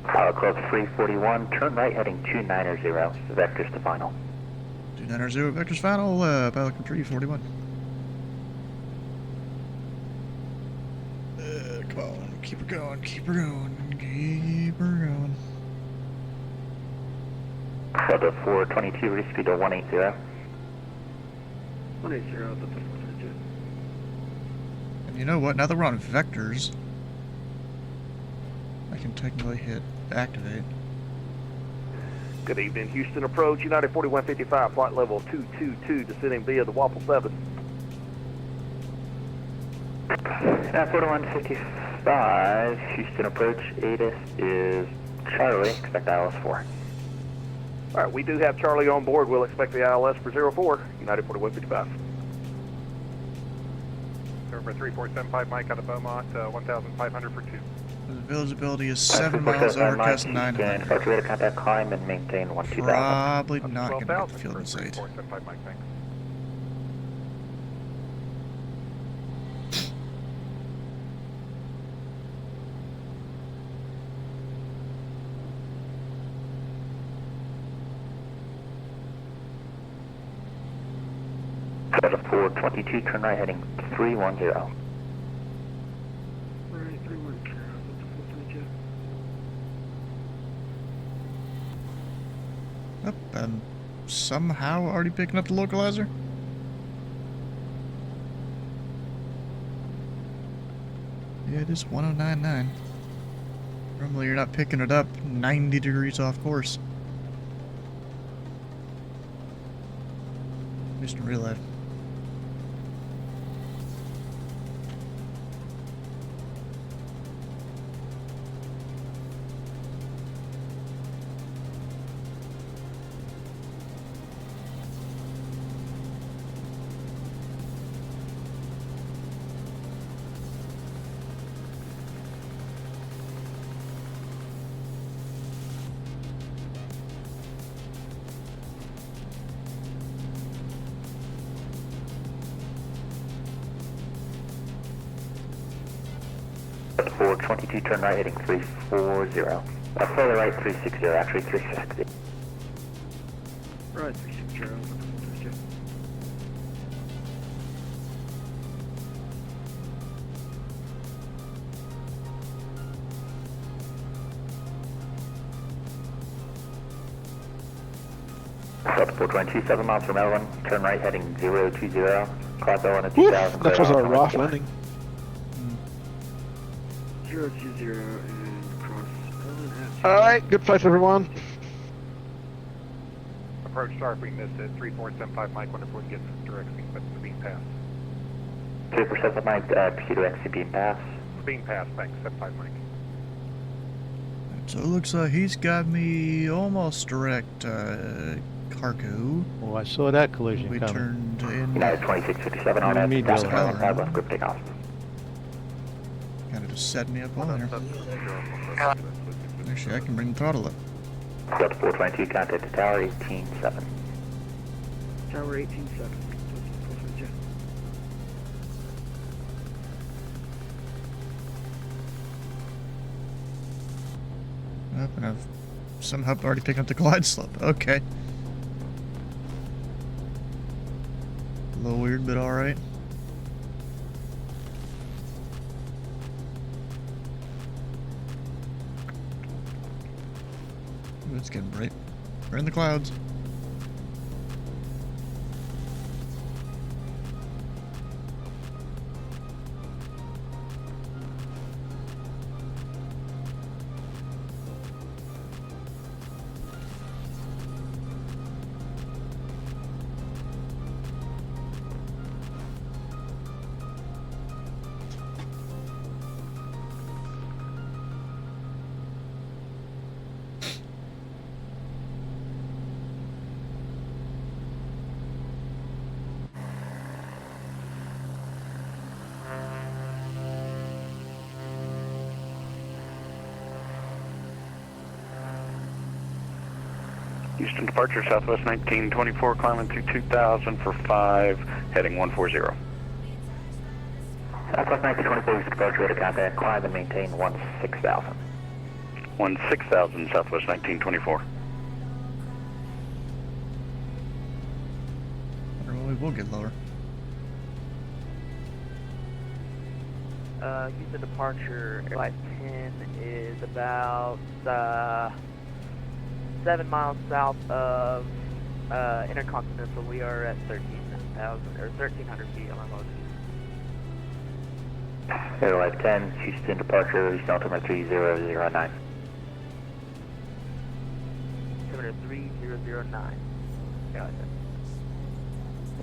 Club 341, turn right heading 290, vectors to final. 290, vectors final, Pelican 341. Come on, keep her going, keep her going, keep her going. Club 422, respeed to 180. 180, that's a And you know what, now that we're on vectors, I can technically hit activate. Good evening, Houston approach, United 4155, flight level 222, descending via the Waffle 7. 4155, Houston approach, ATIS is Charlie, expect ILS 4. Alright, we do have Charlie on board, we'll expect the ILS for 04, United 4155. Over 3475 Mike out of Beaumont, 1,500 for 2. The visibility is 7 miles, overcast 900. Approach rate of contact, climb and maintain 12,000. Probably not going to get the field in sight. 3475 Mike, thanks. Delta 422, turn right heading 310. Right, 310, that's a 432. Yep, and somehow already picking up the localizer. Yeah, it is 1099. Normally you're not picking it up 90 degrees off course. At least in real life. Delta 422, turn right heading 340. Further right 360, actually 360. Right, 360, that's a 432. Delta 422, 7 miles from Melbourne, turn right heading 020. Cloud Bell on a Oof, 2000. that was a rough landing. 020 and cross Ellen at Alright, good flights everyone. Approach sharping this at 3475 Mike, wonder if we can get direct beam pass. 3% Mike, proceed to exit beam pass. Beam pass, thanks, 75 Mike. So it looks like he's got me almost direct cargo. Oh, I saw that collision we coming. turned in. United 2657 on that. Left grip takeoff. Kind of just set me up on there. Actually, I can bring the throttle up. Delta 422, contact the tower 187. Tower 187, that's a 432. Up, and I've somehow already picked up the glide slope. Okay. A little weird, but alright. It's getting bright. We're in the clouds. Houston departure, Southwest 1924, climbing to 2000 for 5, heading 140. Southwest 1924, Houston departure, radar contact, climb and maintain 16,000. 16,000, Southwest 1924. We will get lower. Houston departure, Airline 10 is about 7 miles south of Intercontinental. We are at 1,300 feet on our low. Airline 10, Houston departure, Houston altimeter 3009. Altimeter 3009. Got it.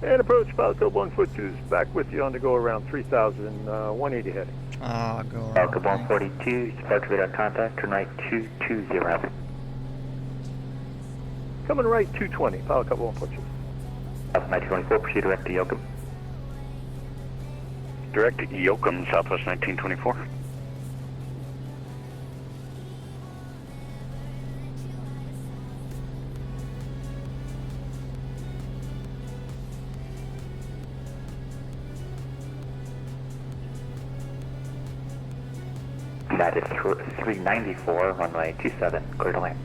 And approach Falco 142 is back with you on the go around 3,180 heading. Ah, go around. Falco 142, departure radar contact, turn right 220. Coming right 220, Falco 142. South 1924, proceed direct to Yoakum. Direct to Yoakum, Southwest 1924. United 394, runway 27, clear to land.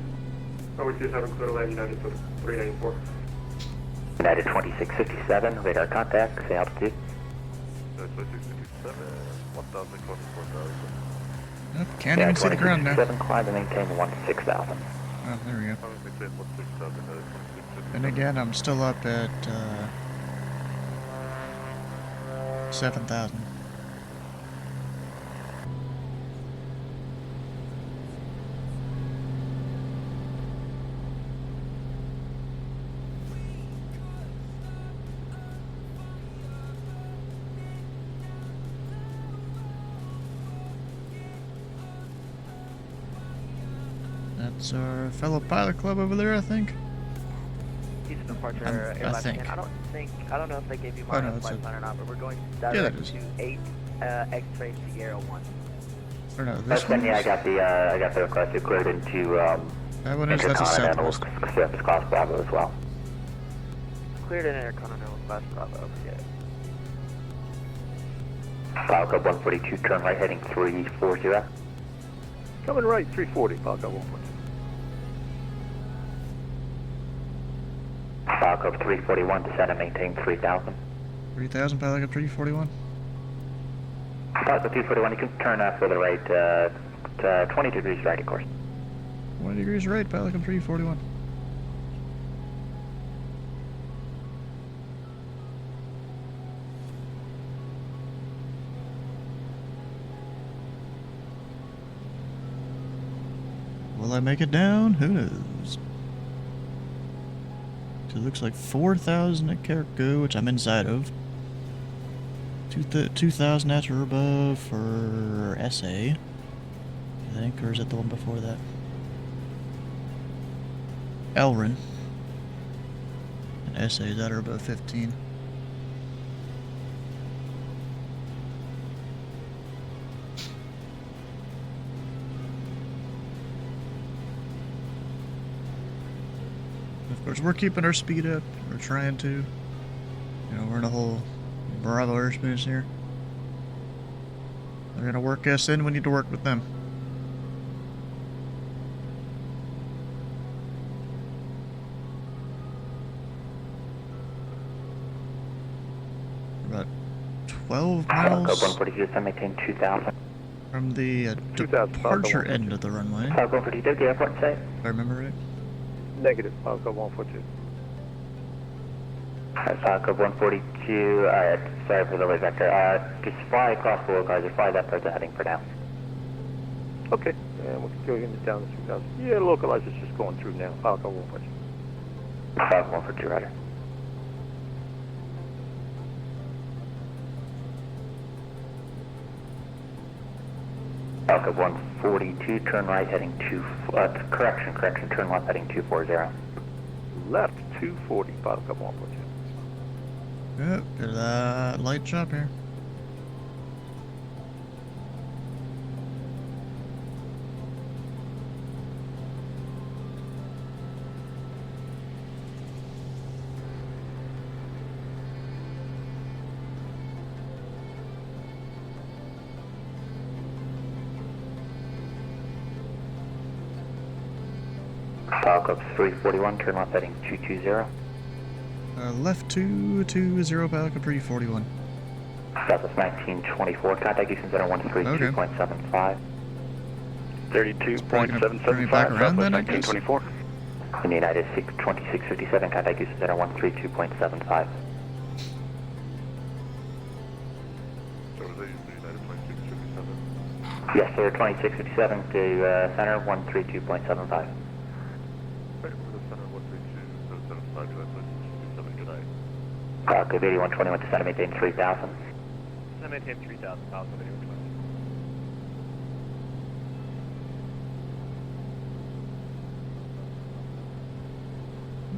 Runway 27, clear to land, United 394. United 2657, radar contact, say altitude. 2657, 1,024,000. Nope, can't even see the ground now. 2657, climb and maintain 16,000. Oh, there we go. And again, I'm still up at 7,000. That's our fellow pilot club over there, I think. Houston departure, Airline 10. I don't know if they gave you my flight plan or not, but we're going direct to 8 X-ray Sierra 1. Or no, this one. Yeah, I got the request. It cleared into that one is, that's a Southwest. Class Bravo as well. Cleared in Intercontinental Class Bravo, yeah. Falco 142, turn right heading 340. Coming right 340, Falco 142. Falco 341, descend and maintain 3,000. 3,000, Falco 341. Falco 341, you can turn further right, 20 degrees right, of course. 20 degrees right, Falco 341. Will I make it down? Who knows? So it looks like 4,000 at Carrickoo, which I'm inside of. 2,000 at or above for SA, I think, or is it the one before that? Elrin. And SA is at or above 15. Of course, we're keeping our speed up. We're trying to. You know, we're in a whole Bravo airspace here. They're gonna work us in. We need to work with them. About 12 miles. 142, maintain 2,000. From the departure end of the runway. Falco 142, the airport say. If I remember right. Negative, Falco 142. Falco 142, sorry for the late vector. Just fly across the localizer, fly that towards the heading for now. Okay, and we can go in down to 2,000. Yeah, the localizer's just going through now. Falco 142. Falco 142, roger. Falco 142, turn right heading correction, turn left heading 240. Left 240, Falco 142. Yep, get that light chop here. Falcon 341, turn left heading 220. Left 220, Falcon 341. Southwest 1924, contact Houston Center 132.75. 32.775, back around then, I guess? 1924. In the United 2657, contact Houston Center 132.75. Yes, sir, 2657 to center 132.75. Good 8121 to center, maintain 3000. Center maintain 3000, Falcon 8120.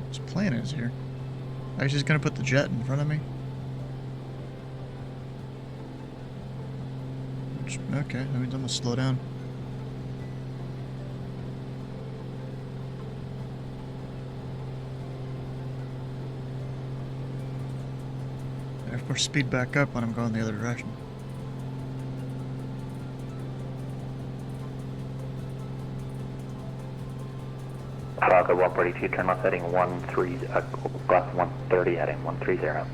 This plane is here. Actually, he's gonna put the jet in front of me. Which, okay, that means I'm gonna slow down. And of course, speed back up when I'm going the other direction. Falcon 142, turn left heading left 130 heading 130.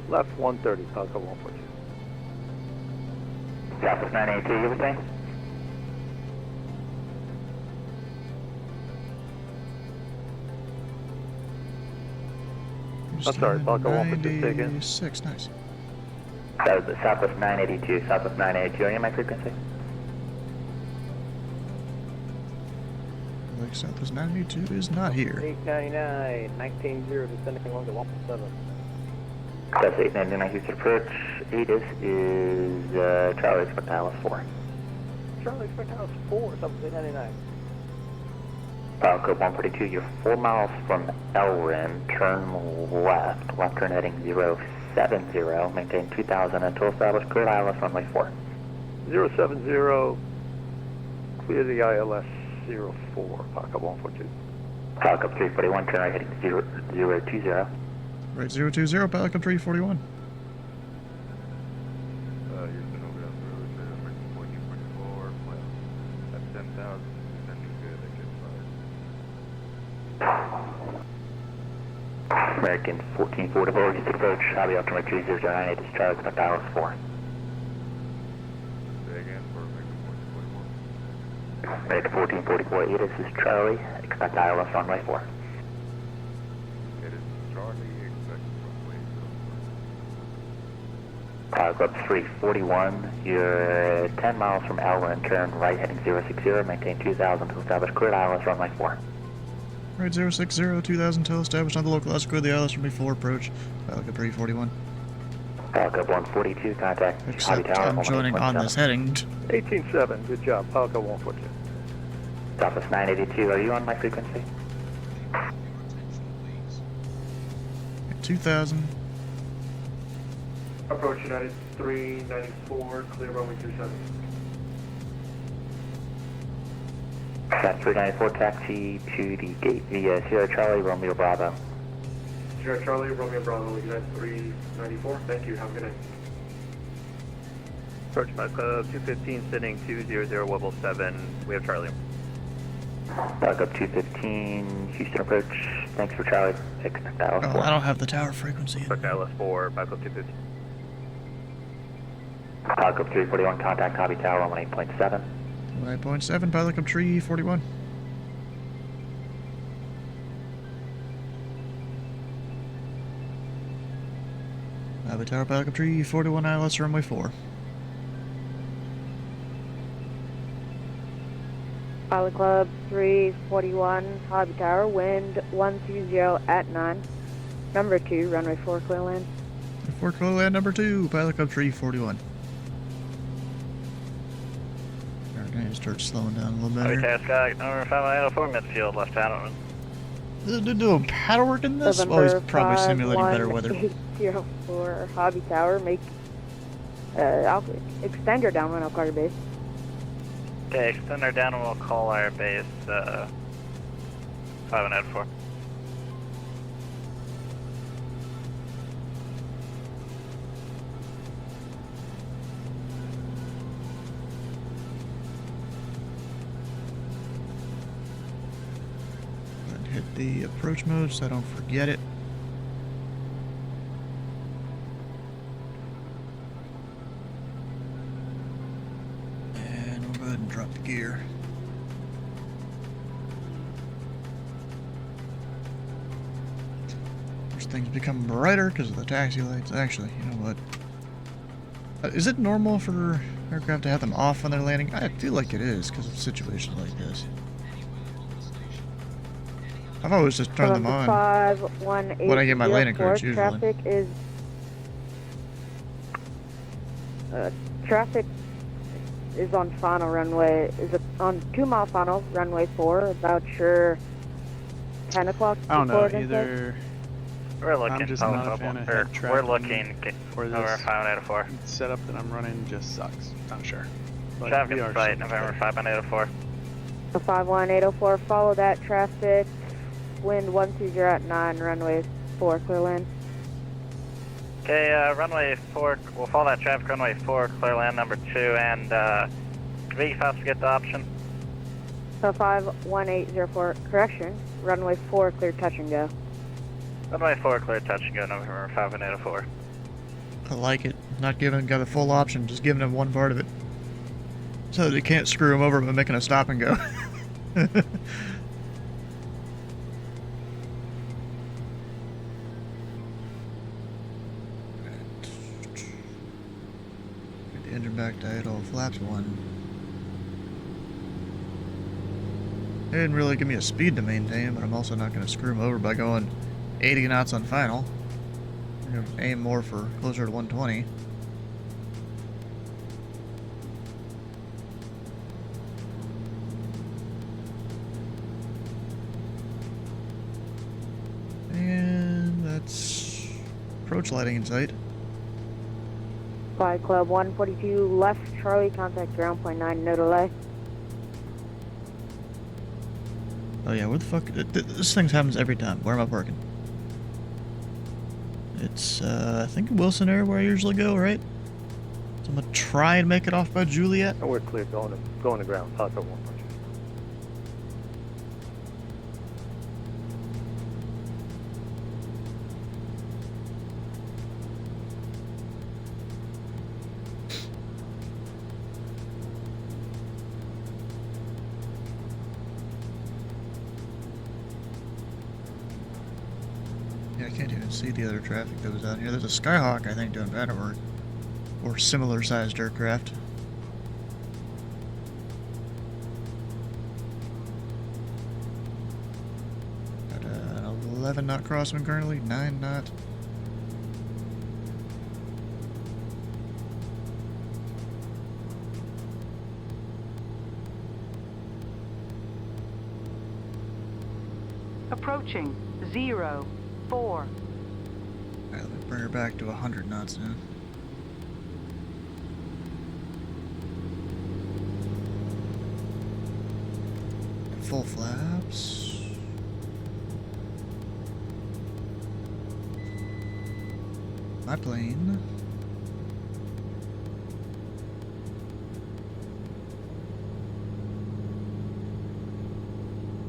Left 130, Falcon 142. Southwest 982, you were saying? I'm sorry, Falcon 142, say again. 96, nice. That was the Southwest 982, Southwest 982, are you on my frequency? Like Southwest 982 is not here. 899, 190, descending along to 117. That's 899 Houston approach. ATIS is Charlie, expect Alice 4. Charlie, expect Alice 4, something 899. Falcon 142, you're 4 miles from Elrin, turn left turn heading 070, maintain 2000 until established, clear ILS runway 4. 070, clear the ILS 04, Falcon 142. Falcon 341, turn right heading 020. Right, 020, Falcon 341. American 1444, Houston approach, Hobby Optimal 3098, this is Charlie, expect ILS 4. American 1444, this is Charlie, expect ILS runway 4. Club 341, you're 10 miles from Elwyn, turn right heading 060, maintain 2000 to establish cleared ILS runway 4. Right, 060, 2000 till established on the local clear the ILS runway 4 approach, Falcon 341. Falcon 142, contact Hobby Except Tower. I'm joining on this heading. 187, good job, Falcon 142. Southwest 982, are you on my frequency? 2000. Approach United 394, clear runway 27. That's 394, taxi to the gate via Sierra Charlie, Romeo Bravo. Sierra Charlie, Romeo Bravo, United 394. Thank you, have a good night. Approach Mike 215, sending 200, Webble 7. We have Charlie. Backup 215, Houston approach. Thanks for Charlie. Expect ILS 4. I don't have the tower frequency. Expect ILS 4, backup 215. Backup 341, contact Hobby Tower 18.7. 18.7, Falcon 341. Hobby Tower, Falcon 341, ILS runway 4. Pilot Club 341, Hobby Tower, wind 120 at 9. Number 2, runway 4, clear land. 4 clear land, number 2, Pilot Club 341. Alright, I start slowing down a little bit. Task guy, number 504, midfield, left hand. They're doing paddle work in this? Well, he's probably simulating better weather. 804, Hobby Tower, make, I'll extend your downwind, I'll call your base. Okay, extend our down and we'll call our base 504. hit the approach mode so I don't forget it. And we'll go ahead and drop the gear. Those things become brighter because of the taxi lights. Actually, you know what? Is it normal for aircraft to have them off when they're landing? I feel like it is because of situations like this. I've always just turned them on when I get my landing approach usually. Traffic is traffic is on final runway. Is it on 2 mile final runway 4? About your 10 o'clock. I don't know either. We're looking. I'm just not a fan of head tracking. We're looking for this November 5804. Setup that I'm running just sucks. Not sure. But Traffic site November 5804. 51804. Follow that traffic. Wind 120 at 9. Runway 4. Clear land. Okay, runway 4. We'll follow that traffic. Runway 4. Clear land number 2. And can we possibly get the option? 51804. Correction. Runway 4. Clear touch and go. Runway 4, clear touch and go, November 5804. I like it. Not giving got a full option, just giving them one part of it. So they can't screw them over by making a stop and go. Get the engine back to idle, flaps 1. They didn't really give me a speed to maintain, but I'm also not going to screw them over by going 80 knots on final. I'm going to aim more for closer to 120. And that's approach lighting in sight. Flight Club 142 left Charlie, contact ground point 9, no delay. Oh yeah, where the fuck? This thing happens every time. Where am I parking? It's, I think Wilson Air where I usually go, right? So I'm gonna try and make it off by Juliet. Oh, we're clear. Going to ground. Talk about 1. Yeah, I can't even see the other traffic that was out here. There's a Skyhawk, I think, doing better work. Or similar sized aircraft. Got an 11 knot crosswind currently, 9 knot. Approaching 0, 4. Alright, let me bring her back to 100 knots now. Full flaps. My plane.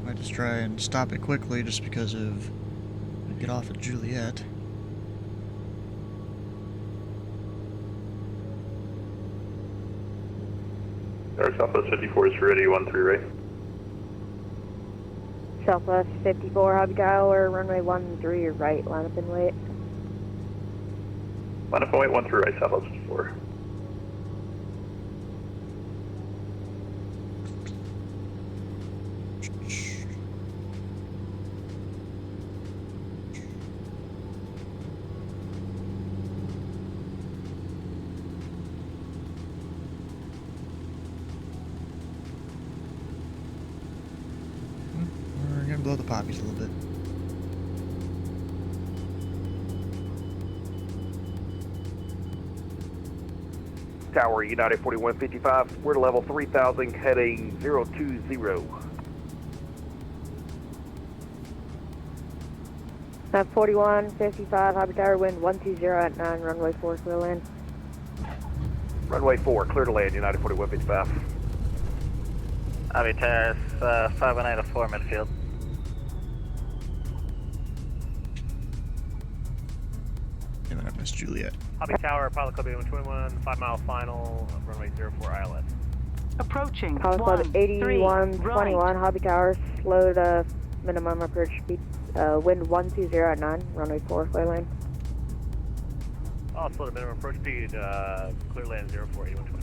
Might just try and stop it quickly just because of get off at Juliet. Air Southwest 54 is ready, 13 right. Southwest 54, Hobby Tower, runway 13 right, line up and wait. Line up and wait, 13 right, Southwest 54. Blow the poppies a little bit. Tower, United 4155. We're to level 3000, heading 020. At 4155, Hobby Tower, wind 120 at 9, runway 4, clear land. Runway 4, clear to land, United 4155. Hobby Tower, 5184 midfield. That's Juliet. Hobby Tower, Pilot Club 8121, 5 mile final, runway 04 ILS. Approaching. Pilot Club 8121, Hobby Tower, slow to minimum approach speed, wind 120 at 9, runway 4, clear lane. Slow to minimum approach speed, clear land 04 8121.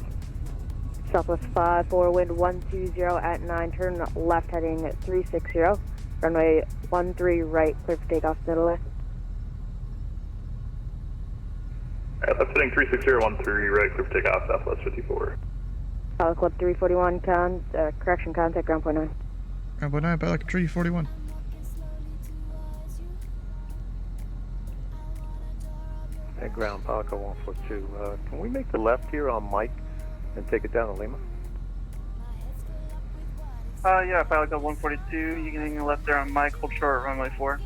Southwest 54, wind 120 at 9, turn left heading 360, runway 13 right, clear for takeoff, middle left. Alright, left heading 36013, right, clear for takeoff, Southwest 54. Pilot Club 341, correction, contact ground point 9. Ground point 9, Pilot 341. At ground, Pilot Club 142. Can we make the left here on Mike and take it down to Lima? Yeah, Pilot Club 142, you can hang left there on Mike, hold short, runway 4.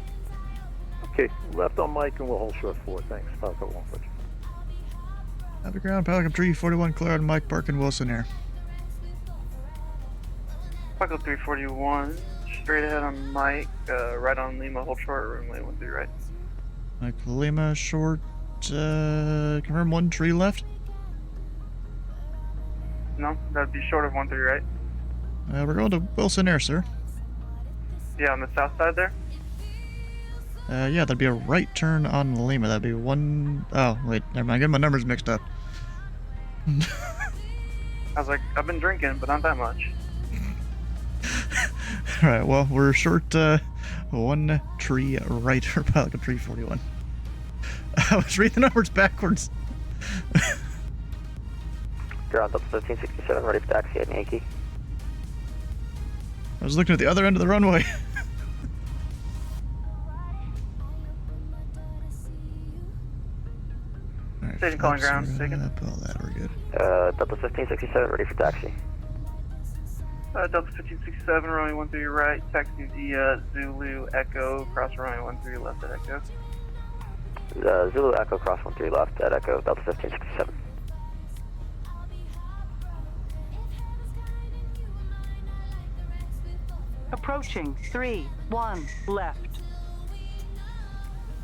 Okay, left on Mike and we'll hold short 4. Thanks, Pilot Club 142. Happy ground, Pilot 341, clear on Mike, Park, and Wilson Air. Pilot Club 341, straight ahead on Mike, right on Lima, hold short, runway 13 right. Mike Lima, short, confirm 13 left? No, that'd be short of 13 right. We're going to Wilson Air, sir. Yeah, on the south side there? Yeah, that'd be a right turn on Lima. That'd be one... Oh, wait, never mind. I get my numbers mixed up. I was like, I've been drinking, but not that much. Alright, well, we're short, 1 tree right for Pilot 341. I was reading the numbers backwards. Ground up 1567, ready for taxi at Yankee. I was looking at the other end of the runway. Station calling ground, taken. All that, we're good. Delta 1567, ready for taxi. Delta 1567, runway 13 right, taxi via Zulu Echo, cross runway 13 left at Echo. Zulu Echo, cross 13 left at Echo, Delta 1567. Approaching 3-1 left.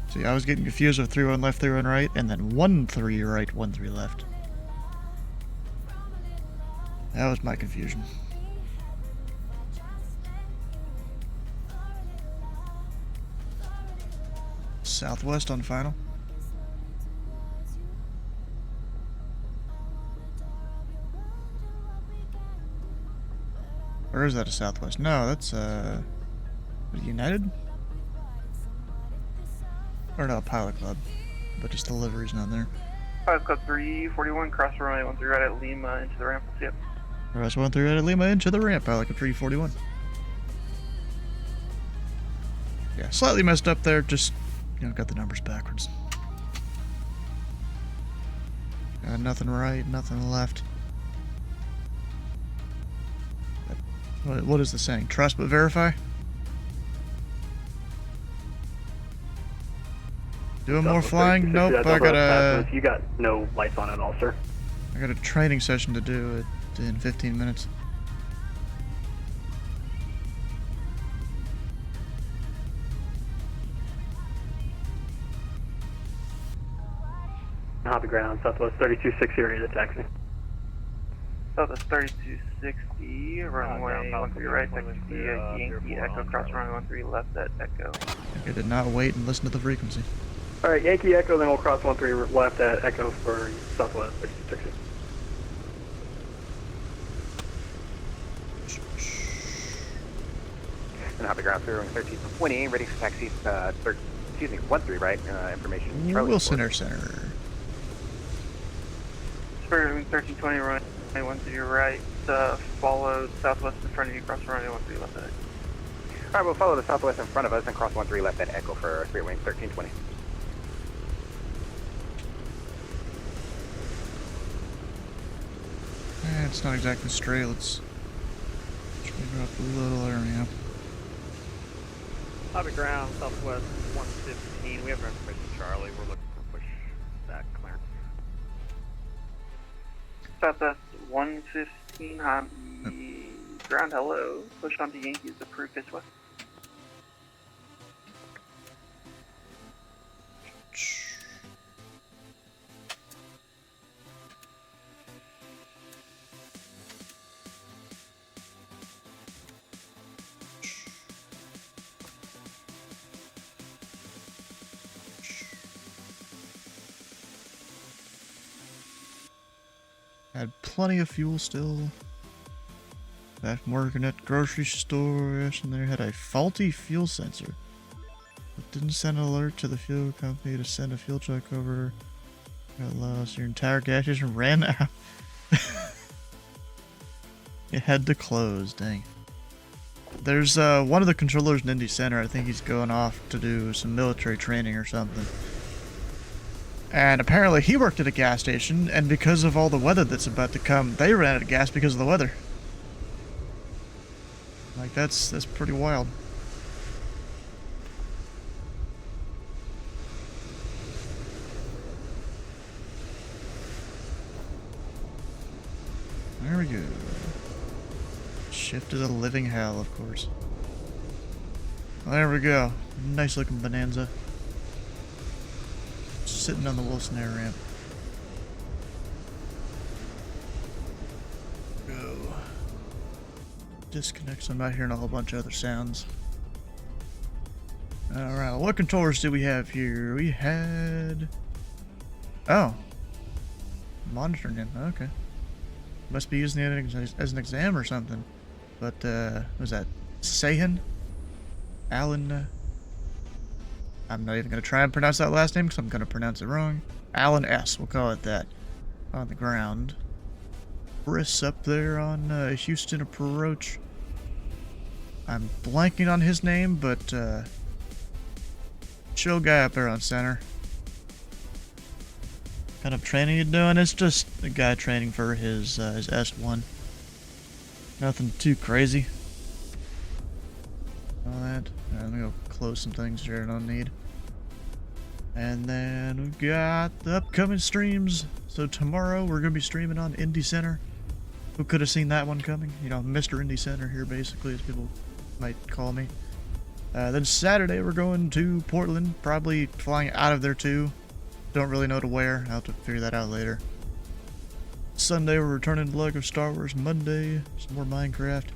See, I was getting confused with 3-1 left, 3-1 right, and then 1-3 right, 1-3 left. That was my confusion. Southwest on final. Or is that a Southwest? No, that's United? Or no, Pilot Club. But just the livery's not there. Pilot Club 341, cross runway 13 right at Lima into the ramp. Yep. Cross 13 right at Lima into the ramp, Pilot Club 341. Yeah, slightly messed up there, just, you know, got the numbers backwards. Got nothing right, nothing left. What is the saying? Trust but verify? Doing more flying? Nope, I got a... You got no lights on at all, sir. I got a training session to do in 15 minutes. Hobby ground, Southwest 3260 area to taxi. Southwest 3260, runway 13 right, taxi via Yankee Echo, cross runway 13 left at Echo. I did not wait and listen to the frequency. Alright, Yankee Echo, then we'll cross 13 left at Echo for Southwest 3260. And Hobby ground, 1320, ready for taxi, 13 right, information. Wilson Air Center. Spirit 1320, runway 13 right, follow Southwest in front of you, cross runway 13 left at Echo. Alright, we'll follow the Southwest in front of us and cross 13 left at Echo for Spirit Wing 1320. It's not exactly straight. Let's go up a little area. Hobby ground, Southwest 115. We have information, Charlie. We're looking for push back clearance. Southwest 115, Hobby ground, hello. Push onto Yankees, approved this way. Had plenty of fuel still. Back working at grocery store, and there had a faulty fuel sensor. It didn't send an alert to the fuel company to send a fuel truck over. Got lost. Your entire gas station ran out. It had to close, dang. There's one of the controllers in Indy Center. I think he's going off to do some military training or something. And apparently he worked at a gas station, and because of all the weather that's about to come, they ran out of gas because of the weather. Like, that's pretty wild. There we go. Shift to the living hell, of course. There we go. Nice looking Bonanza. Sitting on the Wilson Air ramp. Go. Disconnect, so I'm not hearing a whole bunch of other sounds. Alright, what controllers do we have here? We had... Oh. Monitoring him, okay. Must be using it as an exam or something. But, what was that? Sahin? Alan, I'm not even going to try and pronounce that last name because I'm going to pronounce it wrong. Alan S, we'll call it that. On the ground. Briss up there on Houston approach. I'm blanking on his name, but chill guy up there on center. What kind of training you doing? It's just a guy training for his S1. Nothing too crazy. All that. Alright, let me go close some things here I don't need. And then we've got the upcoming streams. So tomorrow we're going to be streaming on Indy Center. Who could have seen that one coming? You know, Mr. Indy Center here basically, as people might call me. Then Saturday we're going to Portland. Probably flying out of there too. Don't really know to where. I'll have to figure that out later. Sunday we're returning to LEGO Star Wars. Monday, some more Minecraft.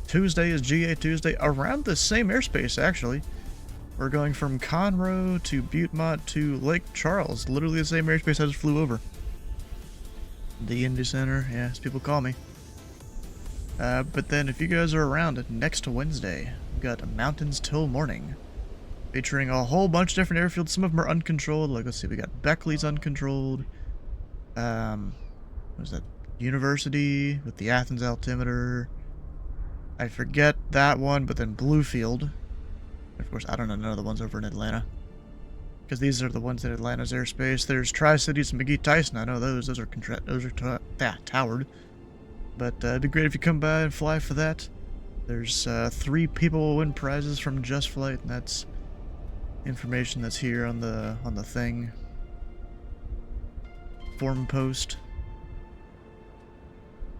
Tuesday is GA Tuesday, around the same airspace actually. We're going from Conroe to Butte-Mont to Lake Charles. Literally the same airspace I just flew over. The Indy Center, yeah, as people call me. But then if you guys are around next Wednesday, we've got Mountains Till Morning. Featuring a whole bunch of different airfields. Some of them are uncontrolled. Like, let's see, we got Beckley's uncontrolled. What was that? University with the Athens altimeter. I forget that one, but then Bluefield. Of course, I don't know none of the ones over in Atlanta. Because these are the ones in Atlanta's airspace. There's Tri-Cities and McGee-Tyson. I know those. Those are towered. But it'd be great if you come by and fly for that. There's 3 people will win prizes from Just Flight, and that's information that's here on the thing. Forum post.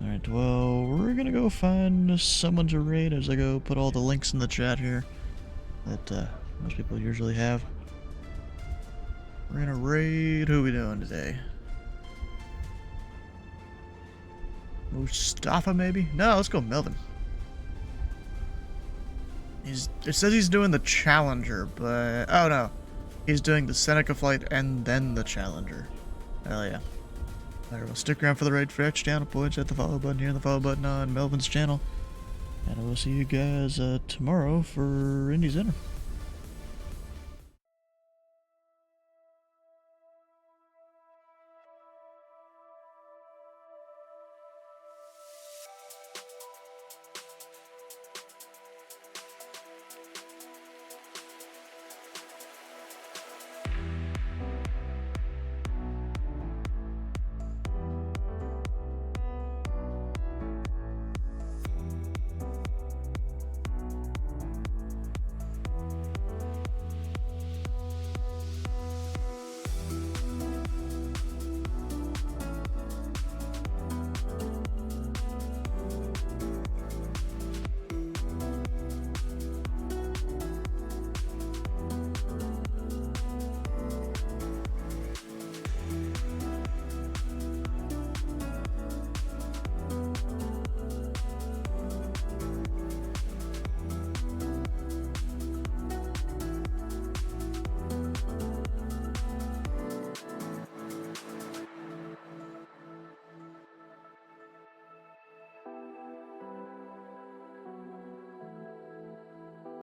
Alright, well, we're gonna go find someone to raid as I go put all the links in the chat here that most people usually have. We're gonna raid. Who are we doing today? Mustafa, maybe? No, let's go Melvin. It says he's doing the Challenger, but... Oh, no. He's doing the Seneca flight and then the Challenger. Hell yeah. Alright, well, stick around for the raid for extra channel points. Hit the follow button here and the follow button on Melvin's channel. And I will see you guys tomorrow for Indy Center.